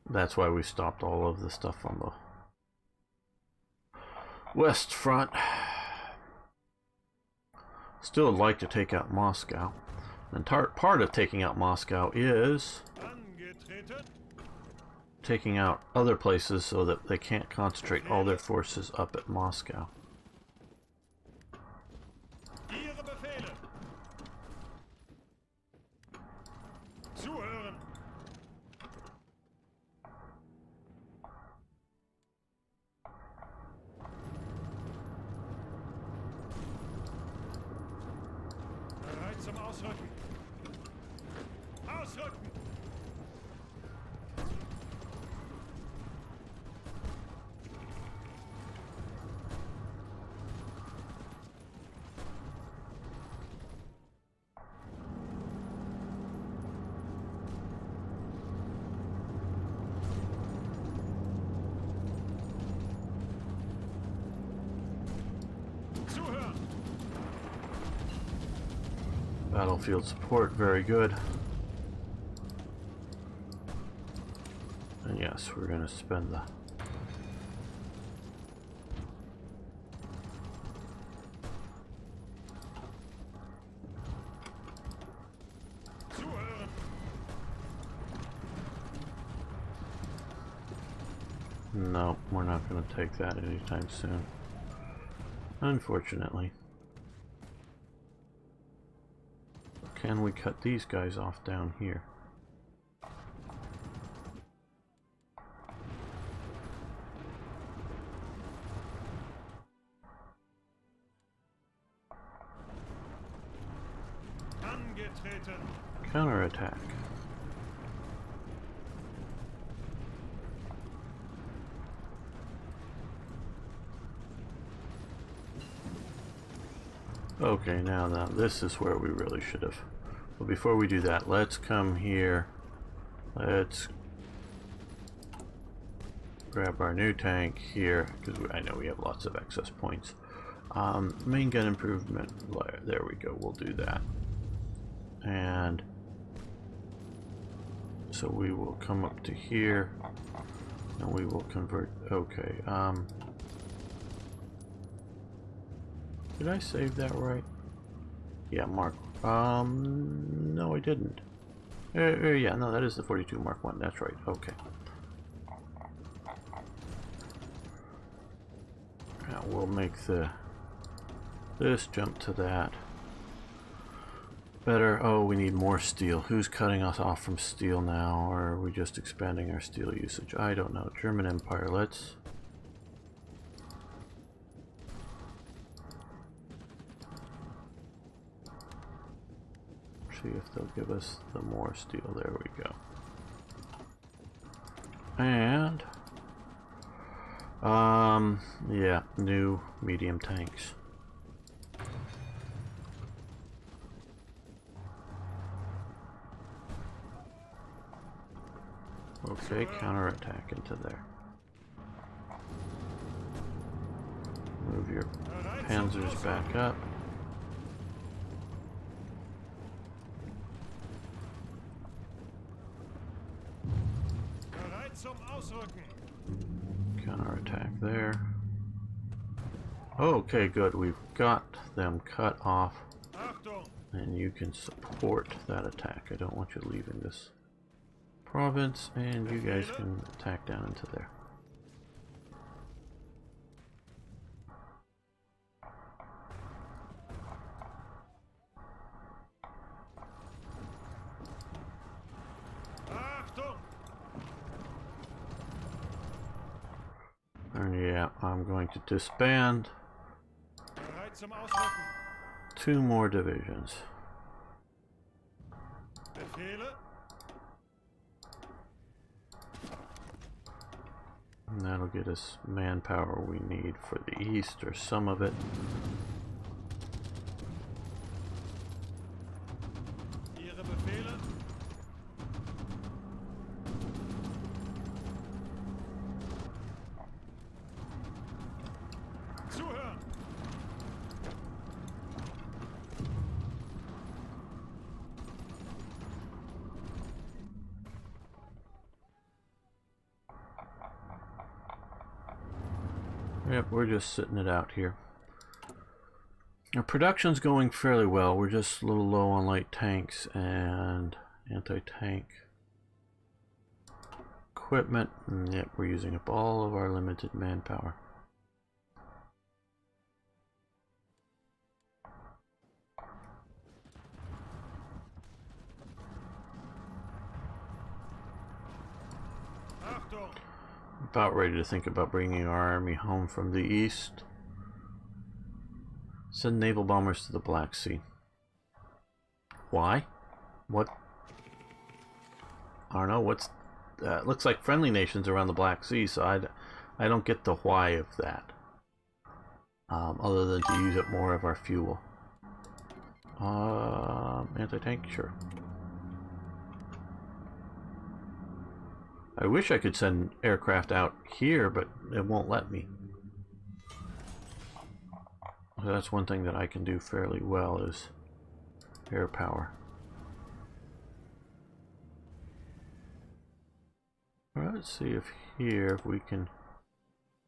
That's why we stopped all of the stuff on the West Front. Still would like to take out Moscow. And part of taking out Moscow is Angetreten! taking out other places so that they can't concentrate all their forces up at Moscow. Ihre Befehle! Zuhören! Bereit zum Ausrücken! Ausrücken! Zuhören! Battlefield support, very good. And yes, we're going to spend the Zuhören! No, we're not going to take that anytime soon. Unfortunately. Can we cut these guys off down here? Angetreten! Counterattack. Okay, now this is where we really should have. But before we do that, let's come here. Let's grab our new tank here, because I know we have lots of excess points. Main gun improvement. There we go, we'll do that. And so we will come up to here, and we will convert. Okay, did I save that right? Yeah, Mark. No, I didn't. Yeah, no, that is the 42 Mark 1. That's right. Okay. Now we'll make this jump to that. Better. Oh, we need more steel. Who's cutting us off from steel now? Or are we just expanding our steel usage? I don't know. German Empire. Let's see if they'll give us the more steel. There we go. And yeah, new medium tanks. Okay, counterattack into there. Move your panzers back up. Bereit zum Ausrücken! Counterattack there. Okay, good. We've got them cut off. Achtung! And you can support that attack. I don't want you leaving this province, and you guys can attack down into there. Yeah, I'm going to disband Bereit zum Ausrücken. 2 more divisions. Befehle. And that'll get us manpower we need for the east, or some of it. Ihre Befehle. Zuhören. Yep, we're just sitting it out here. Our production's going fairly well. We're just a little low on light tanks and anti-tank equipment. And yep, we're using up all of our limited manpower. Achtung. About ready to think about bringing our army home from the east. Send naval bombers to the Black Sea. Why? What? I don't know. What's? It looks like friendly nations around the Black Sea, so I don't get the why of that. Other than to use up more of our fuel. Anti-tank, sure. I wish I could send aircraft out here, but it won't let me. So that's one thing that I can do fairly well is air power. All right, let's see if here if we can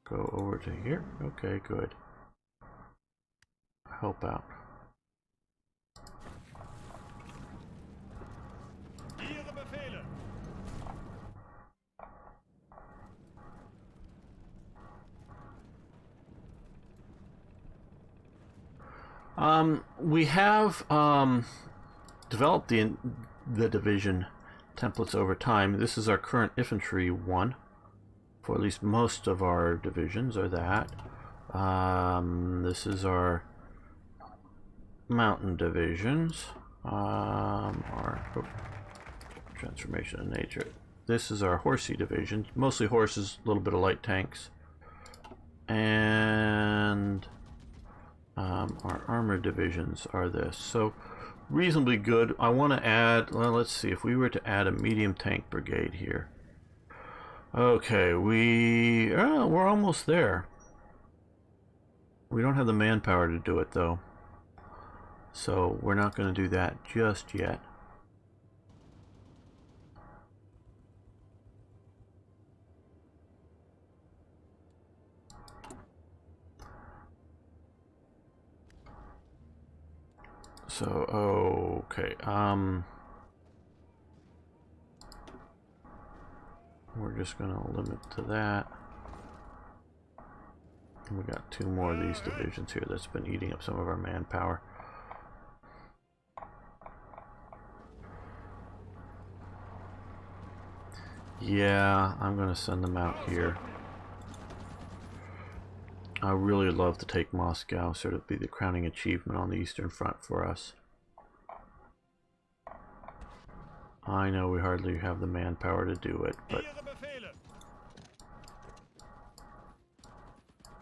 go over to here. Okay, good. Help out. Ihre Befehle. We have developed the division templates over time. This is our current infantry one. For at least most of our divisions are that. This is our mountain divisions. Transformation of nature. This is our horsey division. Mostly horses, a little bit of light tanks. And our armored divisions are this. So reasonably good. I want to add, well, let's see, if we were to add a medium tank brigade here. Okay, we're almost there. We don't have the manpower to do it though. So we're not going to do that just yet. So, okay, we're just going to limit to that. And we got 2 more of these divisions here that's been eating up some of our manpower. Yeah, I'm going to send them out here. I really would love to take Moscow, sort of be the crowning achievement on the Eastern Front for us. I know we hardly have the manpower to do it, but Ihre Befehle.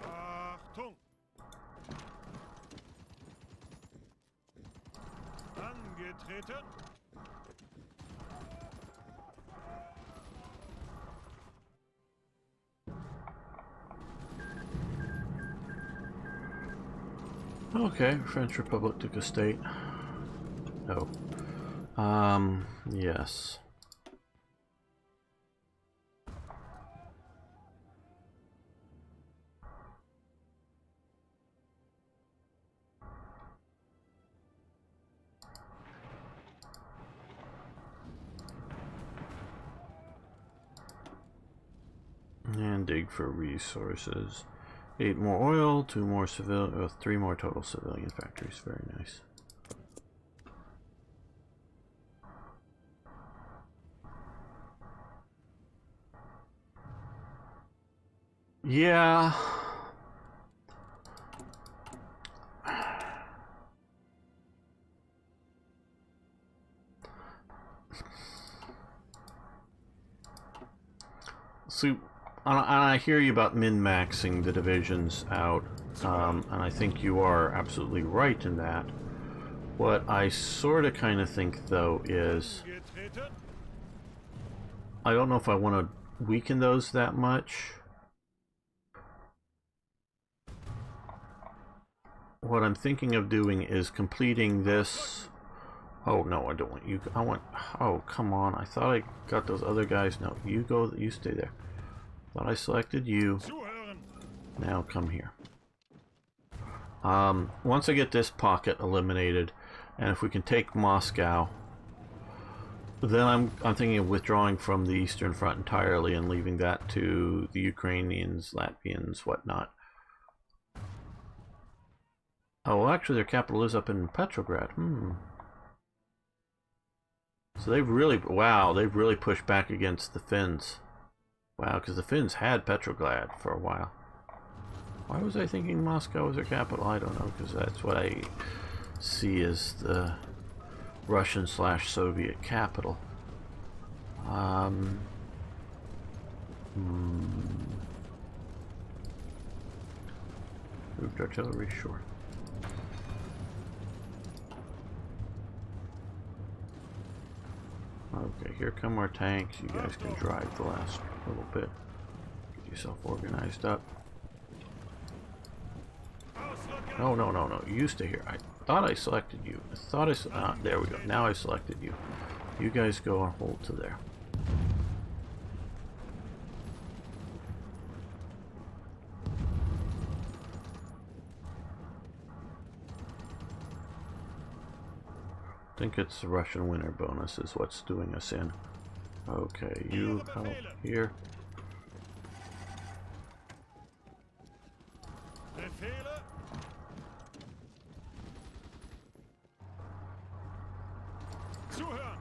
Achtung. Angetreten. okay, French Republic took a state. Oh. Yes. And dig for resources. 8 more oil, 2 more civil, 3 more total civilian factories. Very nice. Yeah. See, and I hear you about min-maxing the divisions out, and I think you are absolutely right in that. What I sort of kind of think, though, is Angetreten. I don't know if I want to weaken those that much. What I'm thinking of doing is completing this. Oh no, I don't want you. I want. Oh, come on! I thought I got those other guys. No, you go. You stay there. Thought I selected you. Zuhören. Now come here. Once I get this pocket eliminated, and if we can take Moscow, then I'm thinking of withdrawing from the Eastern Front entirely and leaving that to the Ukrainians, Latvians, whatnot. Oh, well, actually, their capital is up in Petrograd. So they've really, wow, they've really pushed back against the Finns. Wow, because the Finns had Petrograd for a while. Why was I thinking Moscow was their capital? I don't know, because that's what I see as the Russian/Soviet capital. Moved artillery, sure. Okay, here come our tanks. You guys can drive the last little bit. Get yourself organized up. No, no, no, no. You stay here. I thought I selected you. I thought I... there we go. Now I selected you. You guys go and hold to there. I think it's the Russian winter bonus is what's doing us in. Okay, you help here. Befehle. Zuhören.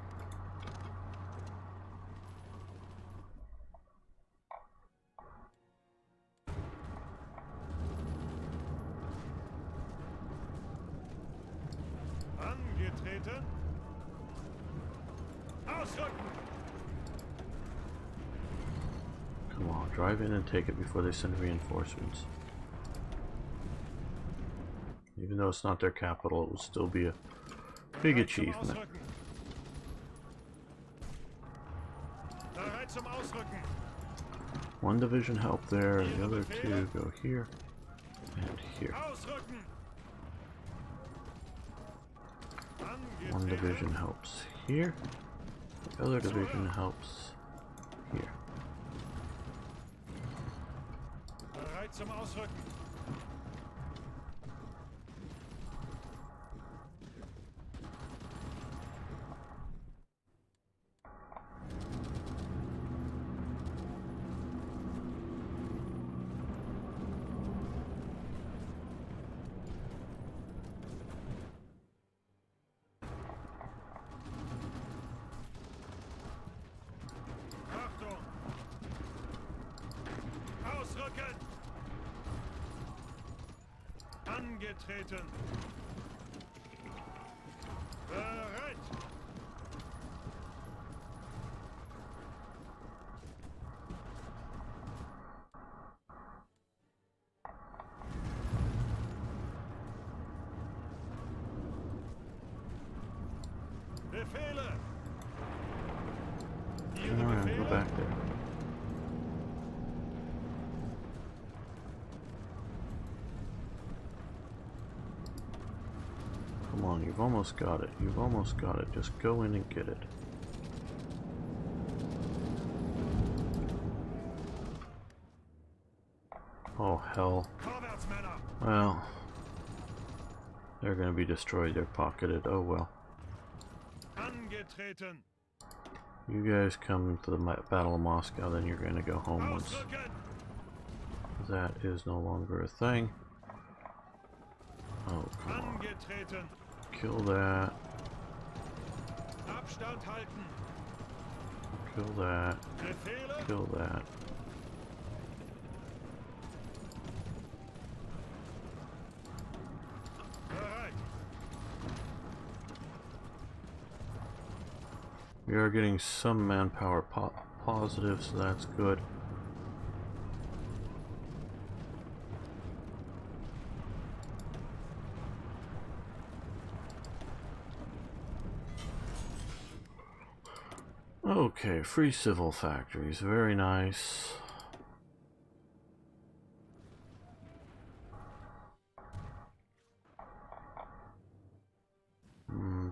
Angetreten. Ausrücken. Come on, drive in and take it before they send reinforcements. Even though it's not their capital, it will still be a big Bereit zum achievement. Ausrücken. Bereit zum Ausrücken. One division help there, the other two go here and here. Ausrücken. One Angetreten. division helps here, the other division helps here. Bereit zum Ausrücken. Achtung. Ausrücken. Angetreten. Bereit. Befehle. Ihre Alright, go Befehle. back there. Come on, you've almost got it. You've almost got it. Just go in and get it. Oh, hell. Vorwärts, Männer. Well, they're going to be destroyed. They're pocketed. Oh, well. Angetreten. You guys come to the Battle of Moscow, then you're going to go home once Ausrücken. that is no longer a thing. Oh, come on. Angetreten. Kill that. Abstand halten. Kill that. Befehle. Kill that. We are getting some manpower positive, so that's good. Okay, free civil factories, very nice.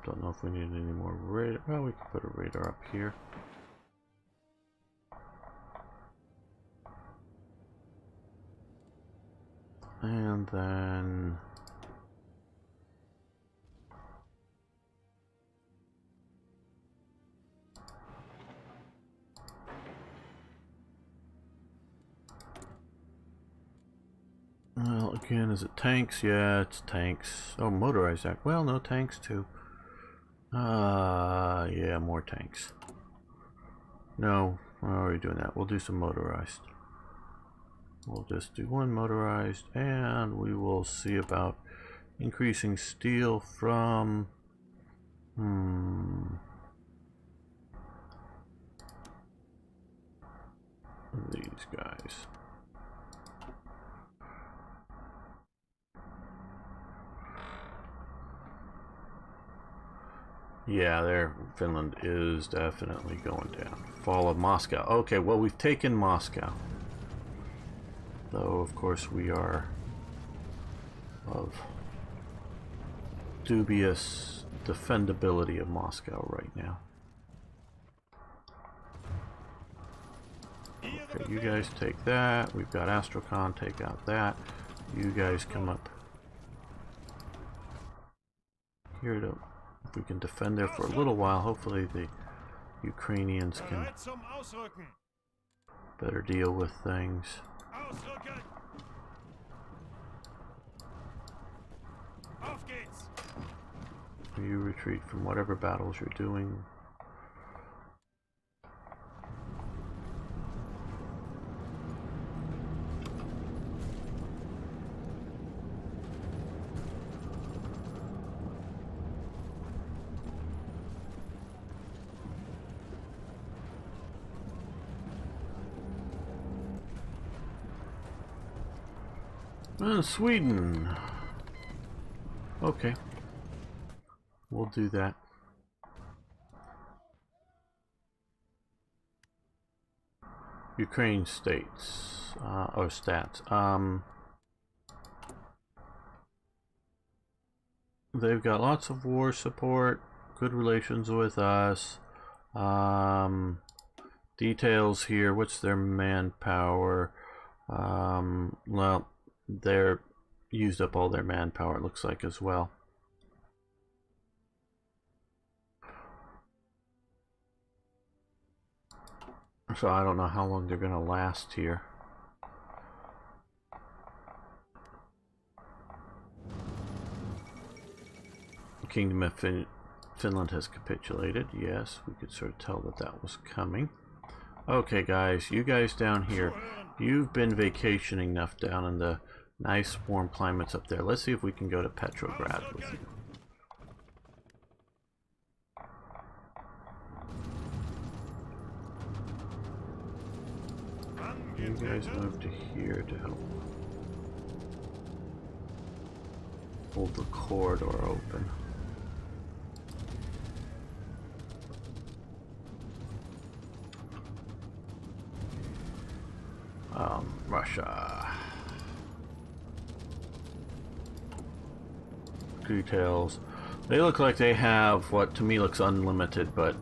Don't know if we need any more radar. Well, we can put a radar up here. And then... well, again, is it tanks? Yeah, it's tanks. Oh, motorized act. Well, no, tanks too. Yeah, more tanks. No, we're already doing that. We'll do some motorized. We'll just do one motorized, and we will see about increasing steel from... these guys. Yeah, there, Finland is definitely going down. Fall of Moscow. Okay, well, we've taken Moscow. Though, of course, we are of dubious defendability of Moscow right now. Okay, you guys take that. We've got Astrakhan, take out that. You guys come up here to... if we can defend there for a little while, hopefully the Ukrainians can better deal with things. You retreat from whatever battles you're doing. Sweden. Okay. We'll do that. Ukraine states, or stats. They've got lots of war support, good relations with us. Details here. What's their manpower? Well, they're used up all their manpower, it looks like, as well. So I don't know how long they're going to last here. The Kingdom of Finland has capitulated. Yes, we could sort of tell that that was coming. Okay, guys, you guys down here, you've been vacationing enough down in the nice warm climates up there. Let's see if we can go to Petrograd with you. You guys move to here to help hold the corridor open. Russia. Details. They look like they have what to me looks unlimited, but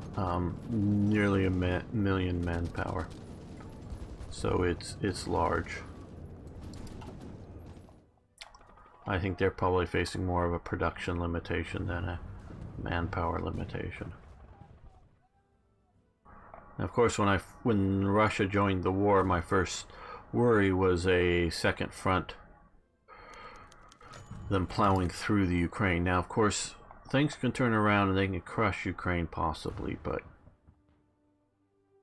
nearly a million manpower. So it's large. I think they're probably facing more of a production limitation than a manpower limitation. And of course, when Russia joined the war, my first worry was a second front, them plowing through the Ukraine. Now, of course, things can turn around and they can crush Ukraine possibly, but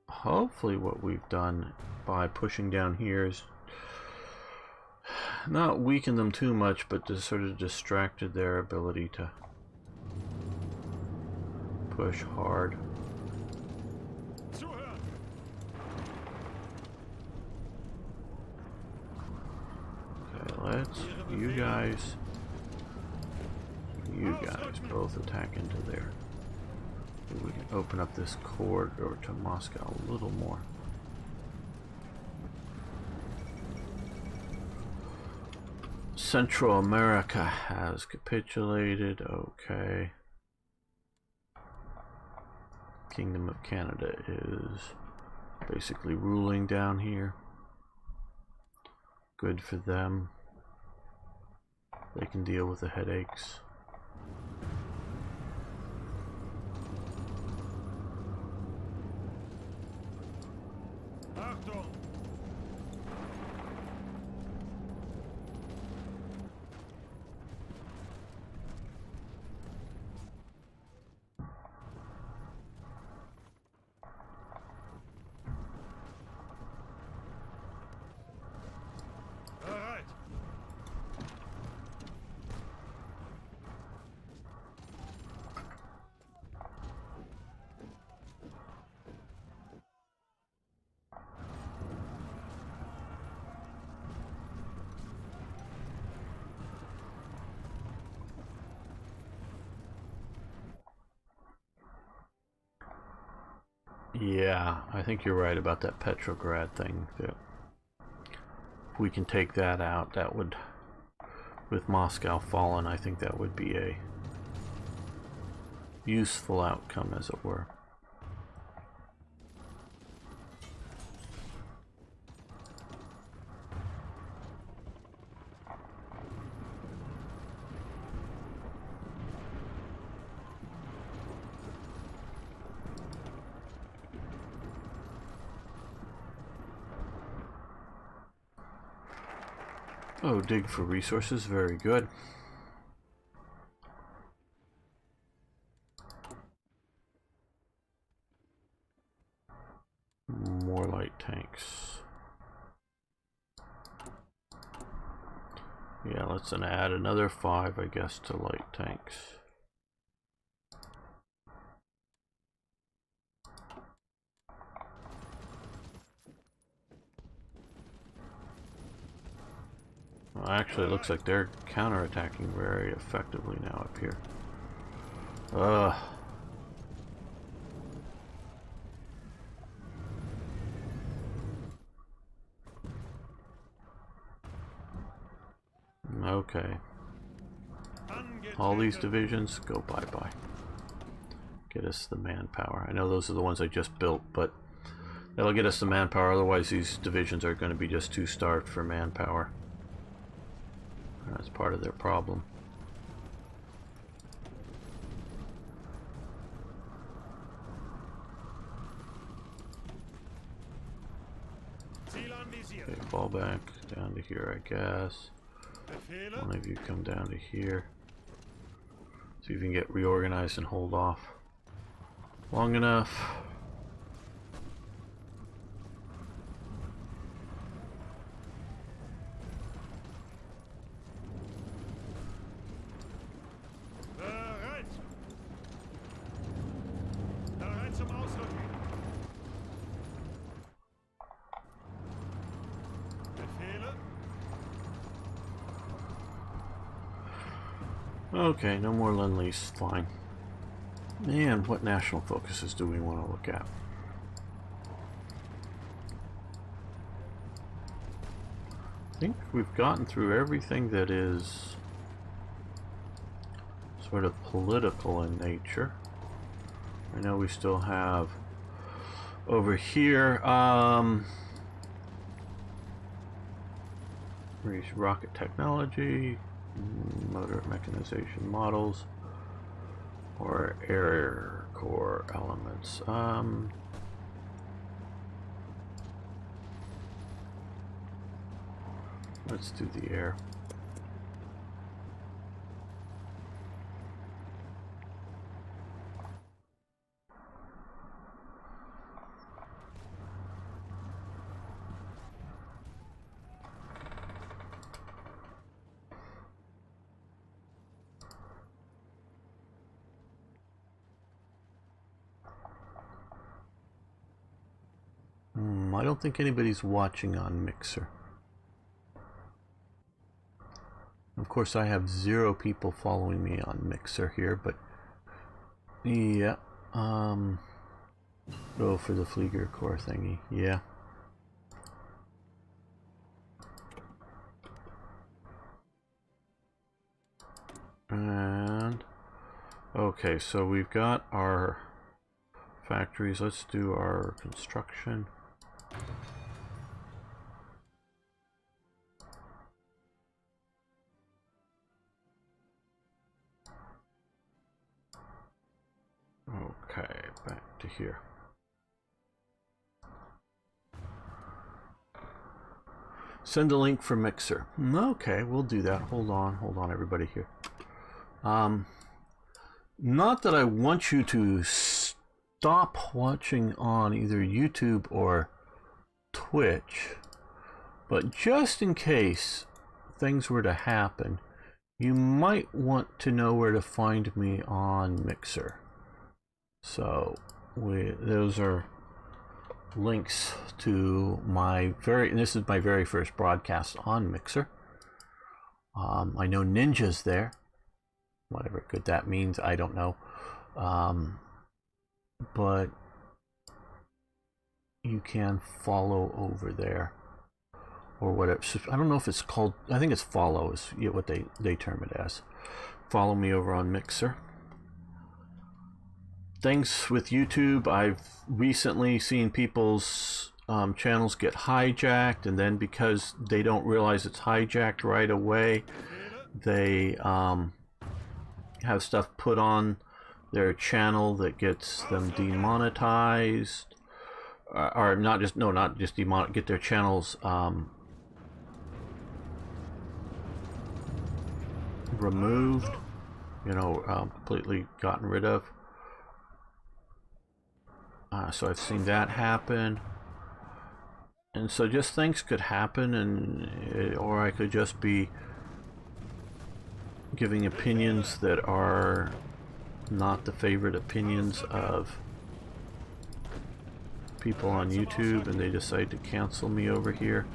hopefully what we've done by pushing down here is not weaken them too much, but just sort of distracted their ability to push hard. units, you guys both attack into there. Maybe we can open up this corridor to Moscow a little more. Central America has capitulated. Okay. Kingdom of Canada is basically ruling down here. Good for them. They can deal with the headaches. Achtung! Bereit! Yeah, I think you're right about that Petrograd thing. That if we can take that out, that would, with Moscow fallen, I think that would be a useful outcome, as it were. Oh, dig for resources, very good. More light tanks. Yeah, let's then add another 5, I guess, to light tanks. Well, actually, it looks like they're counterattacking very effectively now up here. Okay. All these divisions, go bye-bye. Get us the manpower. I know those are the ones I just built, but that'll get us the manpower. Otherwise, these divisions are going to be just too starved for manpower. That's part of their problem. Okay, fall back down to here, I guess. One of you come down to here. So you can get reorganized and hold off long enough. Bereit! Bereit zum Ausrücken! Befehle? Okay, no more Lend-Lease, fine. And what national focuses do we want to look at? I think we've gotten through everything that is sort of political in nature. I know we still have over here rocket technology, motor mechanization models, or air core elements. Let's do the air. I don't think anybody's watching on Mixer. Of course, I have 0 people following me on Mixer here, but yeah, go for the Flieger core thingy, yeah. And okay, so we've got our factories. Let's do our construction. Okay, back to here. Send a link for Mixer. Okay, we'll do that. Hold on, everybody here. Not that I want you to stop watching on either YouTube or Twitch, but just in case things were to happen, you might want to know where to find me on Mixer. So those are links to this is my very first broadcast on Mixer. I know Ninja's there. Whatever good that means, I don't know. But you can follow over there. Or whatever. I don't know if it's called, I think it's follow is what they term it as. Follow me over on Mixer. Things with YouTube, I've recently seen people's channels get hijacked, and then because they don't realize it's hijacked right away, they have stuff put on their channel that gets them demonetized, or not just get their channels removed, completely gotten rid of. So I've seen that happen, and so just things could happen, or I could just be giving opinions that are not the favorite opinions of people on YouTube, and they decide to cancel me over here.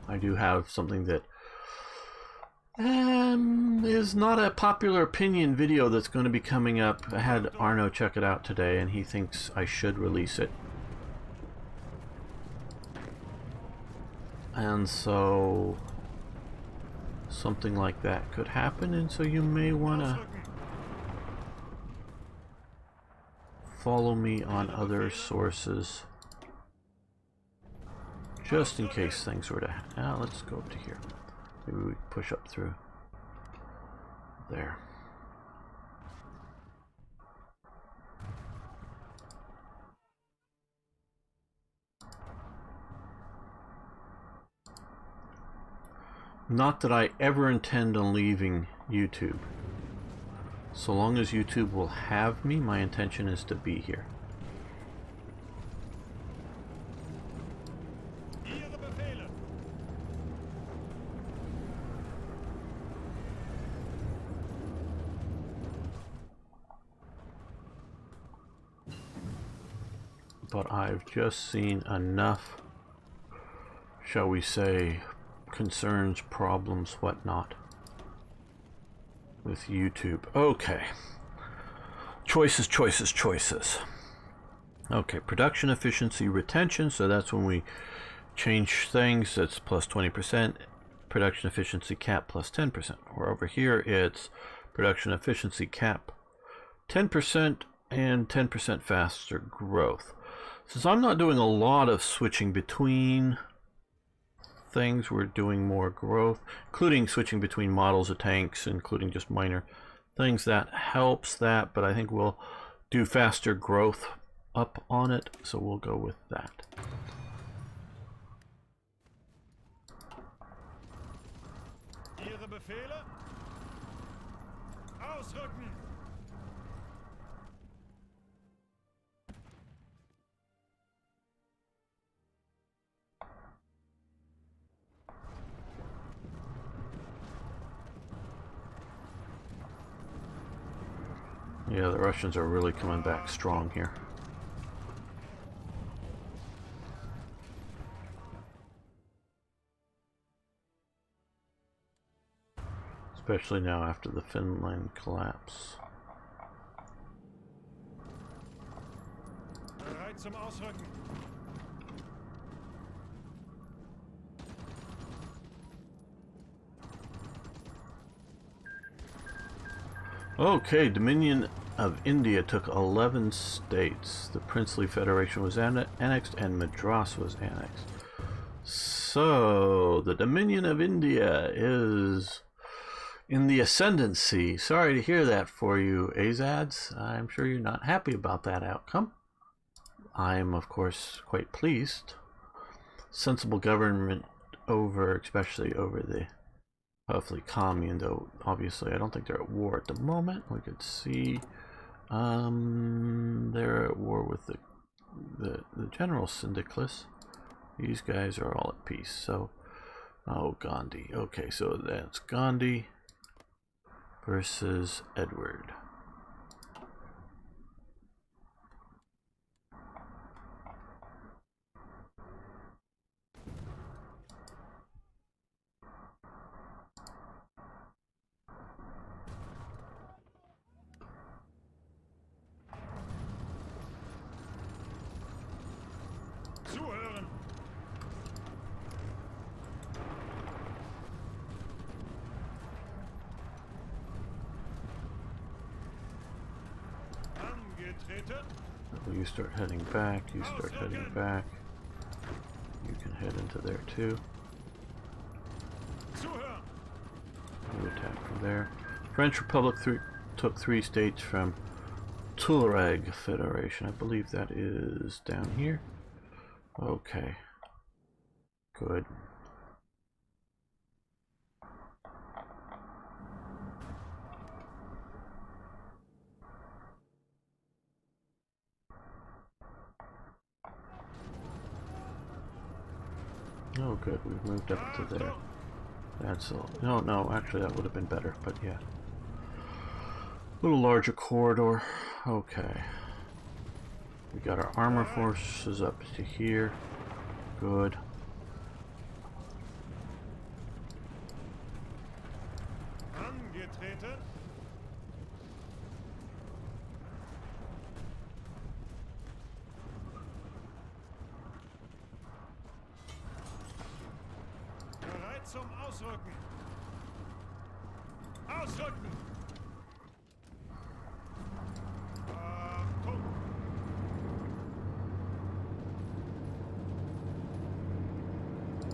I do have something that is not a popular opinion video that's going to be coming up. I had Arno check it out today, and he thinks I should release it. And so something like that could happen, and so you may want to follow me on other sources just in case things were to happen. Let's go up to here. Maybe we push up through there. Not that I ever intend on leaving YouTube. So long as YouTube will have me, my intention is to be here. But I've just seen enough, shall we say, concerns, problems, whatnot with YouTube. Okay. Choices, choices, choices. Okay, production efficiency retention, so that's when we change things, that's plus 20%. Production efficiency cap plus 10%. Or over here it's production efficiency cap 10% and 10% faster growth. Since I'm not doing a lot of switching between things, we're doing more growth, including switching between models of tanks, including just minor things. That helps that, but I think we'll do faster growth up on it, so we'll go with that. Ihre Befehle? Ausrücken! Yeah, the Russians are really coming back strong here. especially now after the Finland collapse. Bereit zum Ausrücken. Okay, Dominion of India took 11 states. The Princely Federation was annexed and Madras was annexed. So, the Dominion of India is in the ascendancy. Sorry to hear that for you, Azads. I'm sure you're not happy about that outcome. I'm, of course, quite pleased. Sensible government especially over the hopefully commune, though obviously I don't think they're at war at the moment. We could see they're at war with the general syndicalists. These guys are all at peace. So, oh, Gandhi. Okay, so that's Gandhi versus Edward. Zuhören. Angetreten. Well, you start heading back, you start heading back. You can head into there too. Zuhören. You attack from there. French Republic took 3 states from Tuareg Federation. I believe that is down here. Okay. Good. Oh, good. We've moved up to there. That's a... No, actually that would have been better, but yeah. A little larger corridor. Okay. We got our armor forces up to here. Good. Angetreten. Bereit zum Ausrücken. Ausrücken. Achtung.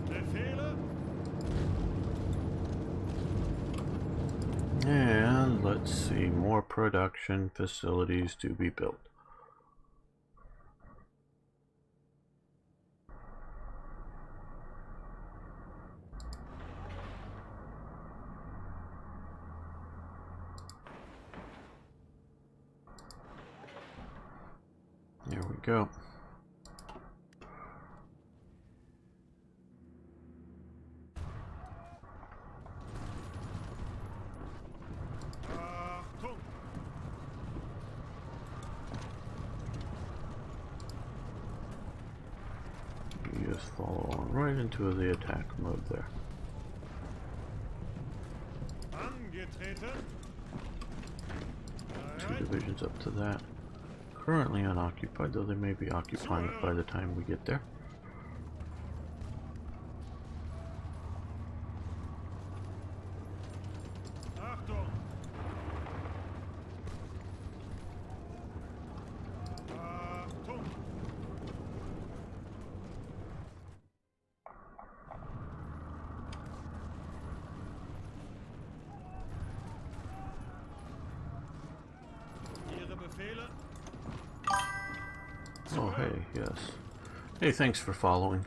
Befehle. And let's see, more production facilities to be built. There we go. Achtung. You just follow on right into the attack mode there. Angetreten. 2 divisions up to that. Currently unoccupied, though they may be occupying it by the time we get there. Achtung. Achtung. Ihre Befehle. Oh, hey, yes. Hey, thanks for following.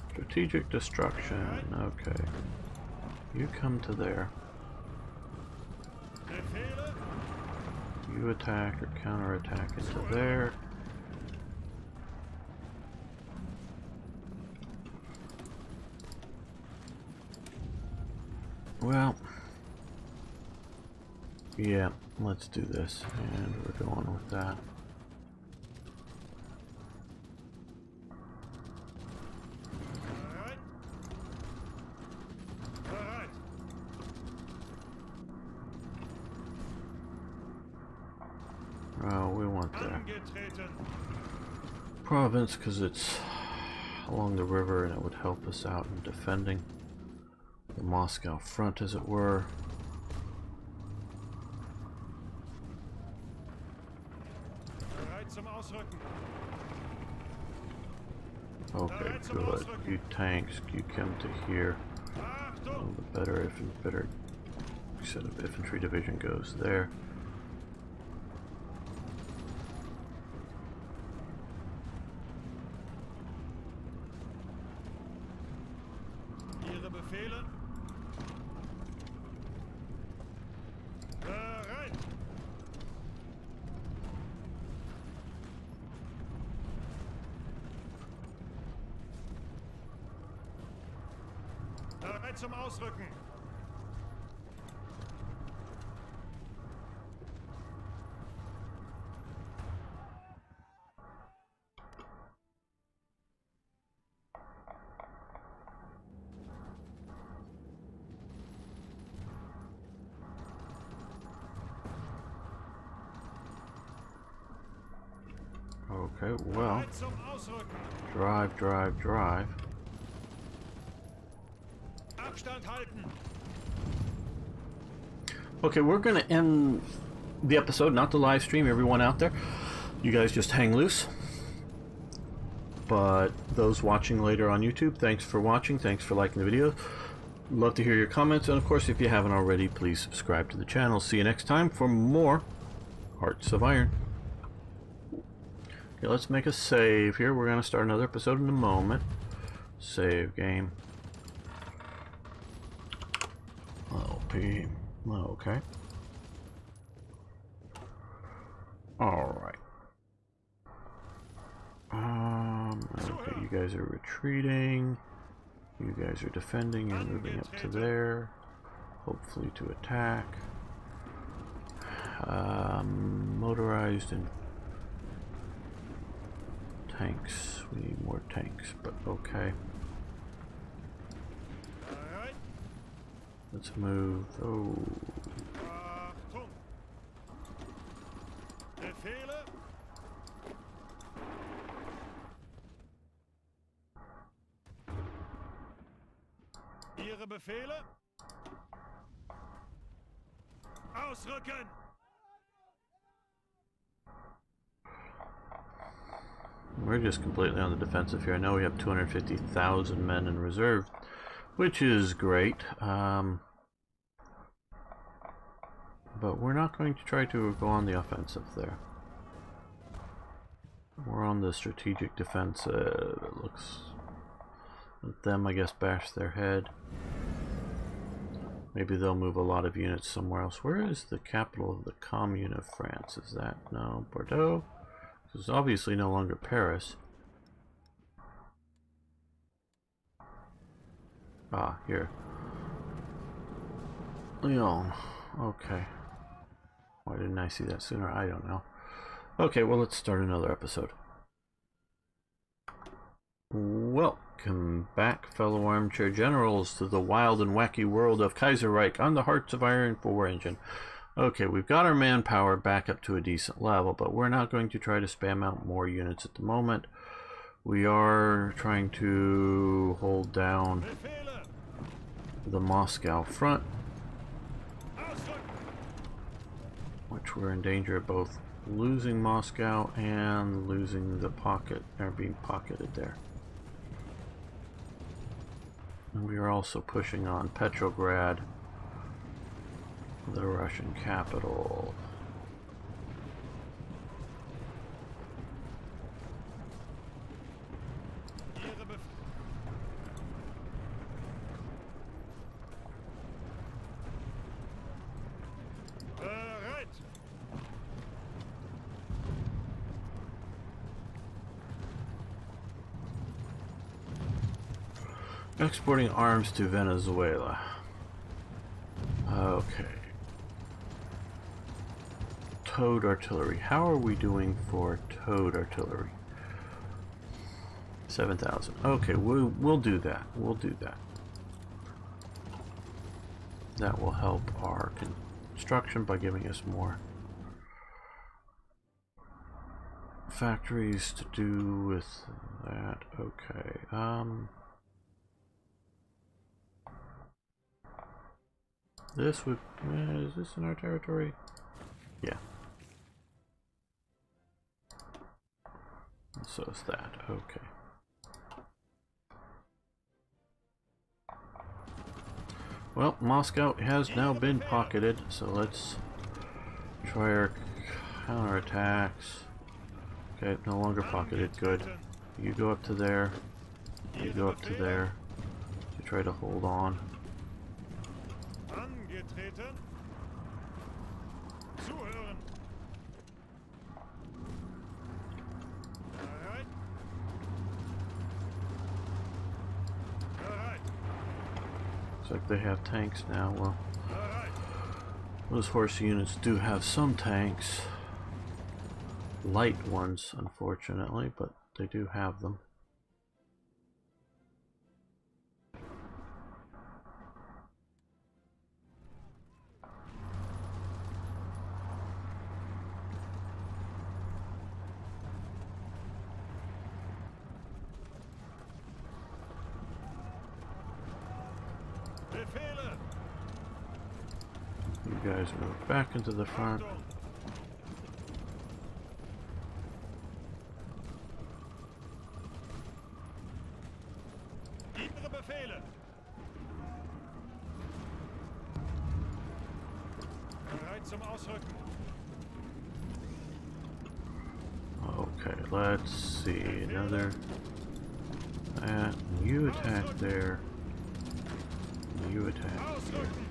Strategic destruction. Okay. You come to there. Befehle. You attack or counterattack into there. Well, Yeah, let's do this, and we're going with that. Bereit. Bereit. Oh, we want the Angetreten. province because it's along the river and it would help us out in defending the Moscow front, as it were. Bereit zum Ausrücken. Okay, good. You tanks, you come to here. Achtung! The better set of infantry division goes there. Ihre Befehle? Bereit! Bereit zum Ausrücken! Okay, well, Bereit zum Ausrücken! drive. Abstand halten! Okay, we're going to end the episode, not the live stream, everyone out there. You guys just hang loose. But those watching later on YouTube, thanks for watching, thanks for liking the video. Love to hear your comments, and of course, if you haven't already, please subscribe to the channel. See you next time for more Hearts of Iron. Okay, let's make a save here. We're going to start another episode in a moment. Save game. LP. Okay. Alright. Okay, you guys are retreating. You guys are defending and moving up to there. Hopefully to attack. Motorized and tanks. We need more tanks, but okay. Bereit! Let's move. Oh, Achtung! Befehle? Ihre Befehle? Ausrücken! we're just completely on the defensive here. I know we have 250,000 men in reserve, which is great. But we're not going to try to go on the offensive there. We're on the strategic defensive. It looks let them, I guess, bash their head. Maybe they'll move a lot of units somewhere else. Where is the capital of the Commune of France? Is that, no, Bordeaux? This is obviously no longer Paris. Ah, here. Lyon. Okay. Why didn't I see that sooner? I don't know. Okay, well, let's start another episode. Welcome back, fellow armchair generals, to the wild and wacky world of Kaiserreich on the Hearts of Iron 4 engine. Okay, we've got our manpower back up to a decent level, but we're not going to try to spam out more units at the moment. We are trying to hold down Befehle! the Moscow front, Ausrücken! which we're in danger of both losing Moscow and losing the pocket, or being pocketed there. And we are also pushing on Petrograd, the Russian capital. Ihre Befehle? Bereit! Exporting arms to Venezuela. Okay. towed artillery. How are we doing for towed artillery? 7,000. Okay, we'll do that. We'll do that. That will help our construction by giving us more factories to do with that. Okay. This would... is this in our territory? Yeah. And so is that. Okay. Well, Moscow has now been pocketed, so let's try our counterattacks. Okay, no longer pocketed. Good. You go up to there. You go up to there. To try to hold on. Angetreten. Zuhören. Bereit. Bereit. Looks like they have tanks now. Well, Bereit. those horse units do have some tanks. Light ones, unfortunately, but they do have them. Befehle. You guys move back into the front. Achtung. Ihre Befehle. Bereit zum Ausrücken. Okay, let's see. Another. That. You attack there. You attack here. Ausrücken.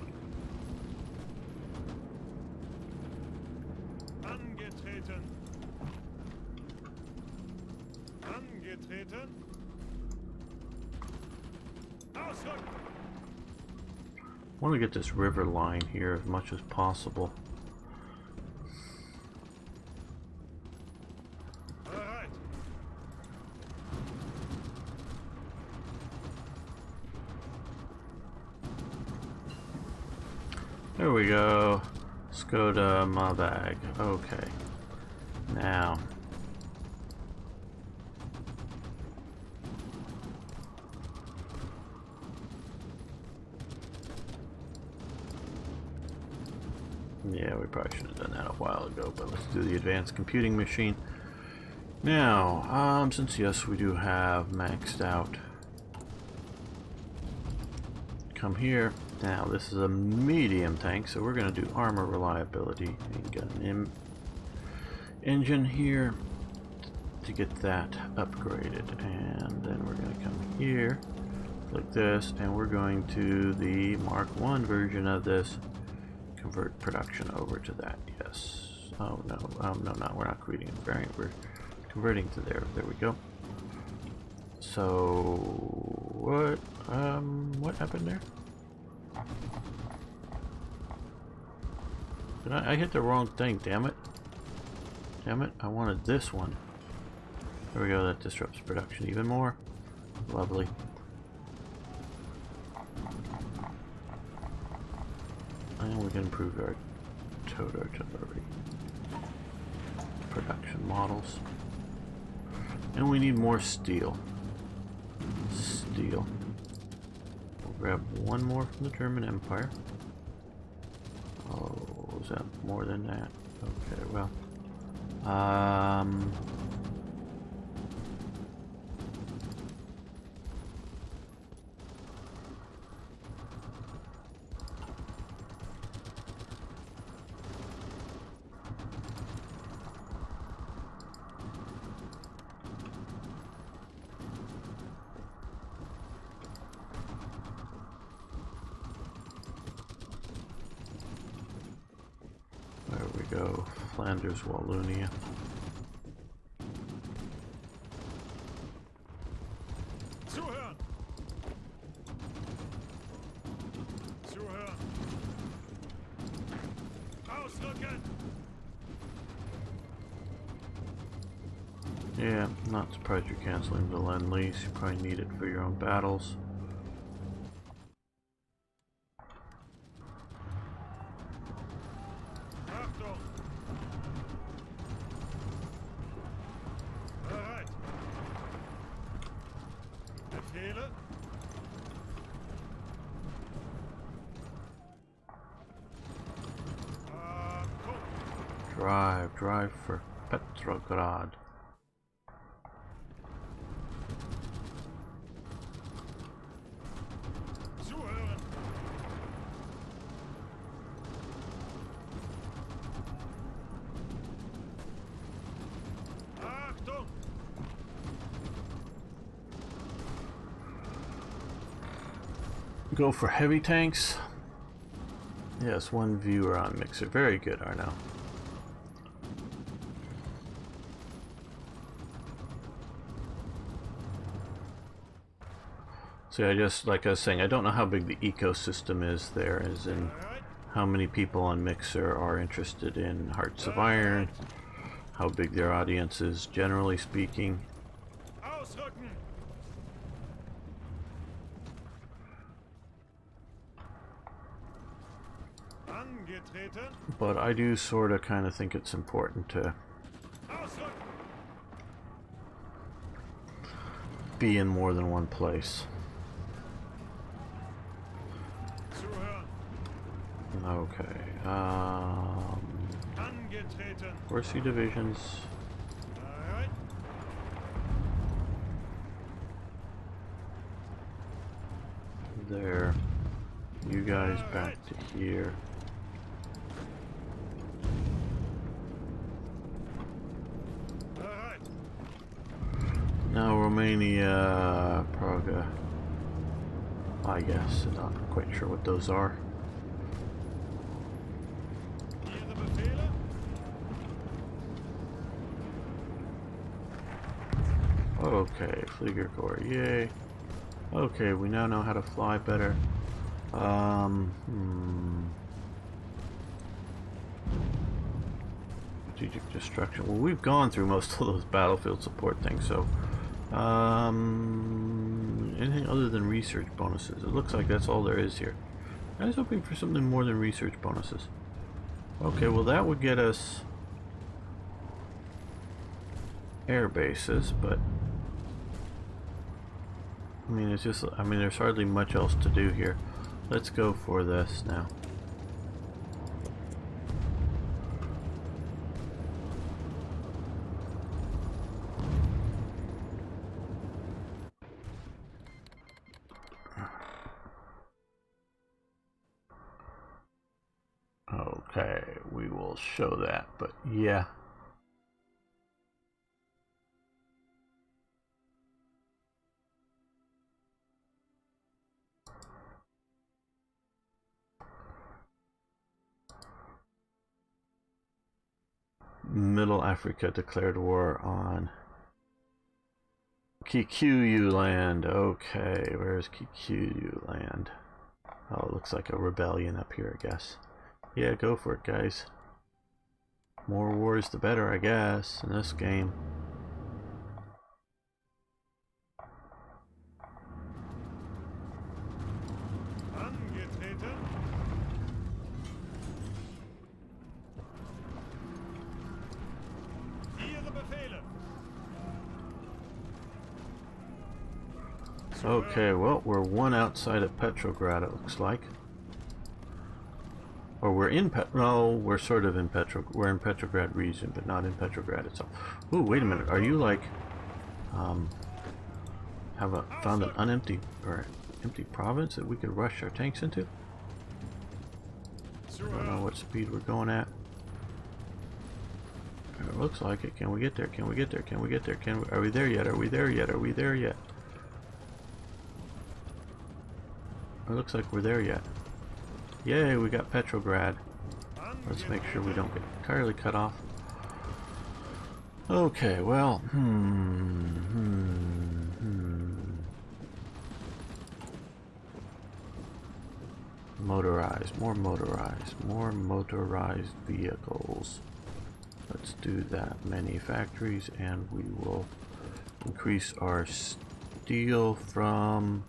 Angetreten. Angetreten. Ausrücken. I want to get this river line here as much as possible. Bereit. There we go. Let's go to my bag. Okay. Now. Yeah, we probably should have done that a while ago, but let's do the advanced computing machine. Now, since yes, we do have maxed out. Come here. Now, this is a medium tank, so we're going to do armor reliability. And get an engine here to get that upgraded. And then we're going to come here, like this, and we're going to the Mark 1 version of this. Convert production over to that. Yes. Oh no. No, we're not creating a variant. We're converting to there. There we go. So what happened there? Did I hit the wrong thing? Damn it! Damn it! I wanted this one. There we go. That disrupts production even more. Lovely. And we can improve our towed artillery production models. And we need more steel. Steel. We'll grab one more from the German Empire. Oh, is that more than that? Okay, well. There we go. Flanders, Wallonia. Zuhören. Zuhören. Ausrücken. Yeah, I'm not surprised you're canceling the Lend-Lease. You probably need it for your own battles. Achtung! Bereit! Befehle? Drive for Petrograd. Zuhören! Achtung! Go for heavy tanks. Yes, one viewer on Mixer. Very good, Arno. So I just, like I was saying, I don't know how big the ecosystem is there, as in Bereit! how many people on Mixer are interested in Hearts of Iron, how big their audience is, generally speaking. Ausrücken! Angetreten! But I do sort of kind of think it's important to Ausrücken! be in more than one place. Zuhören! Okay, Angetreten! Horsey divisions. Bereit! There. You guys back to here. Bereit! Now Romania, Praga. I guess. I'm not quite sure what those are. Ihre Befehle? Okay, Fliegerkorps, yay. Okay, we now know how to fly better. Strategic destruction. Well, we've gone through most of those battlefield support things, so anything other than research bonuses? It looks like that's all there is here. I was hoping for something more than research bonuses. Okay, well that would get us air bases, but I mean it's just, I mean there's hardly much else to do here. Let's go for this now. Okay, we will show that, but yeah. Middle Africa declared war on Kikuyu land. Okay, where's Kikuyu land? Oh, it looks like a rebellion up here, I guess. Yeah, go for it, guys. More wars the better, I guess, in this game. Angetreten! Ihre Befehle! Okay, well, we're one outside of Petrograd, it looks like. Or we're in no, we're sort of in we're in Petrograd region, but not in Petrograd itself. Ooh, wait a minute, are you like, found an unempty, or empty province that we could rush our tanks into? I don't know what speed we're going at. It looks like it. Can we get there? Can we get there? Can we get there? Are we there yet? Are we there yet? Are we there yet? It looks like we're there yet. Yay, we got Petrograd. Let's make sure we don't get entirely cut off. Okay, well, Motorized, more motorized vehicles. Let's do that. Many factories, and we will increase our steel from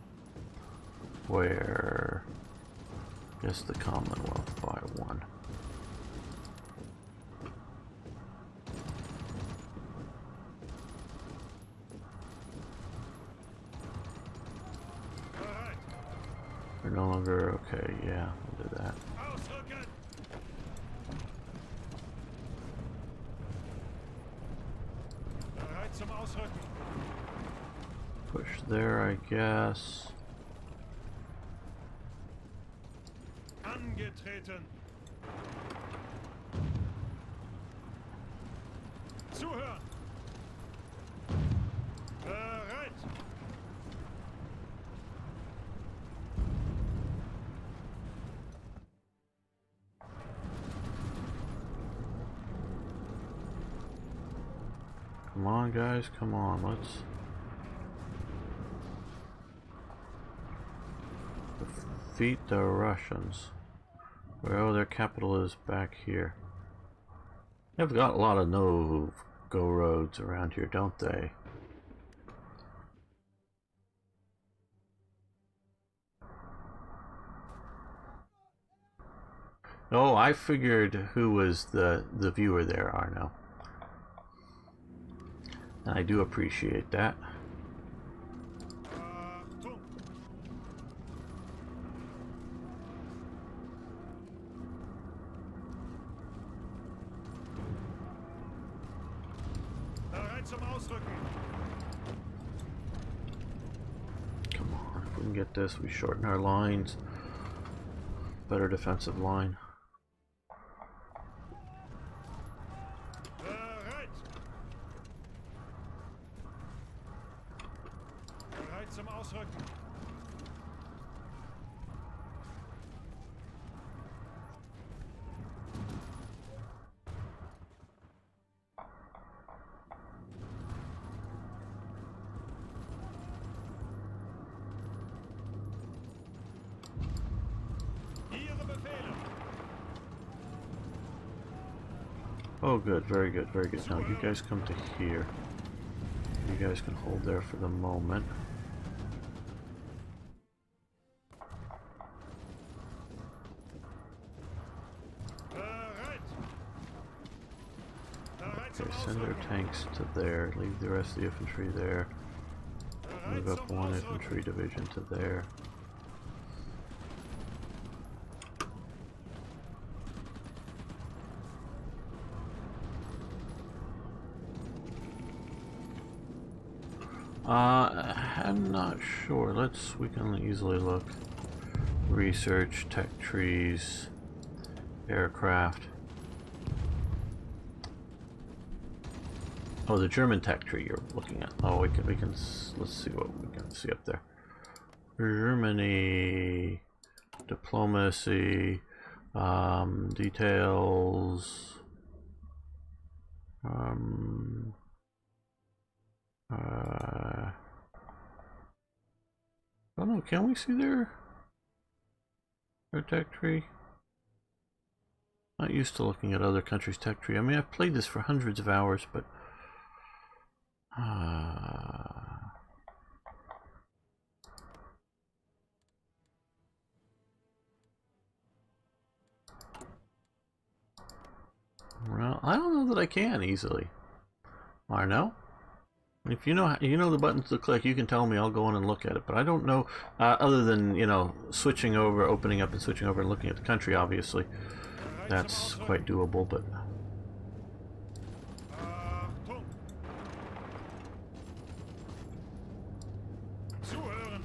where? Yes, the Commonwealth by 1. Bereit. We're no longer okay. Yeah, we'll do that. Ausrücken. Bereit zum Ausrücken. Push there, I guess. Angetreten. Zuhören. Bereit. Come on, guys, come on, let's defeat the Russians. Well, their capital is back here. They've got a lot of no-go roads around here, don't they? Oh, I figured who was the viewer there, Arno. I do appreciate that. Achtung. Bereit zum Ausrücken. Come on, if we can get this, we shorten our lines. Better defensive line. Bereit. Bereit zum Ausrücken. Ihre Befehle. Oh, good, very good, very good. Now you guys come to here. You guys can hold there for the moment. Bereit. Bereit zum Okay, send our Ausrücken. tanks to there. Leave the rest of the infantry there. Bereit Move up zum one Ausrücken. infantry division to there. I'm not sure. We can easily look. Research, tech trees, aircraft. Oh, the German tech tree you're looking at. Oh, let's see what we can see up there. Germany, diplomacy, details, I don't know, can we see their tech tree? Not used to looking at other countries' tech tree. I mean, I've played this for hundreds of hours, but well, I don't know that I can easily. Arno? If you know the buttons to click, you can tell me. I'll go in and look at it. But I don't know, other than switching over, opening up and switching over and looking at the country. Obviously, that's quite doable. But Achtung. Zuhören.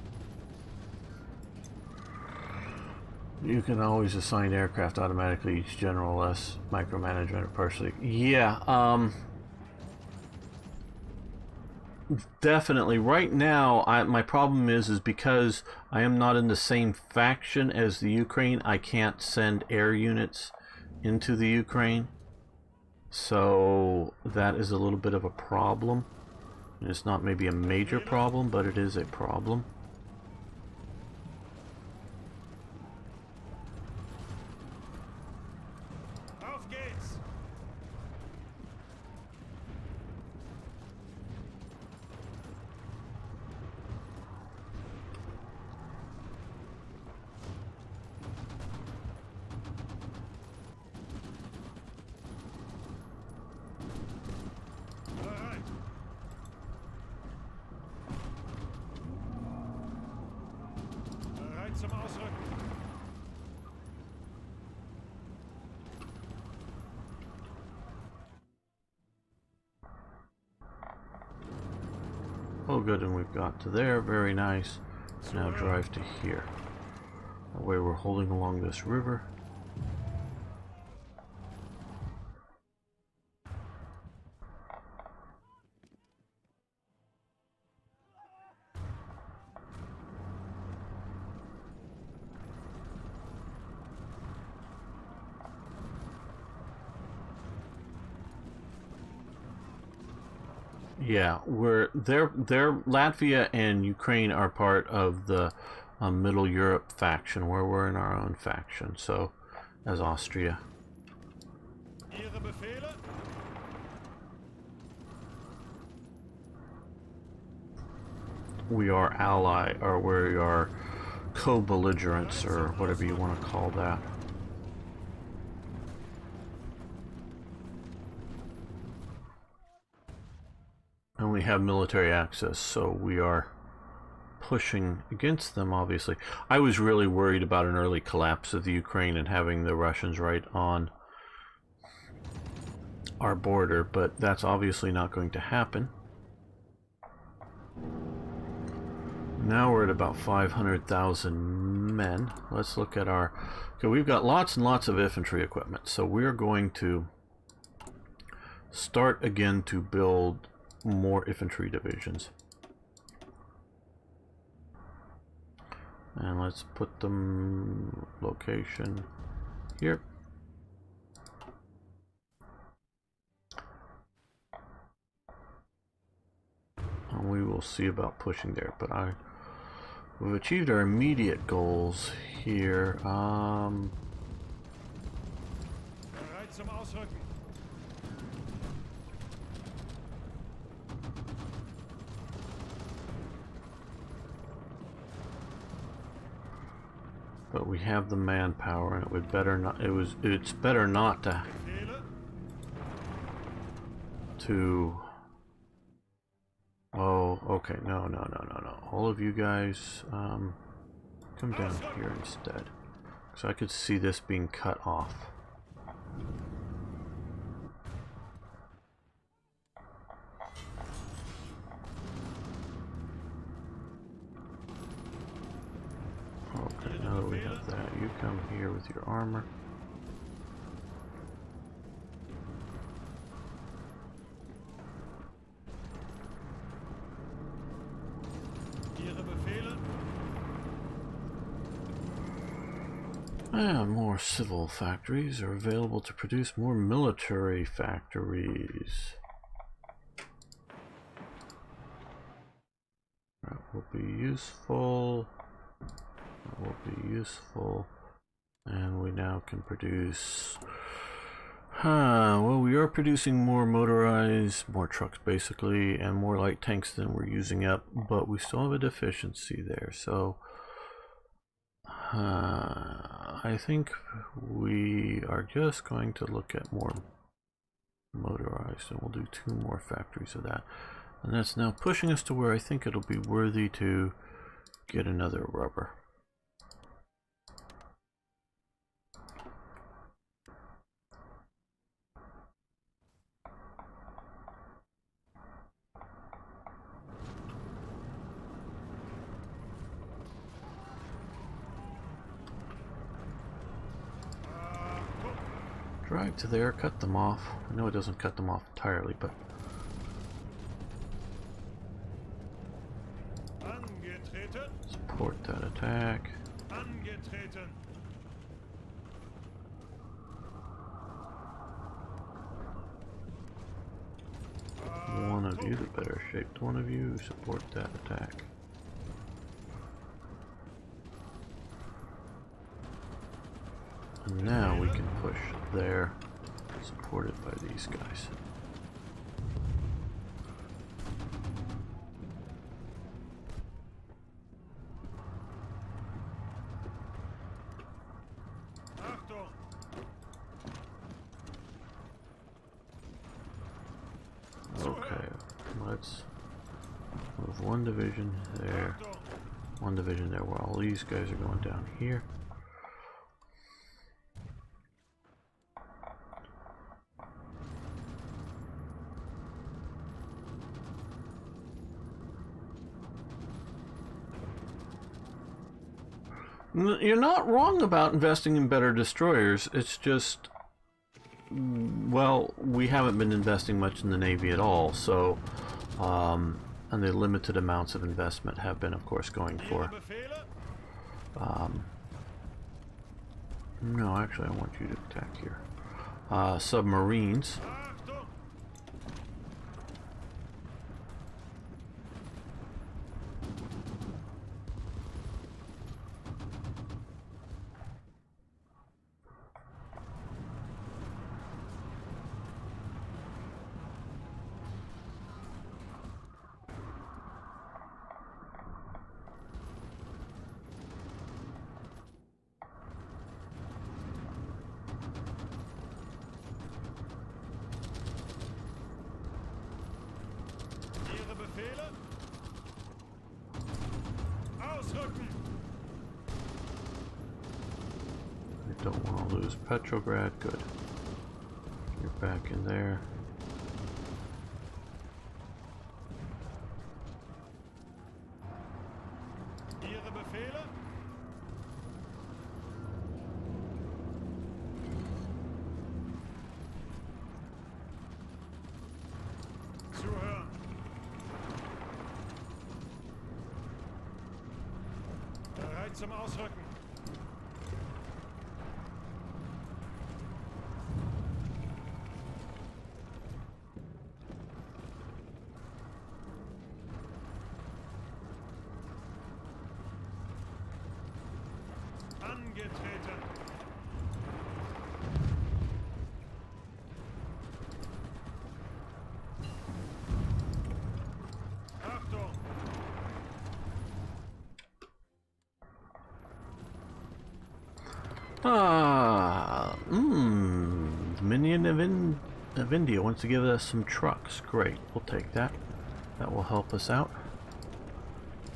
you can always assign aircraft automatically. Each general less micromanagement or partially. Yeah. Definitely. Right now, my problem is because I am not in the same faction as the Ukraine. I can't send air units into the Ukraine, so that is a little bit of a problem. It's not maybe a major problem, but it is a problem. Auf geht's. Oh good, and we've got to there. Very nice. Now drive to here. That way we're holding along this river. Yeah, they're Latvia and Ukraine are part of the Middle Europe faction, where we're in our own faction. So, as Austria. Ihre Befehle? We are ally, or we are co-belligerents, or whatever you want to call that. And we have military access, so we are pushing against them, obviously. I was really worried about an early collapse of the Ukraine and having the Russians right on our border, but that's obviously not going to happen. Now we're at about 500,000 men. Let's look at our... Okay, we've got lots and lots of infantry equipment, so we're going to start again to build more infantry divisions. And let's put them location here. And we will see about pushing there, but we've achieved our immediate goals here. Bereit zum Ausrücken. But we have the manpower, and it would better not. It's better not Befehle? to. Oh, okay. No. All of you guys, come down here instead, so I could see this being cut off. Okay, now that we have that, you come here with your armor. Ihre Befehle? And more civil factories are available to produce more military factories. That will be useful. That will be useful. And we now can produce... well, we are producing more motorized, more trucks basically, and more light tanks than we're using up, but we still have a deficiency there, so... I think we are just going to look at more motorized, and we'll do 2 more factories of that. And that's now pushing us to where I think it'll be worthy to get another rubber. Drive to there, cut them off. I know it doesn't cut them off entirely, but... Angetreten. Support that attack. Angetreten. One of you, the better shaped one of you, support that attack. And now we can push there, supported by these guys. Achtung. Okay, let's move one division there, one division there, while all these guys are going down here. You're not wrong about investing in better destroyers. It's just, well, we haven't been investing much in the Navy at all, so, and the limited amounts of investment have been, of course, going Ihre for, Befehle? no, actually, I want you to attack here. Submarines. Achtung! Ihre Befehle? Ausrücken! I don't want to lose Petrograd. Good. You're back in there. Ihre Befehle? Zuhören! Bereit zum Ausrücken! Angetreten! Achtung! Minion of India wants to give us some trucks. Great, we'll take that. That will help us out.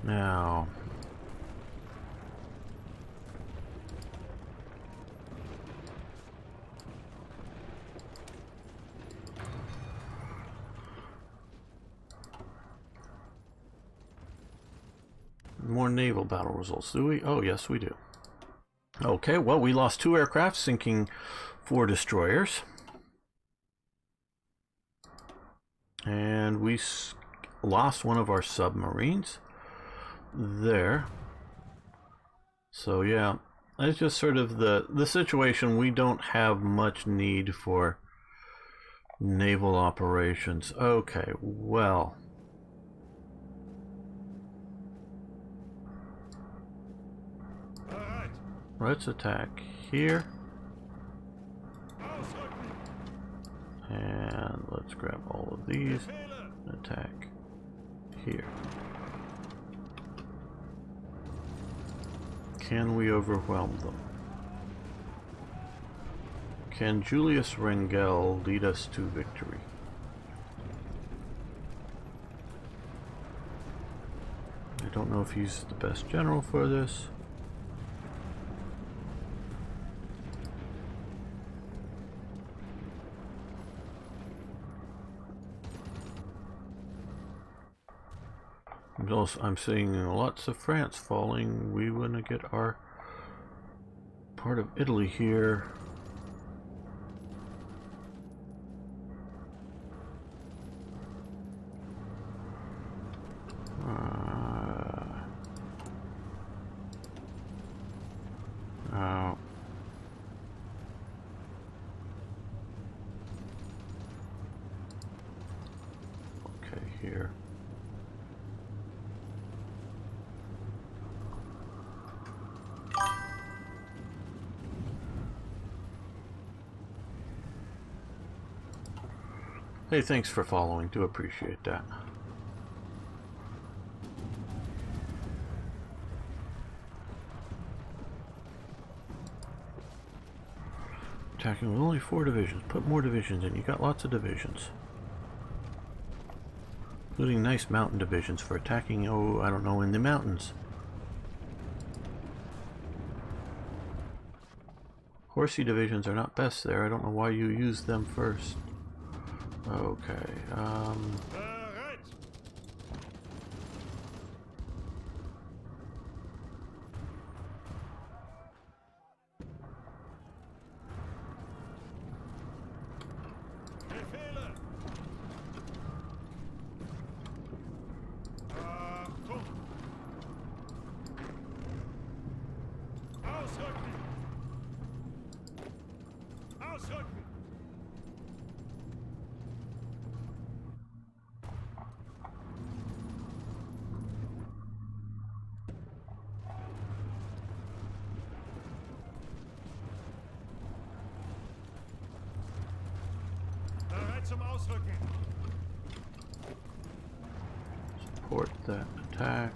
Now, more naval battle results, do we? Oh, yes, we do. Okay, well, we lost 2 aircraft, sinking 4 destroyers. And we lost one of our submarines there. So, yeah, it's just sort of the situation. We don't have much need for naval operations. Okay, well. Bereit! Let's attack here. Ausrücken! And let's grab all of these Befehle! and attack here. Can we overwhelm them? Can Julius Rengel lead us to victory? I don't know if he's the best general for this. I'm seeing lots of France falling. We want to get our part of Italy here. Oh. Okay, here. Hey, thanks for following. Do appreciate that. Attacking with only 4 divisions. Put more divisions in. You got lots of divisions. Including nice mountain divisions for attacking, oh, I don't know, in the mountains. Horsey divisions are not best there. I don't know why you used them first. Okay, Bereit! Ausrücken! Bereit zum Ausrücken! Support that attack.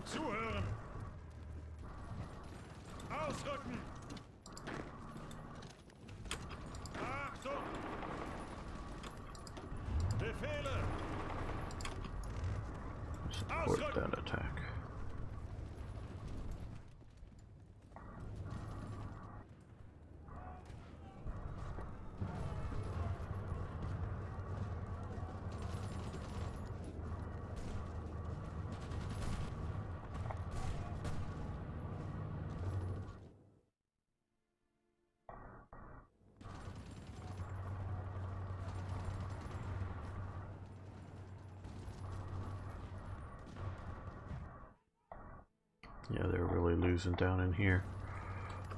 Zuhören! Ausrücken! Achtung! Befehle! Support that attack. Yeah, they're really losing down in here.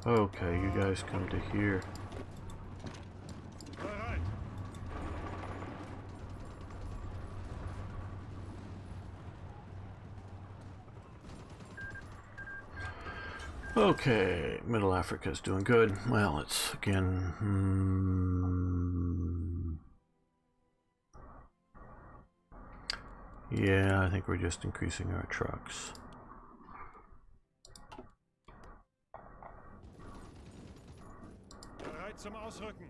Okay, you guys come to here. Bereit! Okay, Middle Africa's doing good. Well, it's again. Yeah, I think we're just increasing our trucks. Bereit zum Ausrücken!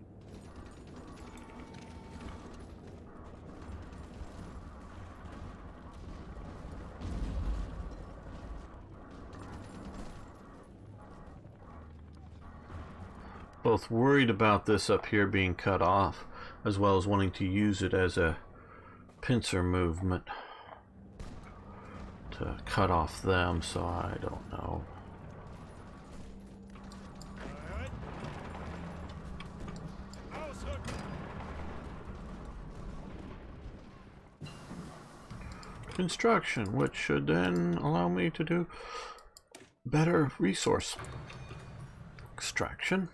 Both worried about this up here being cut off, as well as wanting to use it as a pincer movement to cut off them, so I don't know. Bereit! Ausrücken! Construction, which should then allow me to do better resource extraction.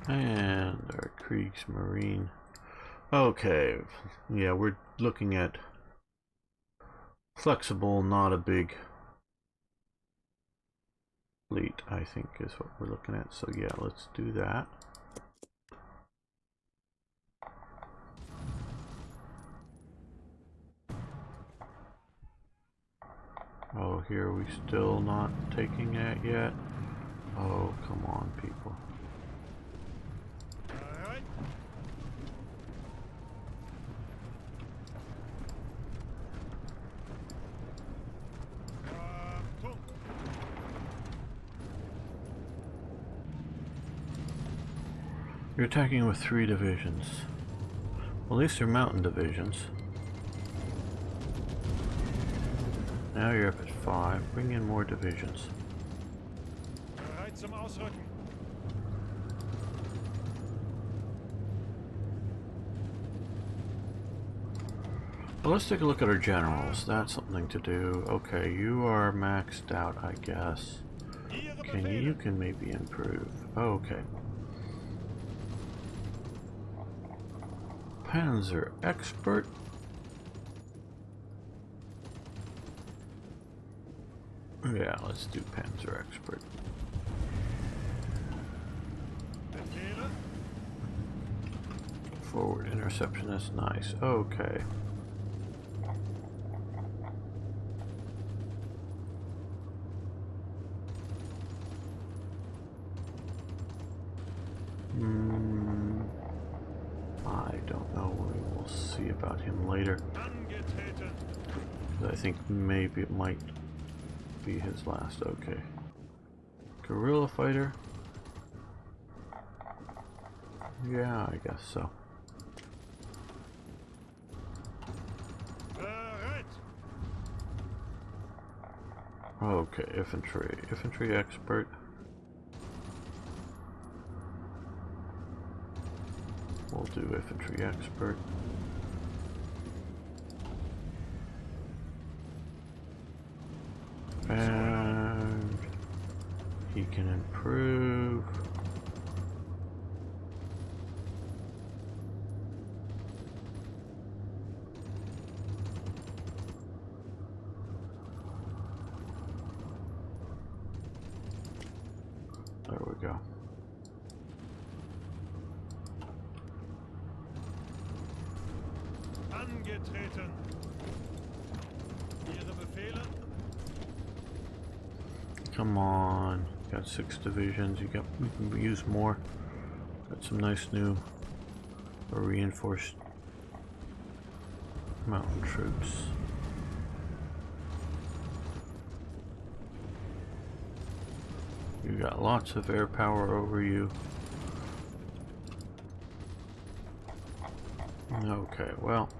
And our Kriegsmarine. Okay, yeah, we're looking at flexible, not a big fleet, I think is what we're looking at. So yeah, let's do that. Oh, here are we still not taking it yet? Oh, come on, people. Bereit! Achtung! You're attacking with 3 divisions. Well, at least they're mountain divisions. Now you're up at 5. Bring in more divisions. Bereit zum Ausrücken! Well, let's take a look at our generals. That's something to do. Okay, you are maxed out, I guess. Ihre You Befehle! can maybe improve. Okay. Panzer expert. Yeah, let's do Panzer expert. Befehle! Forward interception, that's nice. Okay. I don't know. We will see about him later. Angetreten! I think maybe it might be his last. Okay. Guerrilla fighter. Yeah, I guess so. Bereit. Okay, infantry. Infantry expert. We'll do infantry expert. And he can improve. There we go. Angetreten. Ihre Befehle? Come on. Got 6 divisions. You can use more. Got some nice new or reinforced mountain troops. You got lots of air power over you. Okay, well.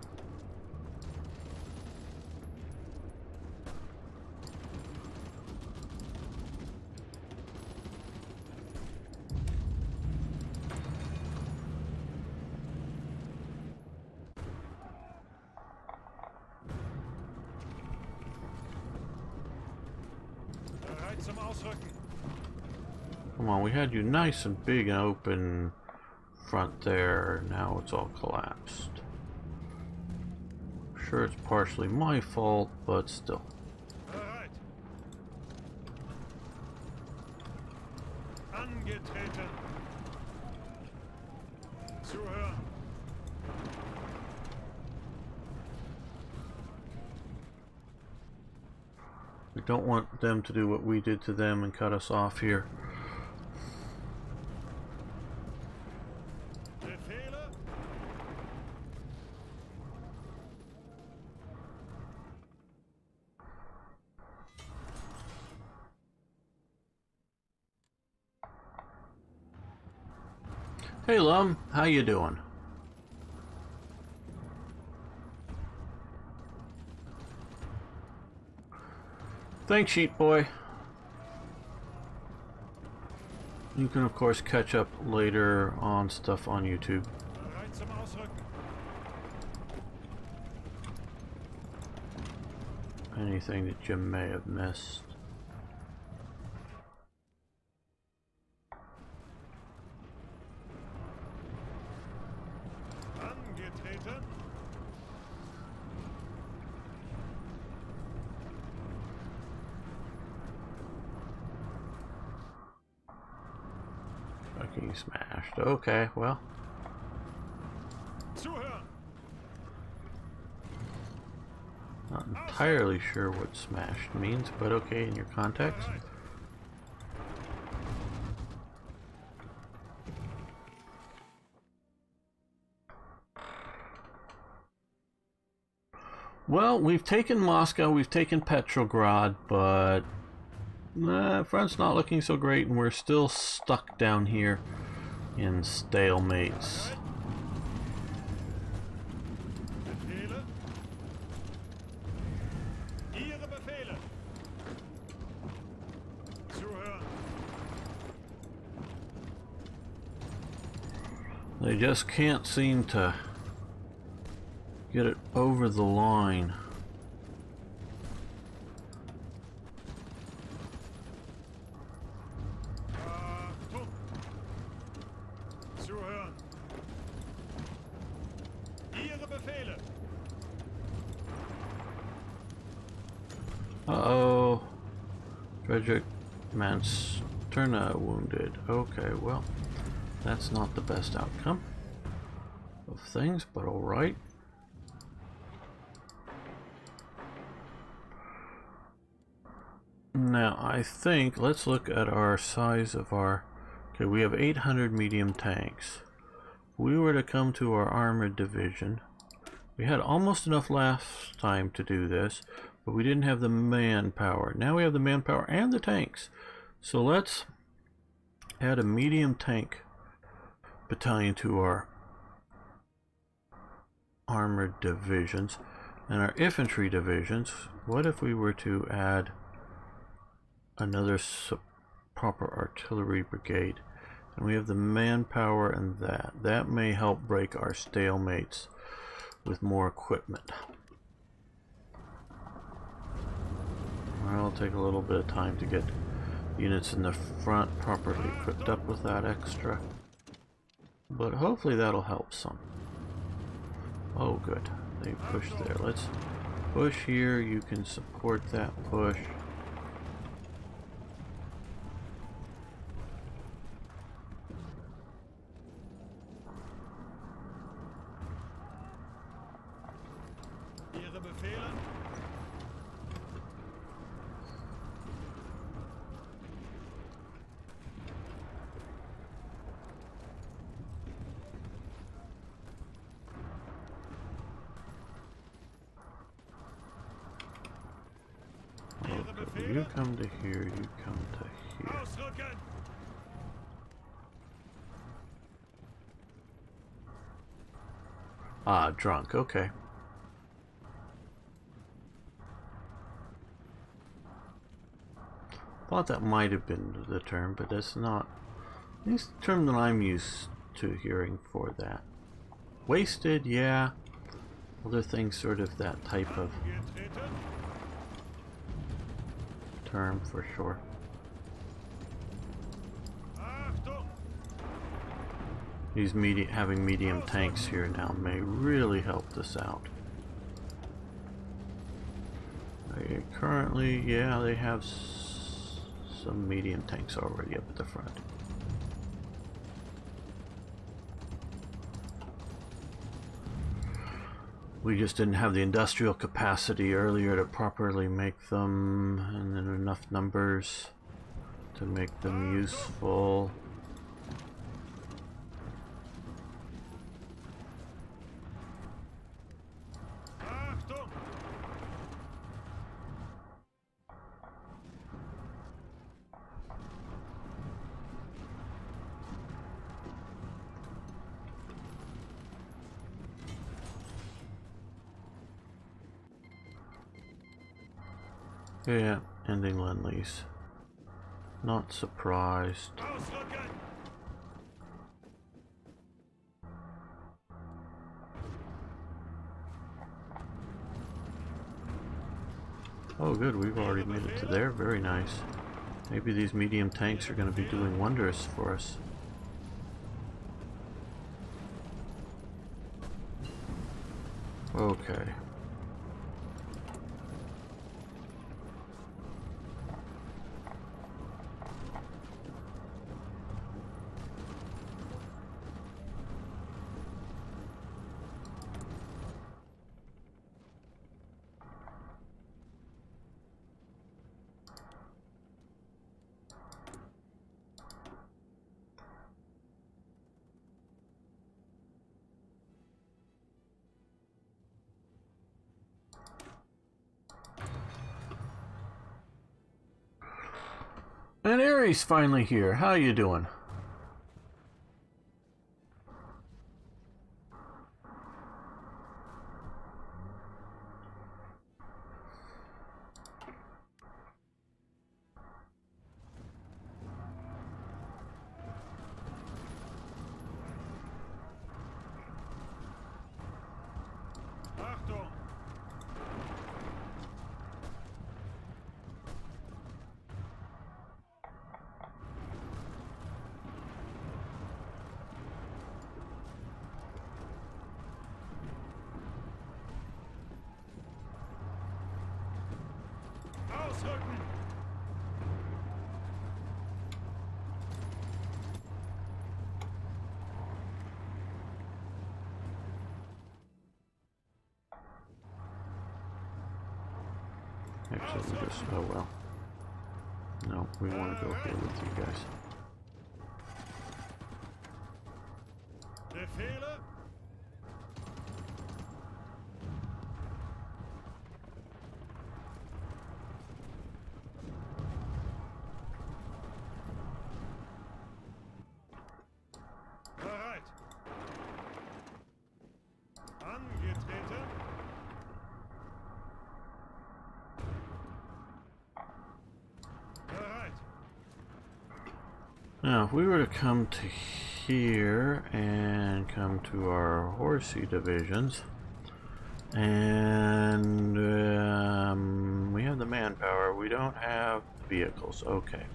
Bereit zum Ausrücken. Come on, we had you nice and big and open front there. Now it's all collapsed. Sure, it's partially my fault, but still. Bereit. Angetreten. Zuhören. We don't want them to do what we did to them and cut us off here. Befehle? Hey Lum, how you doing? Thanks, Sheet Boy. You can of course catch up later on stuff on YouTube. Bereit zum Ausrücken. Anything that you may have missed. Angetreten. Fucking smashed. Okay, well. Zuhören. Not entirely sure what smashed means, but okay in your context. Bereit. Well, we've taken Moscow, we've taken Petrograd, but front's not looking so great, and we're still stuck down here in stalemates. Befehle? Ihre Befehle. Zuhören. They just can't seem to get it over the line. Achtung. Zuhören. Ihre Befehle. Uh-oh. Frederick Mansterna wounded. Okay, well, that's not the best outcome of things, but alright. Now, I think, let's look at our size of our... Okay, we have 800 medium tanks. If we were to come to our armored division, we had almost enough last time to do this, but we didn't have the manpower. Now we have the manpower and the tanks. So let's add a medium tank battalion to our armored divisions and our infantry divisions. What if we were to add another proper artillery brigade? And we have the manpower, and that may help break our stalemates with more equipment. Well, it'll take a little bit of time to get units in the front properly equipped up with that extra, but hopefully that'll help some. Oh good, they pushed there. Let's push here. You can support that push. Ihre Befehle? You come to here, you come to here. Ausrücken! Ah, drunk, okay. Thought that might have been the term, but that's not. It's the term that I'm used to hearing for that. Wasted, yeah. Other things sort of that type of term for sure. Achtung! These having medium tanks here now may really help this out. Currently, yeah, they have some medium tanks already up at the front. We just didn't have the industrial capacity earlier to properly make them, and then enough numbers to make them useful. Achtung! Yeah, ending Lend-Lease. Not surprised. Ausrücken! Oh good, we've already made it to there. Very nice. Maybe these medium tanks are going to be doing wonders for us. Okay. And Aries finally here. How you doing? Achtung! Ausrücken! Actually, we just, oh well. No, we want to go here with you guys. Befehle? Bereit! Now, if we were to come to here and come to our horsey divisions, and we have the manpower, we don't have vehicles. Okay.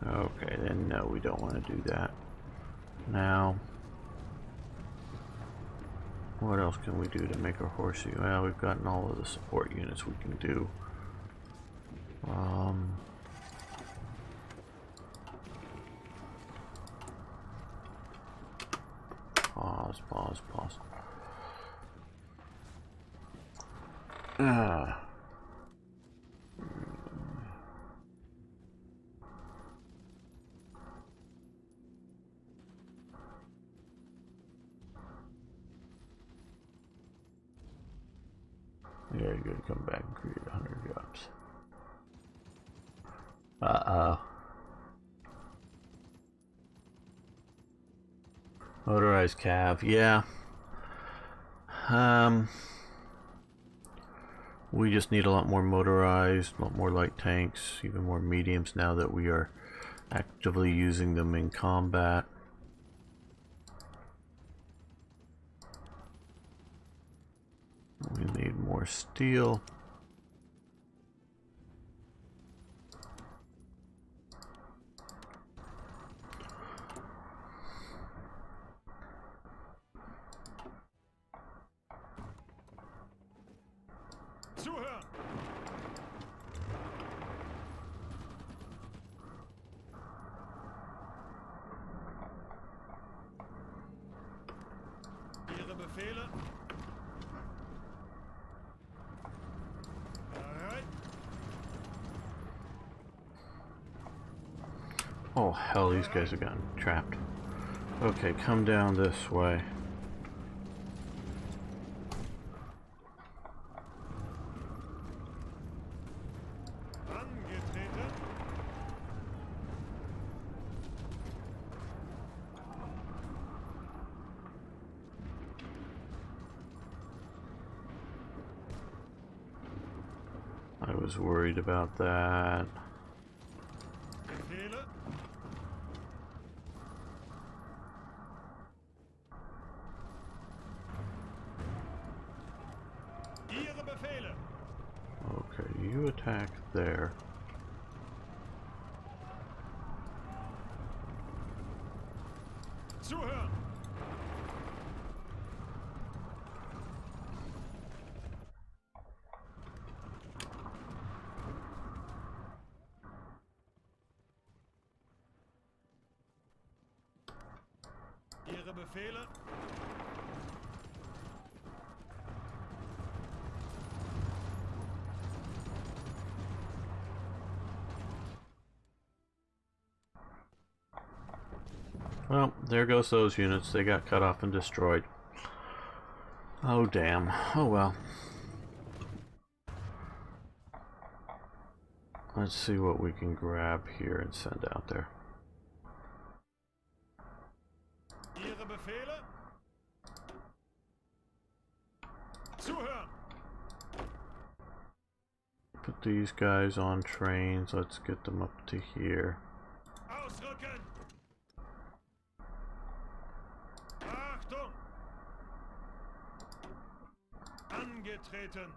Okay, then no, we don't want to do that. Now, what else can we do to make our horsey? Well, we've gotten all of the support units we can do. Pause. Ah. Yeah, you're gonna come back and create 100 jobs. Uh-oh. Motorized cav, yeah. We just need a lot more motorized, a lot more light tanks, even more mediums now that we are actively using them in combat. We need more steel. Zuhören! Ihre Befehle? Bereit? Oh hell, these guys have gotten trapped. Okay, come down this way. Angetreten. I was worried about that. Befehle? Ihre Befehle! Okay, you attack there. Zuhören! Ihre Befehle? Well, there goes those units. They got cut off and destroyed. Oh damn. Oh well. Let's see what we can grab here and send out there. Ihre Befehle? Zuhören! Put these guys on trains. Let's get them up to here. Ausrücken! Achtung! Angetreten!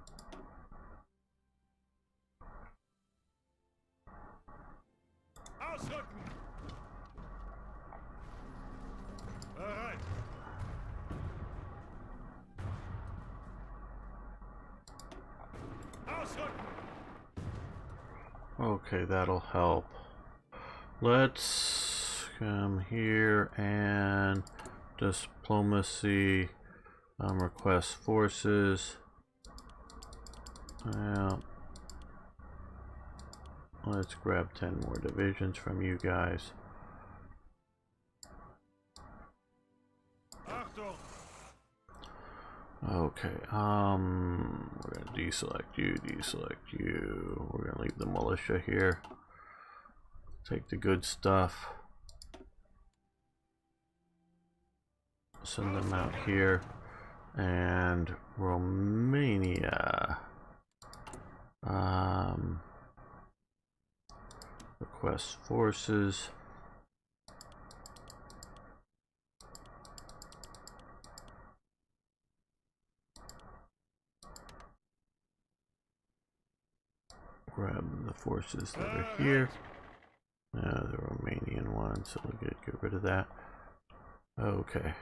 Ausrücken! Bereit! Ausrücken! Okay, that'll help. Let's come here and diplomacy, request forces. Well, let's grab 10 more divisions from you guys. Achtung! Okay, we're gonna deselect you. We're gonna leave the militia here. Take the good stuff. Send them out here. And Romania. request forces. Grab the forces that are here. The Romanian one, so we'll get rid of that. Okay.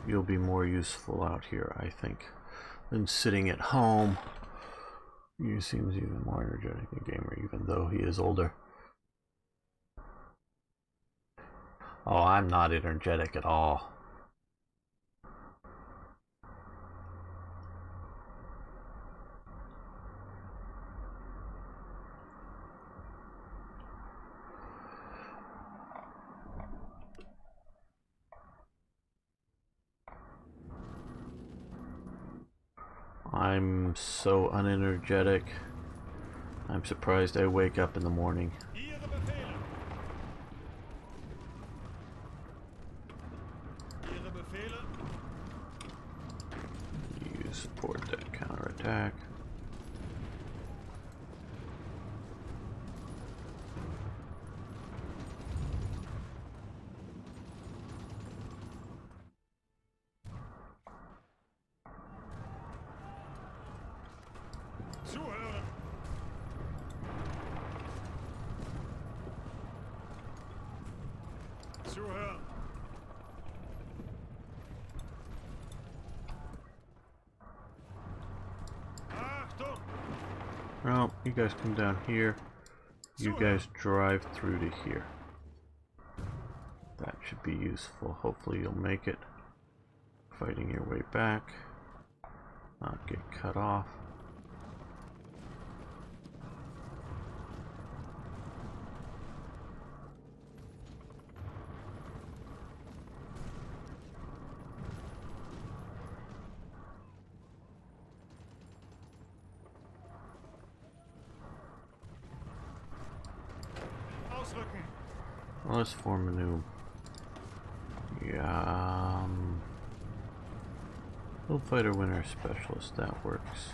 You'll be more useful out here, I think, than sitting at home. He seems even more energetic than Gamer, even though he is older. Oh, I'm not energetic at all. I'm so unenergetic. I'm surprised I wake up in the morning. You support that counterattack. Well, you guys come down here. You guys drive through to here. That should be useful. Hopefully you'll make it. Fighting your way back. Not get cut off. Well, let's form a new Field Fighter Winner Specialist. That works.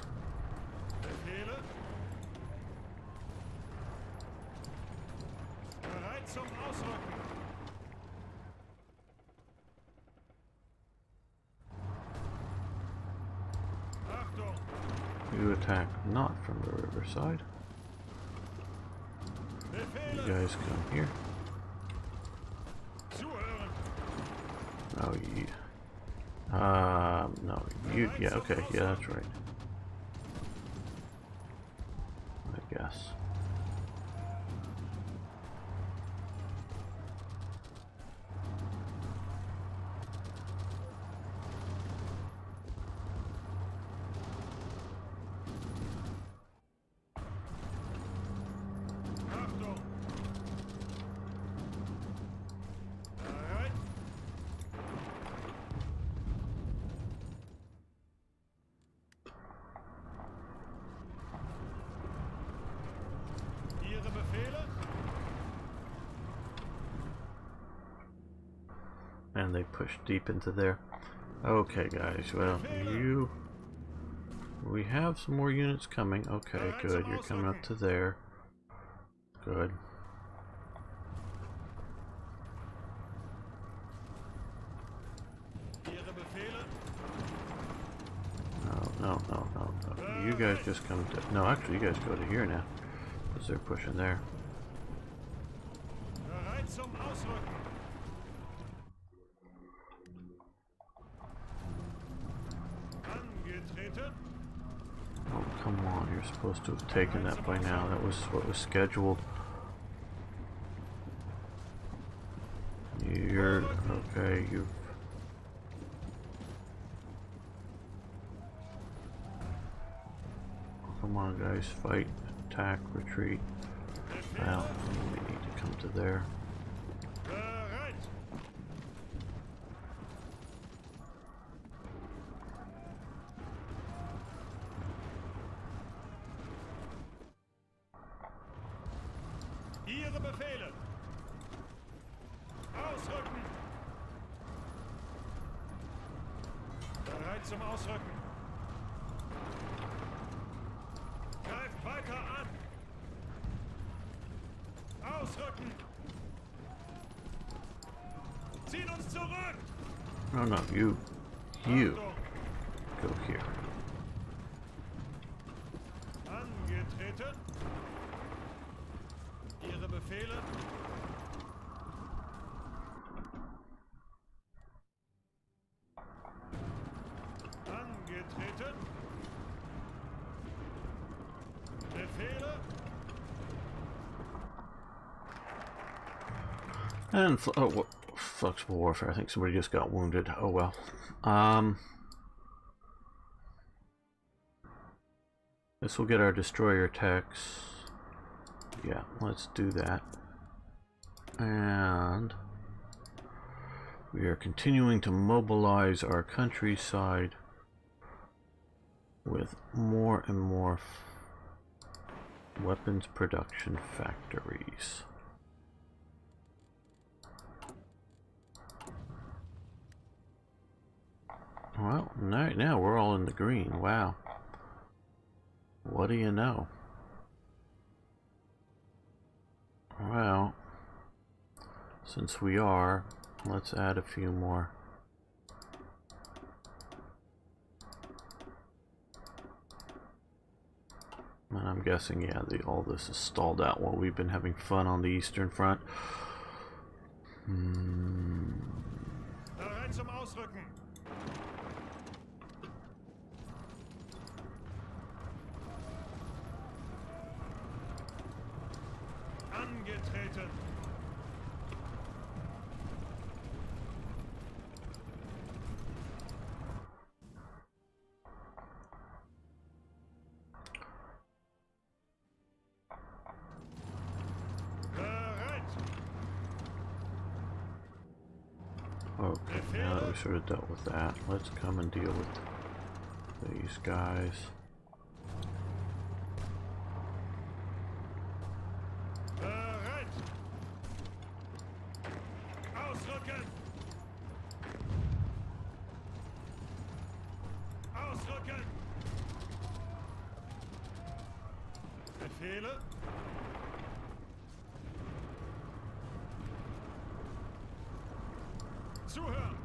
You attack not from the riverside. You guys come here. Oh, no, you, yeah, okay, yeah, that's right. I guess. And they push deep into there. Okay, guys, well, we have some more units coming. Okay, good, you're coming up to there. Good. No. You guys just come to... No, actually, you guys go to here now. Because they're pushing there. Oh, come on. You're supposed to have taken that by now. That was what was scheduled. You're... Okay, you've... Come on, guys. Fight, attack, retreat. Well, we need to come to there. Ihre Befehle! Ausrücken! Bereit zum Ausrücken! Weiter an! Ausrücken! Ziehen uns zurück! No, no, you Achtung! go here. Angetreten! Ihre Befehle? Angetreten! Befehle? And flexible warfare. I think somebody just got wounded. Oh well. This will get our destroyer attacks. Yeah, let's do that. And we are continuing to mobilize our countryside with more and more weapons production factories. Well, right now we're all in the green. Wow. What do you know? Well, since we are, let's add a few more. And I'm guessing, yeah, all this is stalled out while we've been having fun on the Eastern Front. Bereit zum Ausrücken! Angetreten! Okay, now that we sort of dealt with that, let's come and deal with these guys. Bereit! Ausrücken! Ausrücken! Befehle? Zuhören!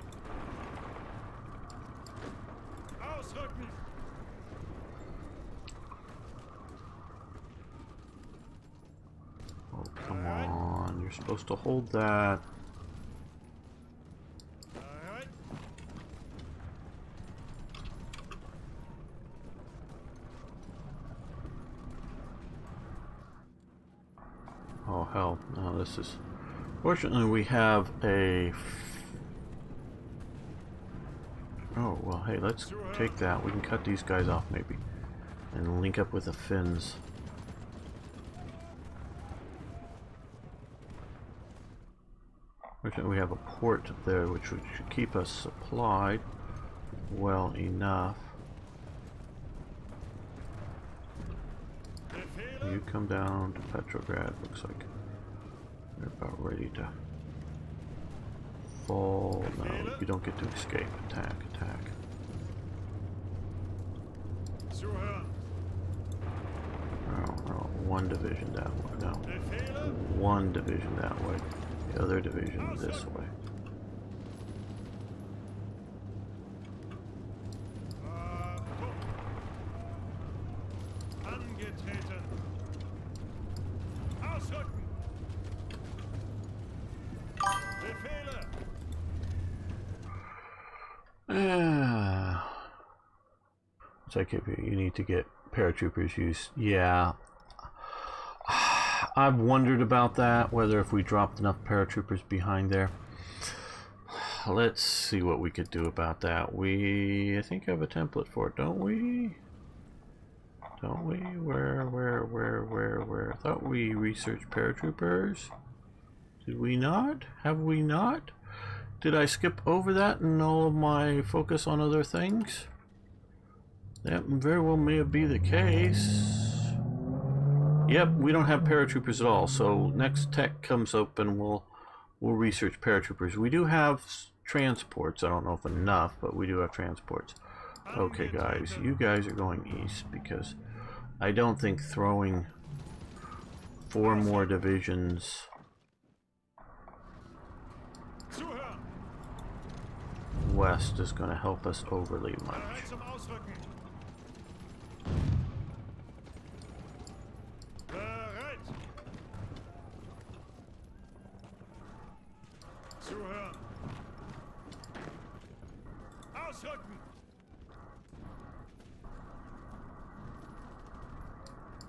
Ausrücken! Oh, come on. You're supposed to hold that. Bereit! Oh, hell. No, this is... Fortunately, we have a... Oh, well, hey, let's take that. We can cut these guys off, maybe. And link up with the Finns. Fortunately, we have a port there, which should keep us supplied well enough. You come down to Petrograd. Looks like they're about ready to fall. No, you don't get to escape. Attack, attack. Zuhören! No, one division that way. No, one division that way. The other division this way. Angetreten! Ausrücken! Befehle! It's like if you need to get paratroopers used. Yeah. I've wondered about that, whether if we dropped enough paratroopers behind there. Let's see what we could do about that. I think have a template for it, don't we? Don't we? Where? I thought we researched paratroopers. Did we not? Have we not? Did I skip over that in all of my focus on other things? That very well may be the case. Yep, we don't have paratroopers at all. So next tech comes up and we'll research paratroopers. We do have transports. I don't know if enough, but we do have transports. Okay, guys, you guys are going east because I don't think throwing 4 more divisions Zuhören! west is going to help us overly much. Bereit zum Ausrücken! Bereit! Zuhören! Ausrücken!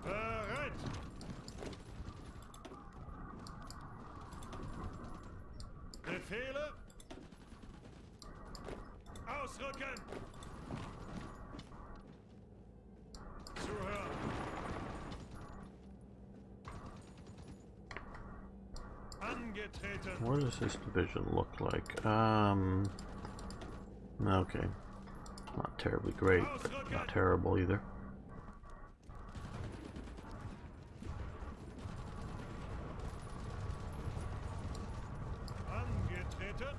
Bereit! Befehle! Ausrücken! Zuhören! Angetreten! What does this division look like? Okay. Not terribly great, but not terrible either. Angetreten!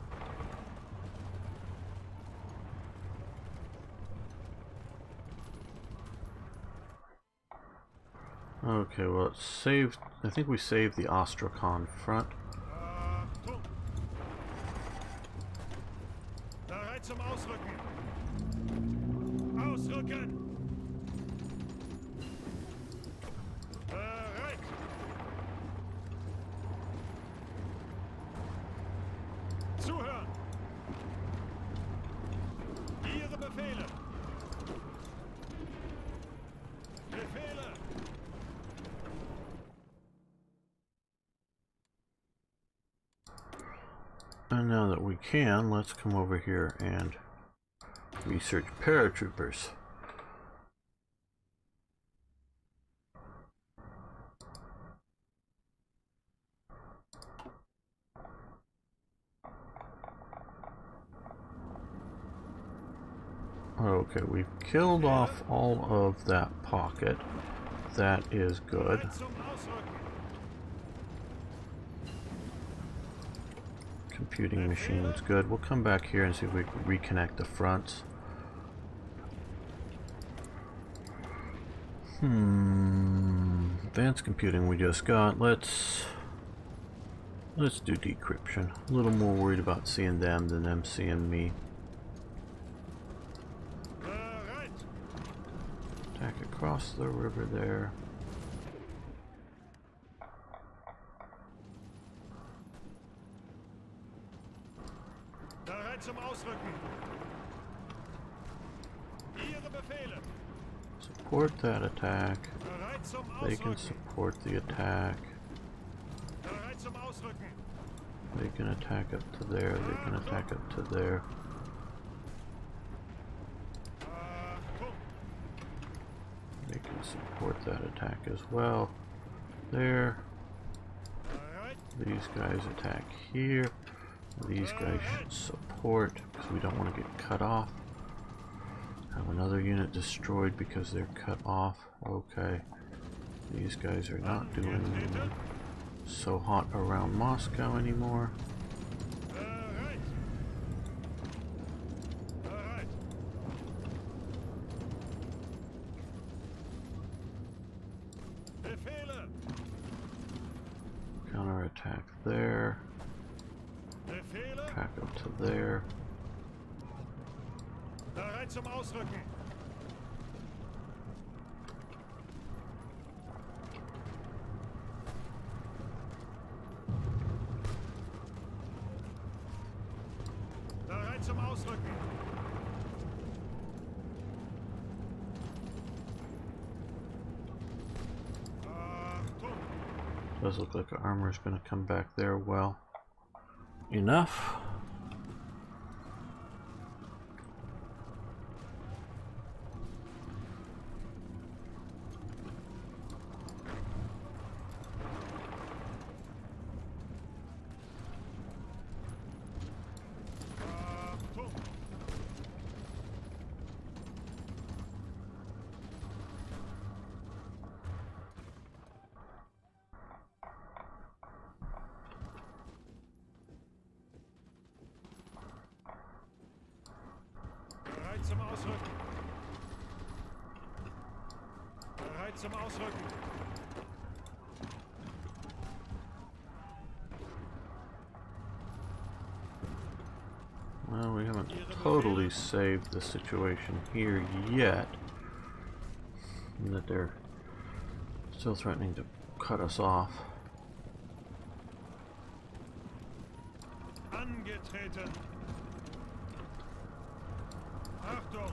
Okay, well, it's saved. I think we saved the Ostrakhan front. Achtung! Bereit zum Ausrücken! Ausrücken! Bereit! Zuhören! Ihre Befehle! Befehle! And now that we can, let's come over here and research paratroopers. Okay, we've killed off all of that pocket. That is good. Bereit zum Ausrücken! Computing machine's good. We'll come back here and see if we can reconnect the fronts. Advanced computing we just got. Let's do decryption. A little more worried about seeing them than them seeing me. Bereit! Attack across the river there. Bereit zum Ausrücken! Ihre Befehle! Support that attack. Bereit zum They can Ausrücken! support the attack. Bereit zum Ausrücken! They can attack up to there. They can attack up to there. Achtung! They can support that attack as well. There. Bereit! These guys attack here. These guys should support because we don't want to get cut off. Have another unit destroyed because they're cut off. Okay. These guys are not doing so hot around Moscow anymore. Bereit! Bereit! Befehle! Counterattack there. Befehle! Attack up to there. Bereit zum Ausrücken! Bereit zum Ausrücken! Achtung! Does look like our armor's going to come back there well enough. Achtung! Bereit zum Ausrücken. Well, we haven't totally saved the situation here yet. And that they're still threatening to cut us off. Angetreten. Achtung.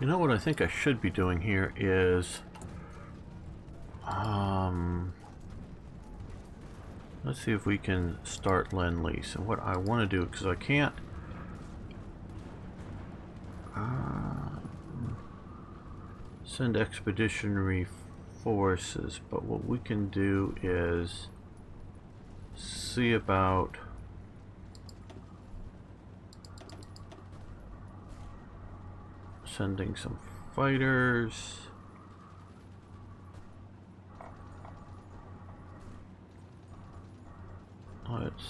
You know what I think I should be doing here is let's see if we can start Lend-Lease. And what I want to do, because I can't send expeditionary forces, but what we can do is see about sending some fighters. Let's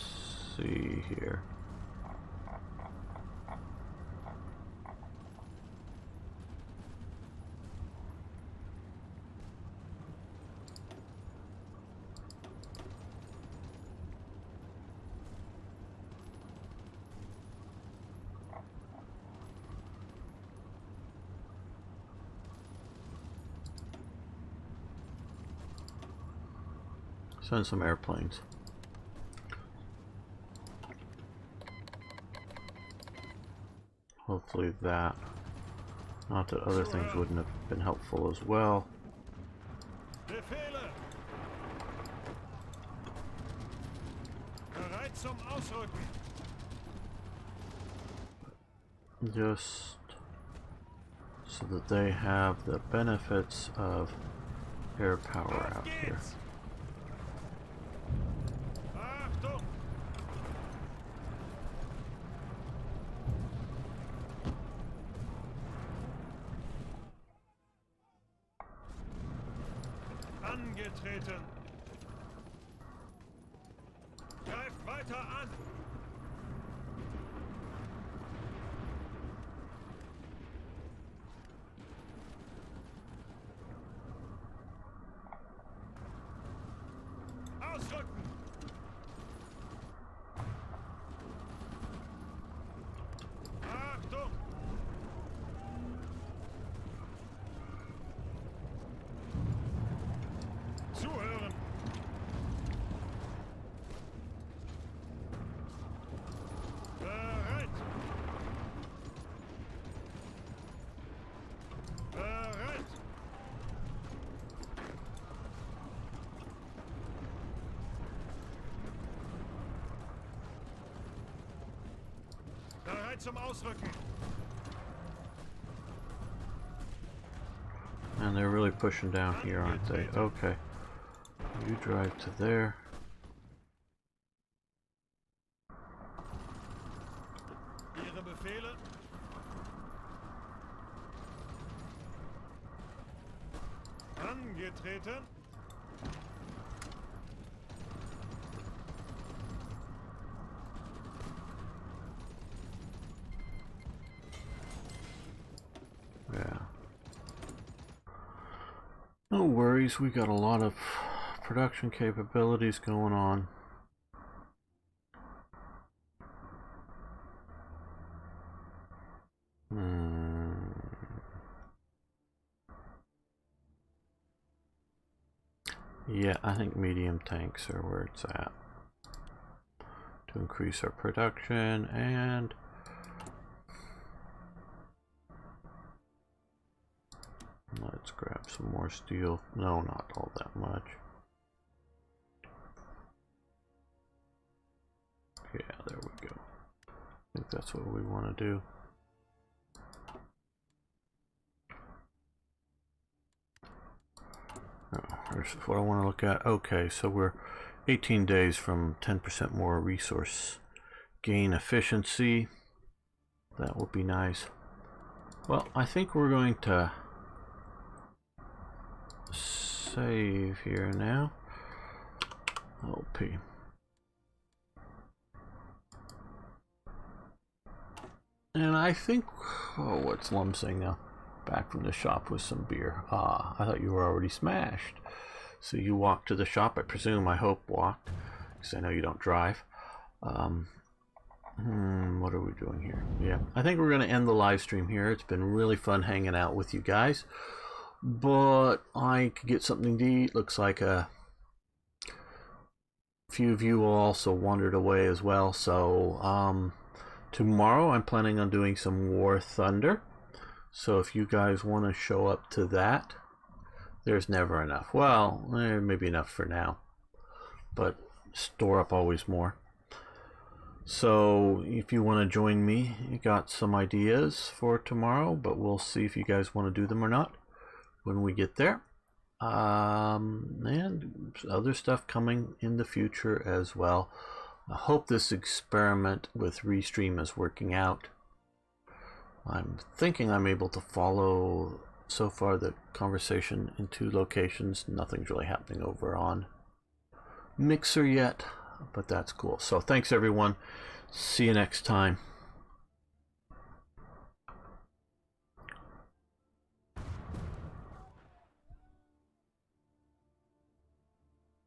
see here. Send some airplanes. Hopefully that. Not that other things wouldn't have been helpful as well. Befehle. Bereit zum Ausrücken. Just so that they have the benefits of air power out here. Achtung. Angetreten. Greift weiter an. Ausrücken. Achtung. Zuhören. Bereit. Bereit. Bereit zum Ausrücken. And they're really pushing down here, aren't they? Okay. You drive to there. Ihre Befehle. Angetreten. Yeah. No worries, we got a lot of production capabilities going on. Yeah, I think medium tanks are where it's at. To increase our production and let's grab some more steel. No, not all that much. Yeah, there we go. I think that's what we want to do. Oh, here's what I want to look at. Okay, so we're 18 days from 10% more resource gain efficiency. That would be nice. Well, I think we're going to save here now. OP. And I think, oh, what's Lum saying now? back from the shop with some beer. Ah, I thought you were already smashed. So you walked to the shop, I presume, I hope walked, because I know you don't drive. What are we doing here? Yeah, I think we're going to end the live stream here. It's been really fun hanging out with you guys. But I could get something to eat. Looks like a few of you also wandered away as well. So tomorrow I'm planning on doing some War Thunder. So if you guys want to show up to that, there's never enough. Well, maybe enough for now. But store up always more. So if you want to join me, you got some ideas for tomorrow, but we'll see if you guys want to do them or not when we get there. And other stuff coming in the future as well. I hope this experiment with Restream is working out. I'm thinking I'm able to follow so far the conversation in 2 locations. Nothing's really happening over on Mixer yet, but that's cool. So thanks everyone. See you next time.